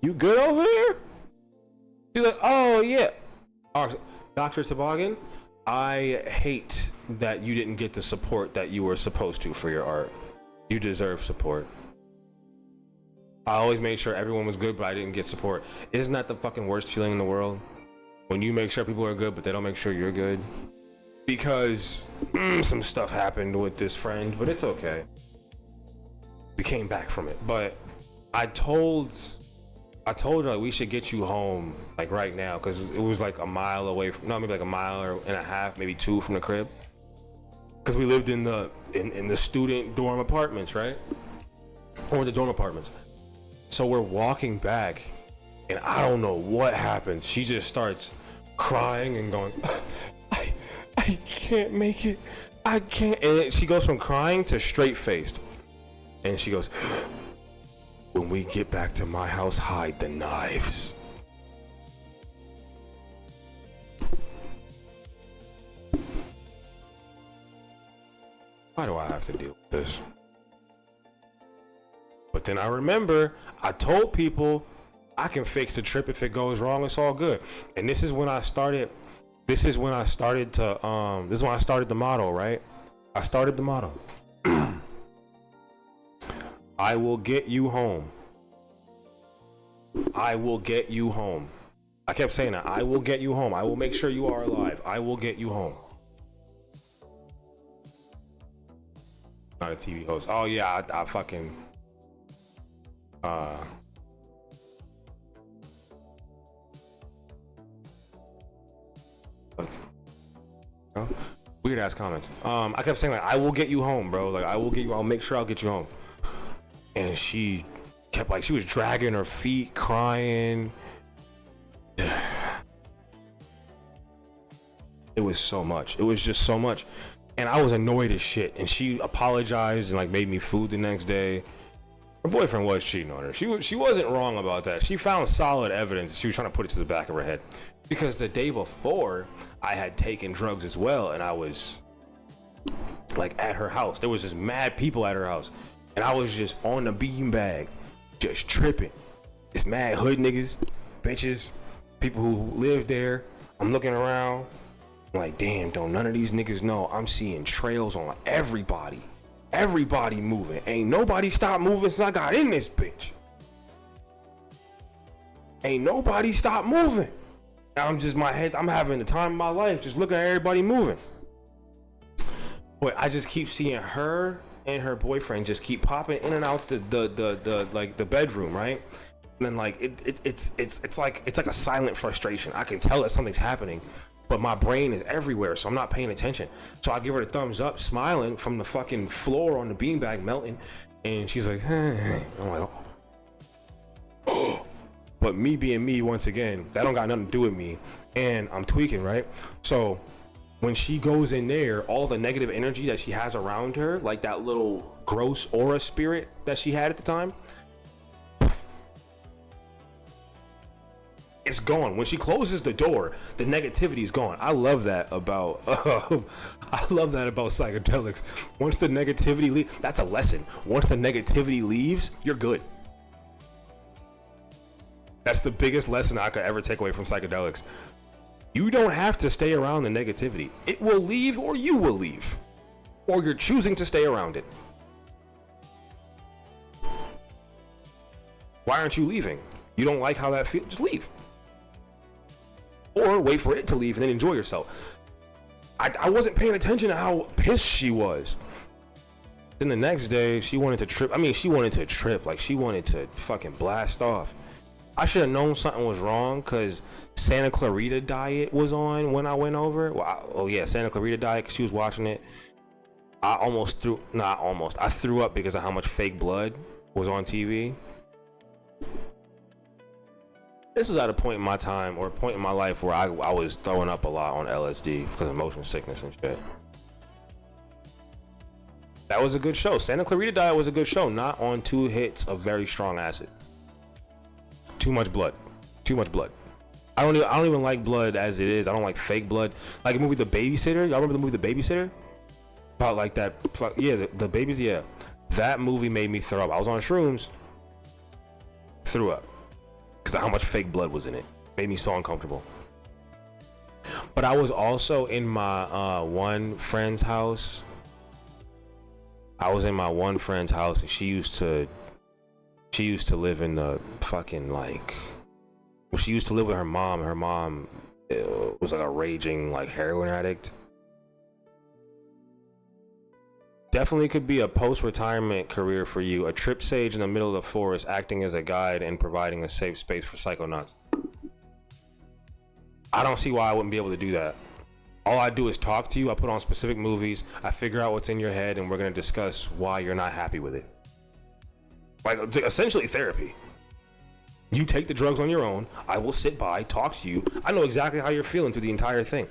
You good over there? She's like, "Oh yeah." Dr. Toboggan, I hate that you didn't get the support that you were supposed to for your art. You deserve support. I always made sure everyone was good, but I didn't get support. Isn't that the fucking worst feeling in the world? When you make sure people are good, but they don't make sure you're good? Because some stuff happened with this friend, but it's okay. We came back from it. But I told her, like, we should get you home, like, right now, because it was like a mile away from, no, maybe like a mile and a half, maybe 2 from the crib, because we lived in the student dorm apartments, right? Or the dorm apartments. So we're walking back, and I don't know what happens. She just starts crying and going, I can't make it. I can't. And she goes from crying to straight faced, and she goes, "When we get back to my house, hide the knives." Why do I have to deal with this? But then I remember I told people I can fix the trip if it goes wrong. It's all good. And this is when I started. This is when I started the motto, right? I started the motto. I will get you home. I will get you home. I kept saying that. I will get you home. I will make sure you are alive. I will get you home. Not a TV host. Oh yeah, I fucking oh, weird ass comments. I kept saying, like, I will get you home, bro. Like, I will get you. I'll make sure I'll get you home. And she kept, like, she was dragging her feet, crying. It was so much. It was just so much. And I was annoyed as shit. And she apologized and, like, made me food the next day. Her boyfriend was cheating on her. She wasn't wrong about that. She found solid evidence. She was trying to put it to the back of her head. Because the day before, I had taken drugs as well. And I was, like, at her house. There was just mad people at her house. And I was just on the beanbag, just tripping. It's mad hood niggas, bitches, people who live there. I'm looking around, I'm like, damn, don't none of these niggas know I'm seeing trails on everybody. Everybody moving. Ain't nobody stopped moving since I got in this bitch. Ain't nobody stopped moving. I'm just, my head, I'm having the time of my life, just looking at everybody moving. But I just keep seeing her and her boyfriend just keep popping in and out the like the bedroom, right? And then, like, it's like a silent frustration. I can tell that something's happening, but my brain is everywhere, so I'm not paying attention. So I give her the thumbs up, smiling from the fucking floor on the beanbag melting, and she's like, hey. I'm like, oh. But me being me, once again, that don't got nothing to do with me, and I'm tweaking, right? So when she goes in there, all the negative energy that she has around her, like that little gross aura spirit that she had at the time, it's gone. When she closes the door, the negativity is gone. I love that about psychedelics. Once the negativity leaves, that's a lesson. Once the negativity leaves, you're good. That's the biggest lesson I could ever take away from psychedelics. You don't have to stay around the negativity. It will leave, or you will leave, or you're choosing to stay around it. Why aren't you leaving? You don't like how that feels? Just leave. or wait for it to leave and then enjoy yourself. I wasn't paying attention to how pissed she was. Then the next day, she wanted to trip. I mean, she wanted to trip. Like, she wanted to fucking blast off. I should have known something was wrong because Santa Clarita Diet was on when I went over. Oh, yeah, Santa Clarita Diet, because she was watching it. I threw up because of how much fake blood was on TV. This was at a point in my time, or a point in my life, where I was throwing up a lot on LSD because of motion sickness and shit. That was a good show. Santa Clarita Diet was a good show, not on 2 hits of very strong acid. Too much blood. Too much blood. I don't even like blood as it is. I don't like fake blood. Like the movie The Babysitter. Y'all remember the movie The Babysitter? About like that. Yeah, the babies. Yeah, that movie made me throw up. I was on shrooms. Threw up because of how much fake blood was in it. Made me so uncomfortable. But I was also in my one friend's house. And she used to live in the fucking, like, well, she used to live with her mom. Her mom was like a raging, like, heroin addict. Definitely could be a post-retirement career for you. A trip sage in the middle of the forest, acting as a guide and providing a safe space for psychonauts. I don't see why I wouldn't be able to do that. All I do is talk to you. I put on specific movies. I figure out what's in your head, and we're going to discuss why you're not happy with it. Like, essentially therapy. You take the drugs on your own. I will sit by, talk to you. I know exactly how you're feeling through the entire thing.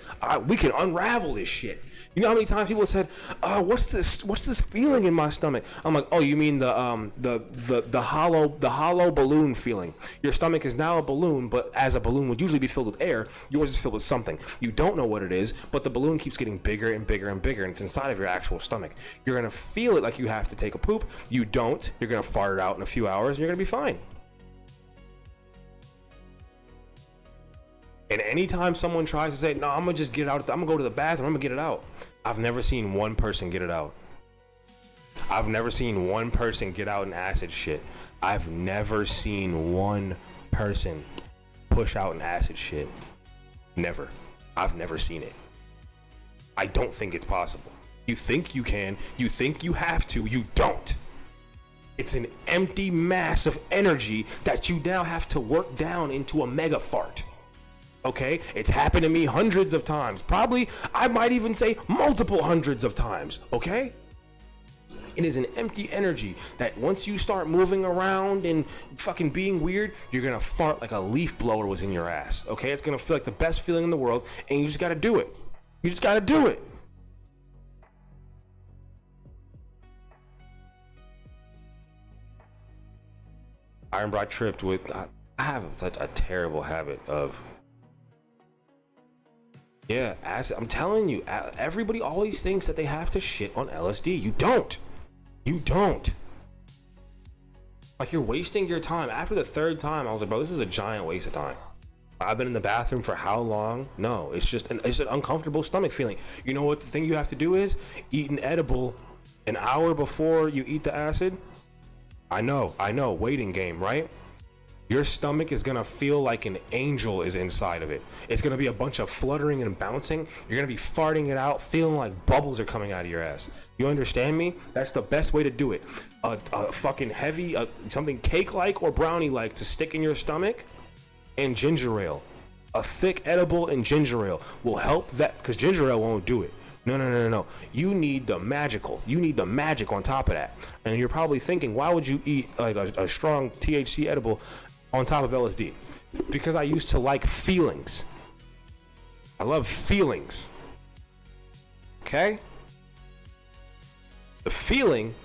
We can unravel this shit. You know how many times people said, what's this feeling in my stomach? I'm like, oh, you mean the hollow balloon feeling. Your stomach is now a balloon, but as a balloon would usually be filled with air, yours is filled with something. You don't know what it is, but the balloon keeps getting bigger and bigger and bigger, and it's inside of your actual stomach. You're gonna feel it like you have to take a poop. You don't. You're gonna fart it out in a few hours, and you're gonna be fine. And anytime someone tries to say, no, I'm gonna just get it out, I'm gonna go to the bathroom, I'm gonna get it out. I've never seen one person get it out. I've never seen one person get out an acid shit. I've never seen one person push out an acid shit. Never. I've never seen it. I don't think it's possible. You think you can, you think you have to, you don't. It's an empty mass of energy that you now have to work down into a mega fart. Okay, it's happened to me hundreds of times. Probably, I might even say multiple hundreds of times. Okay, it is an empty energy that once you start moving around and fucking being weird, you're gonna fart like a leaf blower was in your ass. Okay, it's gonna feel like the best feeling in the world, and you just gotta do it. You just gotta do it. I remember I tripped with. I have such a terrible habit of. Yeah, acid. I'm telling you, everybody always thinks that they have to shit on LSD. You don't. You don't. Like, you're wasting your time. After the 3rd time, I was like, bro, this is a giant waste of time. I've been in the bathroom for how long? No, it's just an uncomfortable stomach feeling. You know what the thing you have to do is? Eat an edible an hour before you eat the acid. I know, waiting game, right? Your stomach is gonna feel like an angel is inside of it. It's gonna be a bunch of fluttering and bouncing. You're gonna be farting it out, feeling like bubbles are coming out of your ass. You understand me? That's the best way to do it. A fucking heavy, something cake-like or brownie-like to stick in your stomach, and ginger ale. A thick edible and ginger ale will help that, because ginger ale won't do it. No. You need the magical. You need the magic on top of that. And you're probably thinking, why would you eat like a strong THC edible on top of LSD? Because I used to like feelings. I love feelings. Okay? The feeling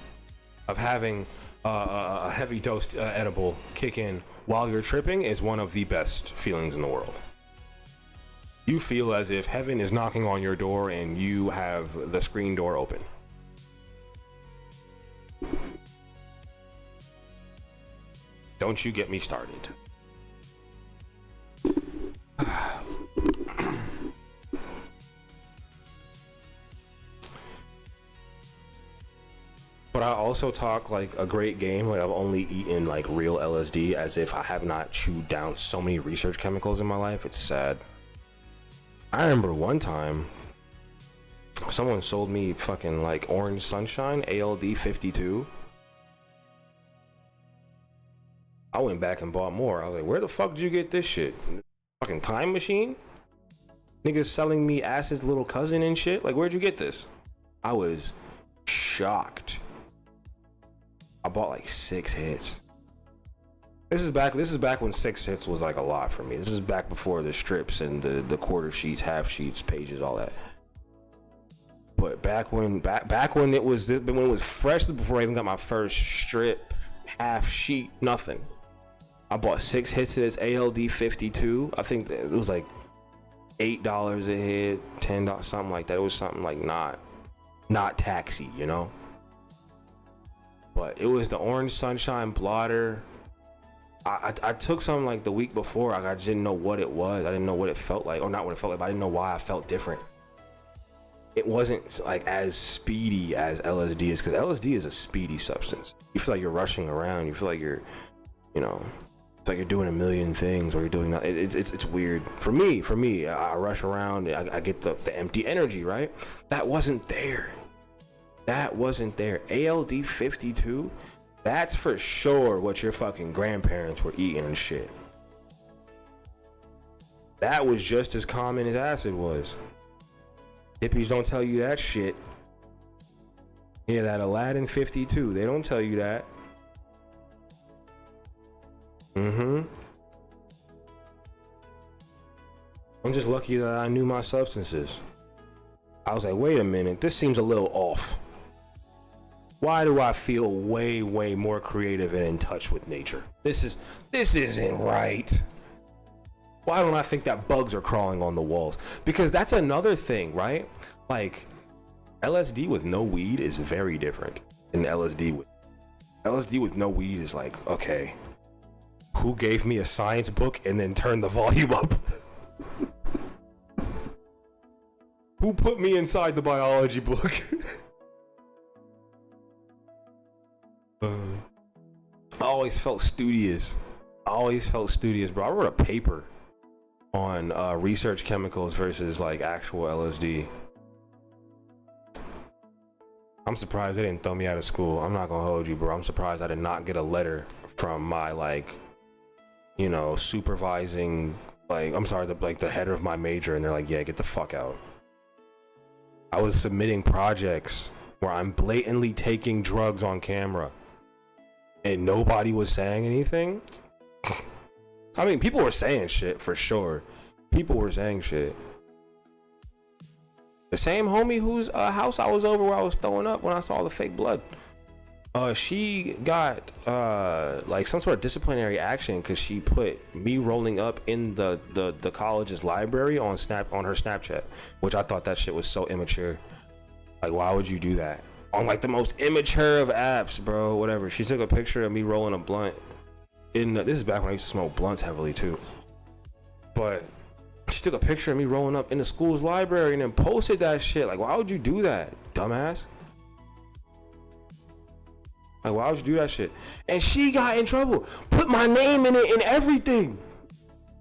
of having a heavy dose edible kick in while you're tripping is one of the best feelings in the world. You feel as if heaven is knocking on your door and you have the screen door open. Don't you get me started. But I also talk like a great game, like I've only eaten like real LSD as if I have not chewed down so many research chemicals in my life. It's sad. I remember one time someone sold me fucking like Orange Sunshine ALD 52. I went back and bought more. I was like, where the fuck did you get this shit? Fucking time machine? Niggas selling me Acid's little cousin and shit? Like, where'd you get this? I was shocked. I bought like 6 hits. This is back when 6 hits was like a lot for me. This is back before the strips and the quarter sheets, half sheets, pages, all that. But back when it was fresh, before I even got my first strip, half sheet, nothing. I bought 6 hits of this ALD 52. I think it was like $8 a hit, $10, something like that. It was something like not taxi, you know. But it was the Orange Sunshine blotter. I took something like the week before. I just didn't know what it was. I didn't know what it felt like, or not what it felt like, but I didn't know why I felt different. It wasn't like as speedy as LSD is, because LSD is a speedy substance. You feel like you're rushing around. You feel like you're, you know, it's like you're doing a million things, or you're doing nothing. It's weird. For me, I rush around. I get the empty energy, right? That wasn't there. ALD 52. That's for sure what your fucking grandparents were eating and shit. That was just as common as acid was. Hippies don't tell you that shit. Yeah, that Aladdin 52. They don't tell you that. I'm just lucky that I knew my substances. I was like, wait a minute, this seems a little off. Why do I feel way more creative and in touch with nature? This isn't right. Why don't I think that bugs are crawling on the walls? Because that's another thing, right? Like, LSD with no weed is very different than LSD with no weed is like, okay, who gave me a science book and then turned the volume up? Who put me inside the biology book? I always felt studious, bro. I wrote a paper on research chemicals versus like actual LSD. I'm surprised they didn't throw me out of school. I'm not gonna hold you, bro. I'm surprised I did not get a letter from my, like, you know, supervising, like, I'm sorry, the head of my major, and they're like, yeah, get the fuck out. I was submitting projects where I'm blatantly taking drugs on camera and nobody was saying anything. I mean, people were saying shit for sure. People were saying shit. The same homie whose house I was over where I was throwing up when I saw the fake blood. She got like some sort of disciplinary action because she put me rolling up in the college's library on her Snapchat, which I thought that shit was so immature. Like, why would you do that on like the most immature of apps, bro? Whatever. She took a picture of me rolling a blunt this is back when I used to smoke blunts heavily too, but she took a picture of me rolling up in the school's library and then posted that shit. Like, why would you do that, dumbass? Like, why would you do that shit? And she got in trouble. Put my name in it and everything.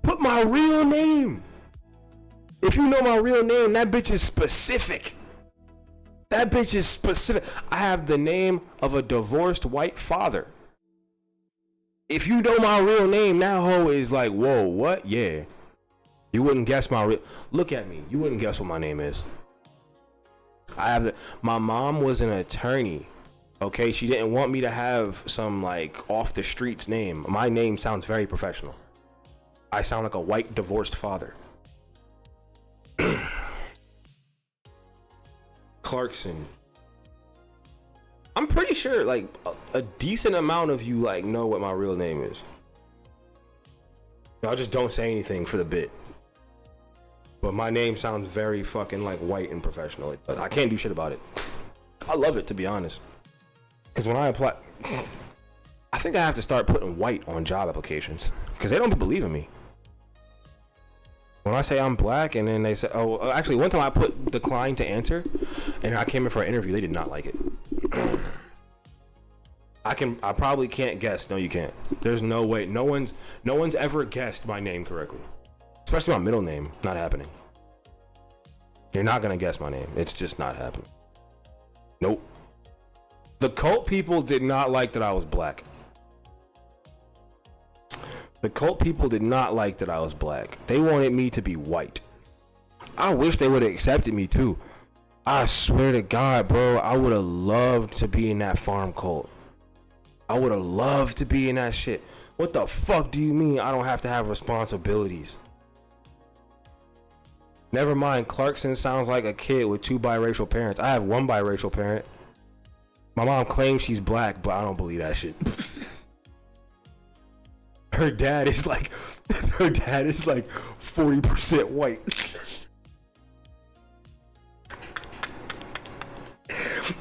Put my real name. If you know my real name, that bitch is specific. That bitch is specific. I have the name of a divorced white father. If you know my real name, that hoe is like, whoa, what? Yeah. You wouldn't guess my real... Look at me. You wouldn't guess what my name is. My mom was an attorney. Okay, she didn't want me to have some like off the streets name. My name sounds very professional. I sound like a white divorced father. Clarkson. I'm pretty sure like a decent amount of you like know what my real name is. I just don't say anything for the bit. But my name sounds very fucking like white and professional. I can't do shit about it. I love it, to be honest. Because when I apply, I think I have to start putting white on job applications because they don't believe in me. When I say I'm black and then they say, oh, actually one time I put decline to answer and I came in for an interview, they did not like it. I probably can't guess. No, you can't. There's no way. No one's ever guessed my name correctly. Especially my middle name. Not happening. You're not gonna guess my name. It's just not happening. Nope. The cult people did not like that I was black. The cult people did not like that I was black. They wanted me to be white. I wish they would have accepted me too. I swear to God, bro, I would have loved to be in that farm cult. I would have loved to be in that shit. What the fuck do you mean I don't have to have responsibilities? Never mind, Clarkson sounds like a kid with 2 biracial parents. I have 1 biracial parent. My mom claims she's black, but I don't believe that shit. Her dad is like 40% white.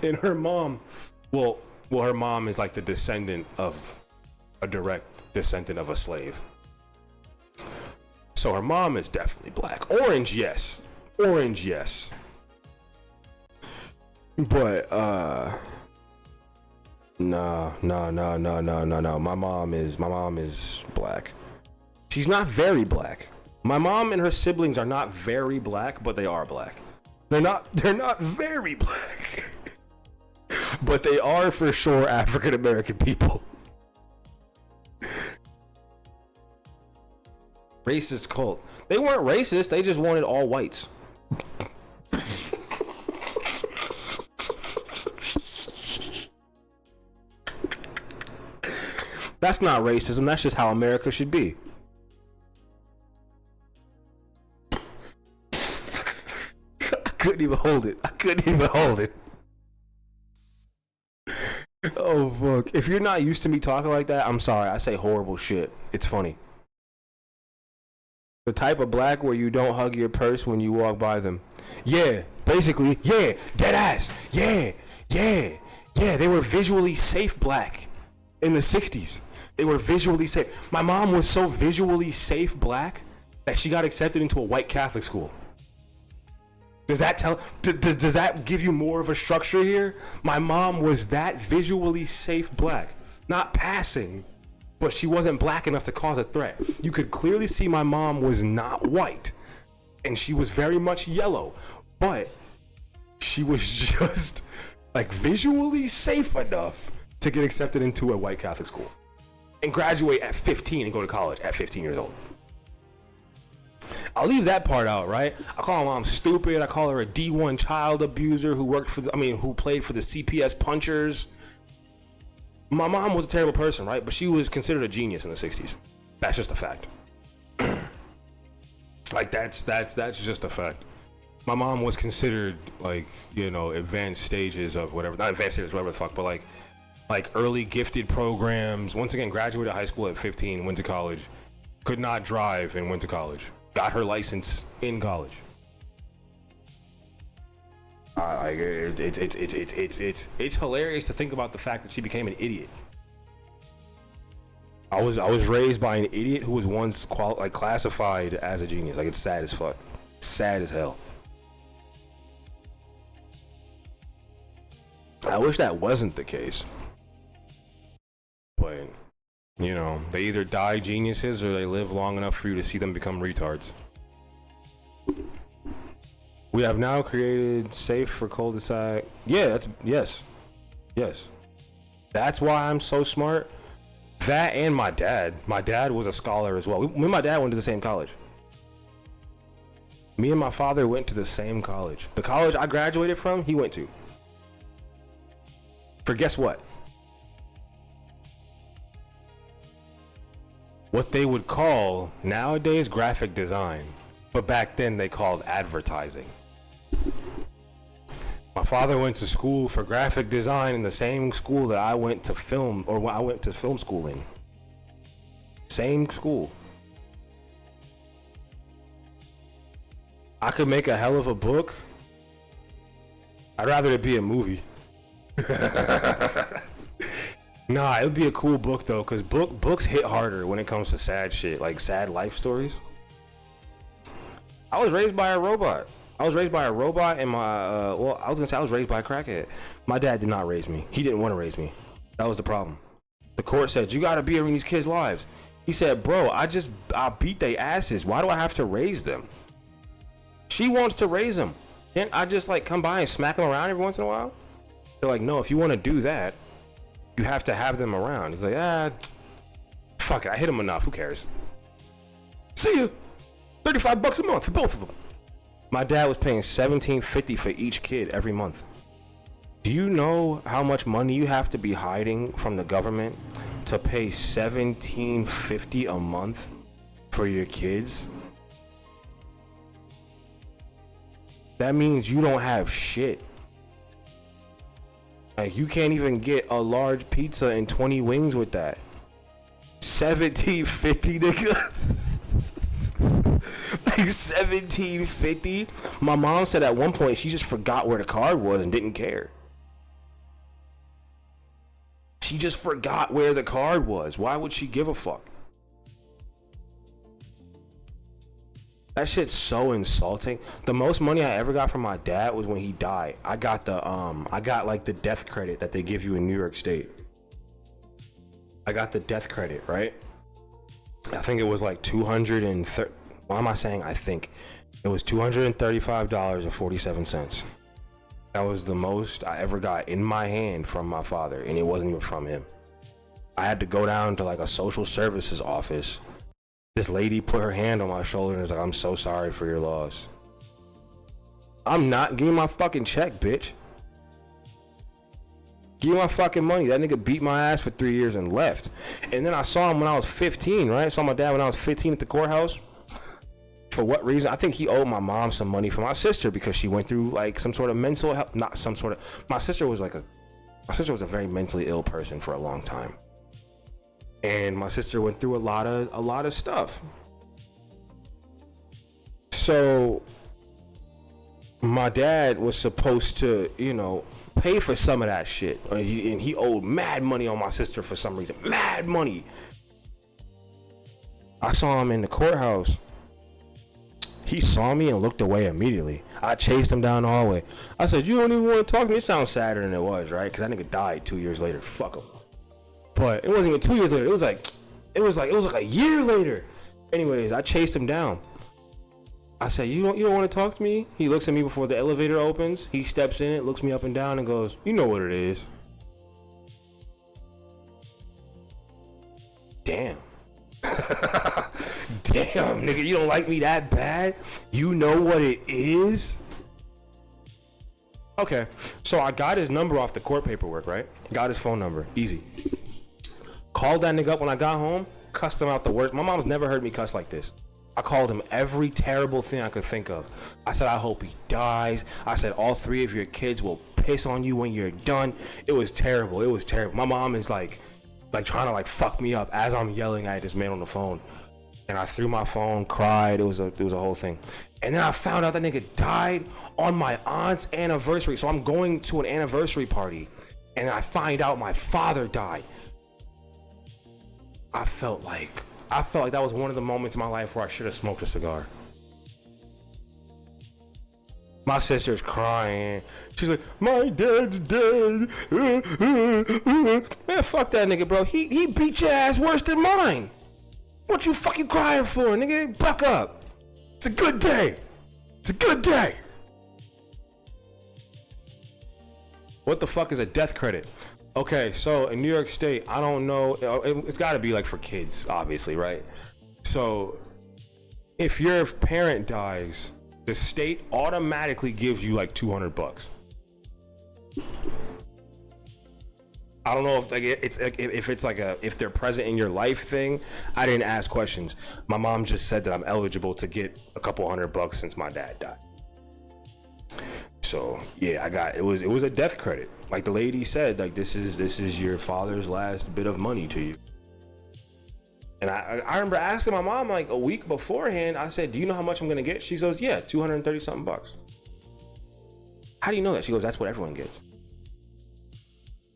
And her mom, well, her mom is like the descendant of a direct descendant of a slave. So her mom is definitely black. Orange, yes. Orange, yes. But no. My mom is black. She's not very black. My mom and her siblings are not very black, but they are black. They're not very black. But they are for sure African American people. Racist cult. They weren't racist, they just wanted all whites. That's not racism, that's just how America should be. I couldn't even hold it. Oh fuck. If you're not used to me talking like that, I'm sorry. I say horrible shit. It's funny. The type of black where you don't hug your purse when you walk by them. Yeah, basically, yeah, dead ass. Yeah. They were visually safe black in the 60s. They were visually safe. My mom was so visually safe black that she got accepted into a white Catholic school. Does that does that give you more of a structure here? My mom was that visually safe black. Not passing, but she wasn't black enough to cause a threat. You could clearly see my mom was not white, and she was very much yellow, but she was just like visually safe enough to get accepted into a white Catholic school and graduate at 15 and go to college at 15 years old. I'll leave that part out, right? I call my mom stupid. I call her a D1 child abuser who who played for the CPS Punchers. My mom was a terrible person, right? But she was considered a genius in the 60s. That's just a fact. Like that's just a fact. My mom was considered like, advanced stages of whatever, not advanced stages, whatever the fuck, but like early gifted programs. Once again, graduated high school at 15, went to college, could not drive and went to college. Got her license in college. It's hilarious to think about the fact that she became an idiot. I was raised by an idiot who was once classified as a genius. Like, it's sad as fuck. Sad as hell. I wish that wasn't the case. But they either die geniuses or they live long enough for you to see them become retards. We have now created safe for cul-de-sac. Yeah, yes. That's why I'm so smart. That and my dad. My dad was a scholar as well. Me and my dad went to the same college. Me and my father went to the same college. The college I graduated from, he went to. For guess what? What they would call nowadays graphic design, but back then they called advertising. My father went to school for graphic design in the same school that I went to film school in. Same school. I could make a hell of a book. I'd rather it be a movie. Nah, it would be a cool book though, because books hit harder when it comes to sad shit, like sad life stories. I was raised by a robot. And I was raised by a crackhead. My dad did not raise me. He didn't want to raise me. That was the problem. The court said, you gotta be in these kids' lives. He said, bro, I beat their asses. Why do I have to raise them? She wants to raise them. Can't I just like come by and smack them around every once in a while? They're like, no, if you want to do that, you have to have them around. He's like, fuck it, I hit him enough, who cares? See ya. $35 a month for both of them. My dad was paying $17.50 for each kid every month. Do you know how much money you have to be hiding from the government to pay $17.50 a month for your kids? That means you don't have shit. Like, you can't even get a large pizza and 20 wings with that. $17.50, nigga. Like $17.50. My mom said at one point she just forgot where the card was and didn't care. She just forgot where the card was. Why would she give a fuck? That shit's so insulting. The most money I ever got from my dad was when he died. I got like the death credit that they give you in New York State. I got the death credit, right? I think it was like $230. Why am I saying I think? It was $235.47. That was the most I ever got in my hand from my father, and it wasn't even from him. I had to go down to like a social services office. This lady put her hand on my shoulder and was like, I'm so sorry for your loss. I'm not giving my fucking check, bitch. Give me my fucking money. That nigga beat my ass for 3 years and left. And then I saw him when I was 15, right? I saw my dad when I was 15 at the courthouse. For what reason? I think he owed my mom some money for my sister because she went through like some sort of mental health, not some sort of, my sister was a very mentally ill person for a long time. And my sister went through a lot of stuff. So my dad was supposed to, you know, pay for some of that shit. And he owed mad money on my sister for some reason. Mad money. I saw him in the courthouse. He saw me and looked away immediately. I chased him down the hallway. I said, you don't even want to talk to me? It sounds sadder than it was, right? Because that nigga died 2 years later. Fuck him. But it wasn't even 2 years later. It was like a year later. Anyways, I chased him down. I said, you don't want to talk to me? He looks at me before the elevator opens. He steps in it, looks me up and down and goes, you know what it is. Damn. Damn, nigga, you don't like me that bad? You know what it is? Okay, so I got his number off the court paperwork, right? Got his phone number, easy. Called that nigga up when I got home, cussed him out the worst. My mom's never heard me cuss like this. I called him every terrible thing I could think of. I said, I hope he dies. I said, all 3 of your kids will piss on you when you're done. It was terrible. It was terrible. My mom is like trying to like fuck me up as I'm yelling at this man on the phone. And I threw my phone, cried. It was a whole thing. And then I found out that nigga died on my aunt's anniversary. So I'm going to an anniversary party, and I find out my father died. I felt like that was one of the moments in my life where I should have smoked a cigar. My sister's crying. She's like, my dad's dead. Man, fuck that nigga, bro. He beat your ass worse than mine. What you fucking crying for, nigga? Buck up. It's a good day. It's a good day. What the fuck is a death credit? Okay, so in New York State, I don't know. It's got to be like for kids, obviously, right? So if your parent dies, the state automatically gives you like $200. I don't know if like if they're present in your life thing. I didn't ask questions. My mom just said that I'm eligible to get a couple $100 since my dad died. So yeah, it was a death credit. Like the lady said, like this is your father's last bit of money to you. And I remember asking my mom like a week beforehand. I said, "Do you know how much I'm gonna get?" She goes, "Yeah, $230 something bucks." How do you know that? She goes, "That's what everyone gets."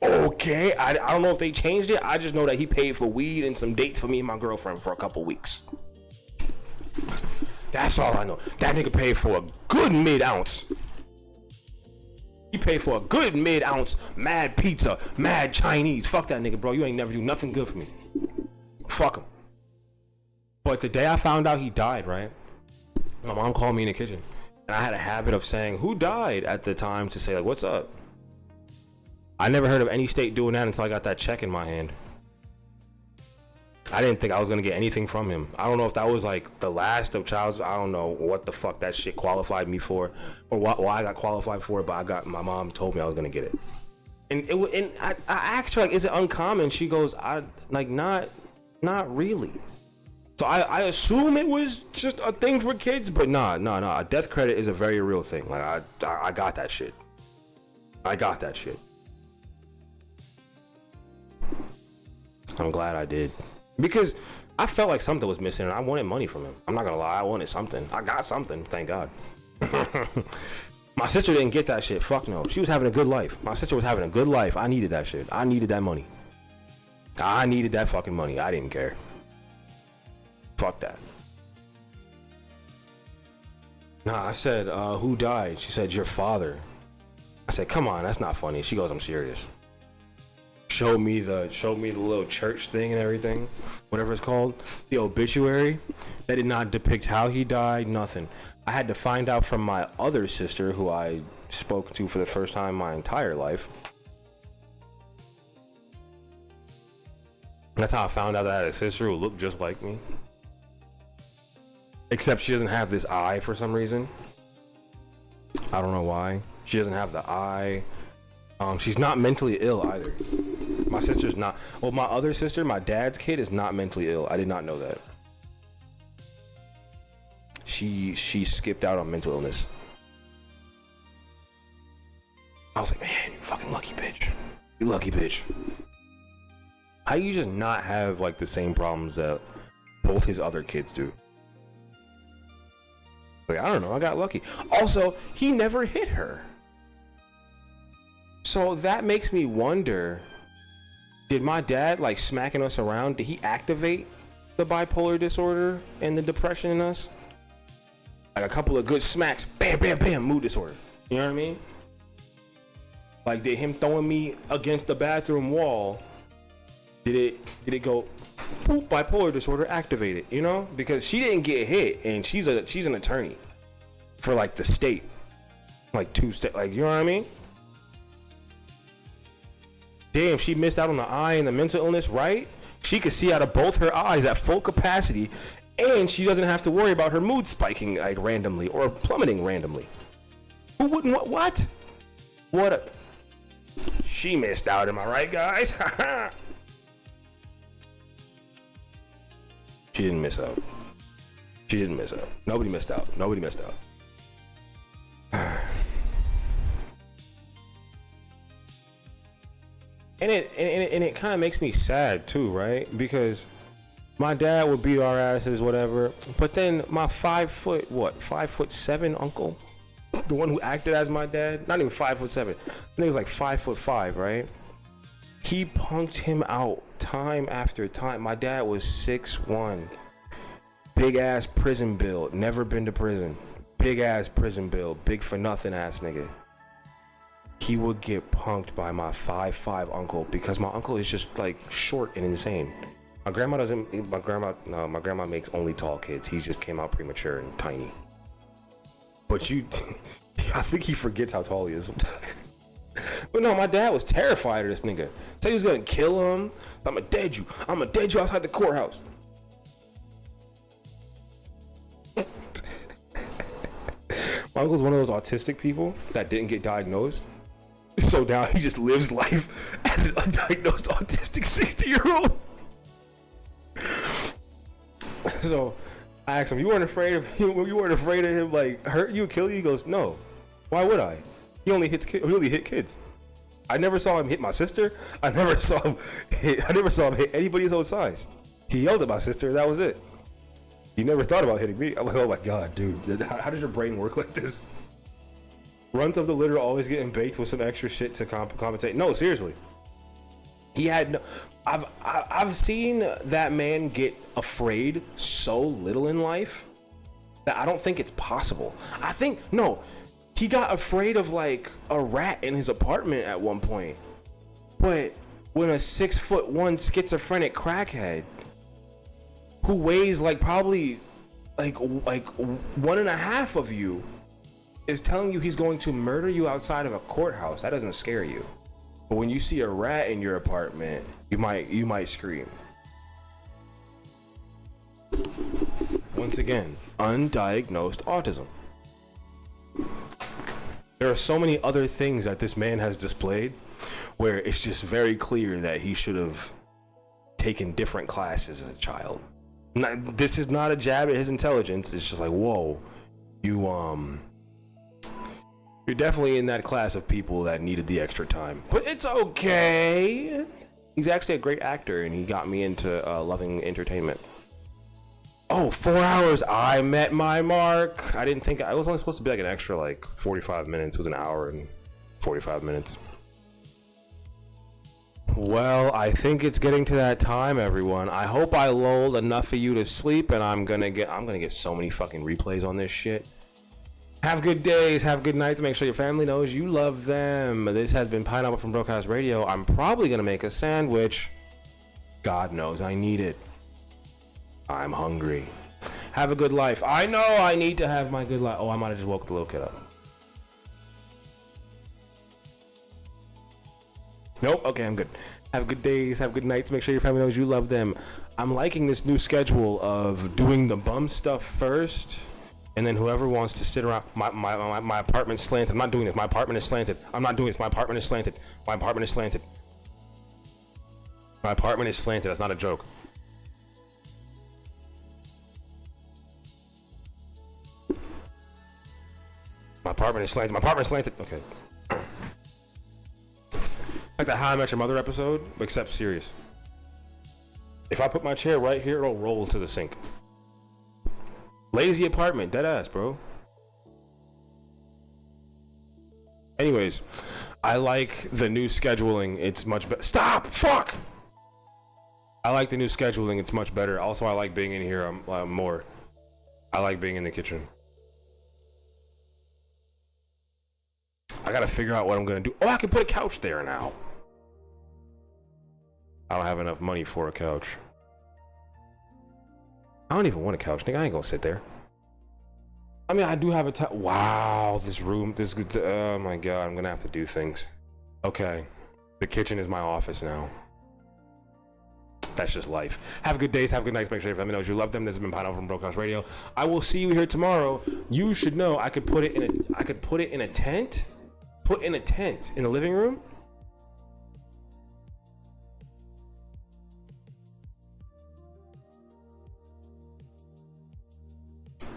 Okay, I don't know if they changed it. I just know that he paid for weed and some dates for me and my girlfriend for a couple weeks. That's all I know. That nigga paid for a good mid-ounce. He paid for a good mid-ounce, mad pizza, mad Chinese. Fuck that nigga, bro. You ain't never do nothing good for me. Fuck him. But the day I found out he died, right? My mom called me in the kitchen. And I had a habit of saying, who died at the time to say, like, what's up? I never heard of any state doing that until I got that check in my hand. I didn't think I was going to get anything from him. I don't know if that was like the last of child's. I don't know what the fuck that shit qualified me for or why I got qualified for it, but my mom told me I was going to get it. And I asked her, like, is it uncommon? She goes, not really. So I assume it was just a thing for kids, but nah. A death credit is a very real thing. Like, I got that shit. I got that shit. I'm glad I did. Because I felt like something was missing and I wanted money from him. I'm not gonna lie, I wanted something. I got something, thank God. My sister didn't get that shit. Fuck no. She was having a good life. My sister was having a good life. I needed that shit. I needed that money. I needed that fucking money. I didn't care. Fuck that. Nah, I said, who died? She said, your father. I said, come on, that's not funny. She goes, I'm serious. Showed me the little church thing and everything, whatever it's called, the obituary. That did not depict how he died, nothing. I had to find out from my other sister, who I spoke to for the first time in my entire life. That's how I found out that I had a sister who looked just like me. Except she doesn't have this eye for some reason. I don't know why. She doesn't have the eye. She's not mentally ill either. My sister's not. Well, my other sister, my dad's kid, is not mentally ill. I did not know that. She skipped out on mental illness. I was like, man, you fucking lucky bitch. You lucky bitch. How you just not have like the same problems that both his other kids do? Like, I don't know. I got lucky. Also, he never hit her. So that makes me wonder, did my dad, like, smacking us around, did he activate the bipolar disorder and the depression in us? Like a couple of good smacks, bam, bam, bam, mood disorder. You know what I mean? Like, did him throwing me against the bathroom wall, did it go, boop, bipolar disorder activated, you know? Because she didn't get hit, and she's an attorney for, like, the state. Like, two state, like, you know what I mean? Damn, she missed out on the eye and the mental illness, right? She could see out of both her eyes at full capacity, and she doesn't have to worry about her mood spiking like randomly or plummeting randomly. Who wouldn't want what? What a... She missed out, am I right, guys? She didn't miss out. She didn't miss out. Nobody missed out. Nobody missed out. And it kind of makes me sad too, right? Because my dad would beat our asses, whatever. But then my 5'7" uncle, the one who acted as my dad, not even 5'7", I think he was like 5'5", right? He punked him out time after time. My dad was 6'1", big ass prison build, never been to prison, big ass prison build, big for nothing ass nigga. He would get punked by my 5'5" uncle because my uncle is just like short and insane. My grandma makes only tall kids. He just came out premature and tiny. But I think he forgets how tall he is sometimes. But no, my dad was terrified of this nigga. Said he was gonna kill him. I'ma dead you outside the courthouse. My uncle's one of those autistic people that didn't get diagnosed. So now he just lives life as an undiagnosed autistic 60-year-old. So I asked him, you weren't afraid of him like hurt you, kill you? He goes, no. Why would I? He only hit kids. I never saw him hit my sister. I never saw him hit anybody his own size. He yelled at my sister, that was it. He never thought about hitting me. I'm like, oh my God, dude. How does your brain work like this? Runs of the litter always getting baked with some extra shit to compensate. No, seriously. He had no... I've seen that man get afraid so little in life that I don't think it's possible. He got afraid of like a rat in his apartment at one point. But when a 6'1" schizophrenic crackhead who weighs like probably like 1.5 of you is telling you he's going to murder you outside of a courthouse, that doesn't scare you. But when you see a rat in your apartment, you might scream. Once again, undiagnosed autism. There are so many other things that this man has displayed where it's just very clear that he should have taken different classes as a child. This is not a jab at his intelligence. It's just like, whoa, you're definitely in that class of people that needed the extra time. But it's okay. He's actually a great actor, and he got me into loving entertainment. Oh, 4 hours. I met my mark. I didn't think I was only supposed to be like an extra like 45 minutes. It was an hour and 45 minutes. Well, I think it's getting to that time, everyone. I hope I lulled enough of you to sleep, and I'm gonna get so many fucking replays on this shit. Have good days, have good nights. Make sure your family knows you love them. This has been Pineapple from Broadcast Radio. I'm probably gonna make a sandwich. God knows I need it. I'm hungry. Have a good life. I know I need to have my good life. Oh, I might have just woke the little kid up. Nope. Okay, I'm good. Have good days, have good nights. Make sure your family knows you love them. I'm liking this new schedule of doing the bum stuff first, and then whoever wants to sit around. My apartment's slanted. I'm not doing this. My apartment is slanted. I'm not doing this. My apartment is slanted. My apartment is slanted. My apartment is slanted. That's not a joke. My apartment is slanted. My apartment is slanted. Okay. Like the How I Met Your Mother episode, except serious. If I put my chair right here, it'll roll to the sink. Lazy apartment, dead ass, bro. Anyways, I like the new scheduling. It's much better. Stop! Fuck! I like the new scheduling. It's much better. Also, I like being in here more. I like being in the kitchen. I gotta figure out what I'm gonna do. Oh, I can put a couch there now. I don't have enough money for a couch. I don't even want a couch, nigga. I ain't gonna sit there. I mean, I do have a wow, this room, oh my God, I'm gonna have to do things. Okay, the kitchen is my office now. That's just life. Have good days, have good nights. Make sure your family knows you love them. This has been Pineapple from Broadcast Radio. I will see you here tomorrow. You should know I could put it in a tent. Put in a tent in the living room.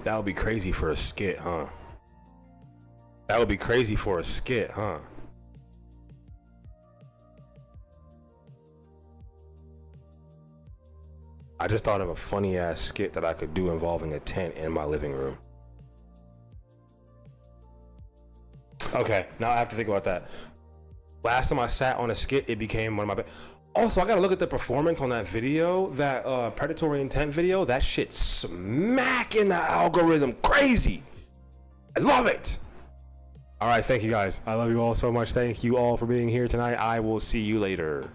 That would be crazy for a skit, huh? That would be crazy for a skit, huh? I just thought of a funny ass skit that I could do involving a tent in my living room. Okay, now I have to think about that. Last time I sat on a skit, it became one of my Also, I gotta look at the performance on that video, that predatory intent video. That shit smacking the algorithm crazy. I love it. All right, thank you guys. I love you all so much. Thank you all for being here tonight. I will see you later.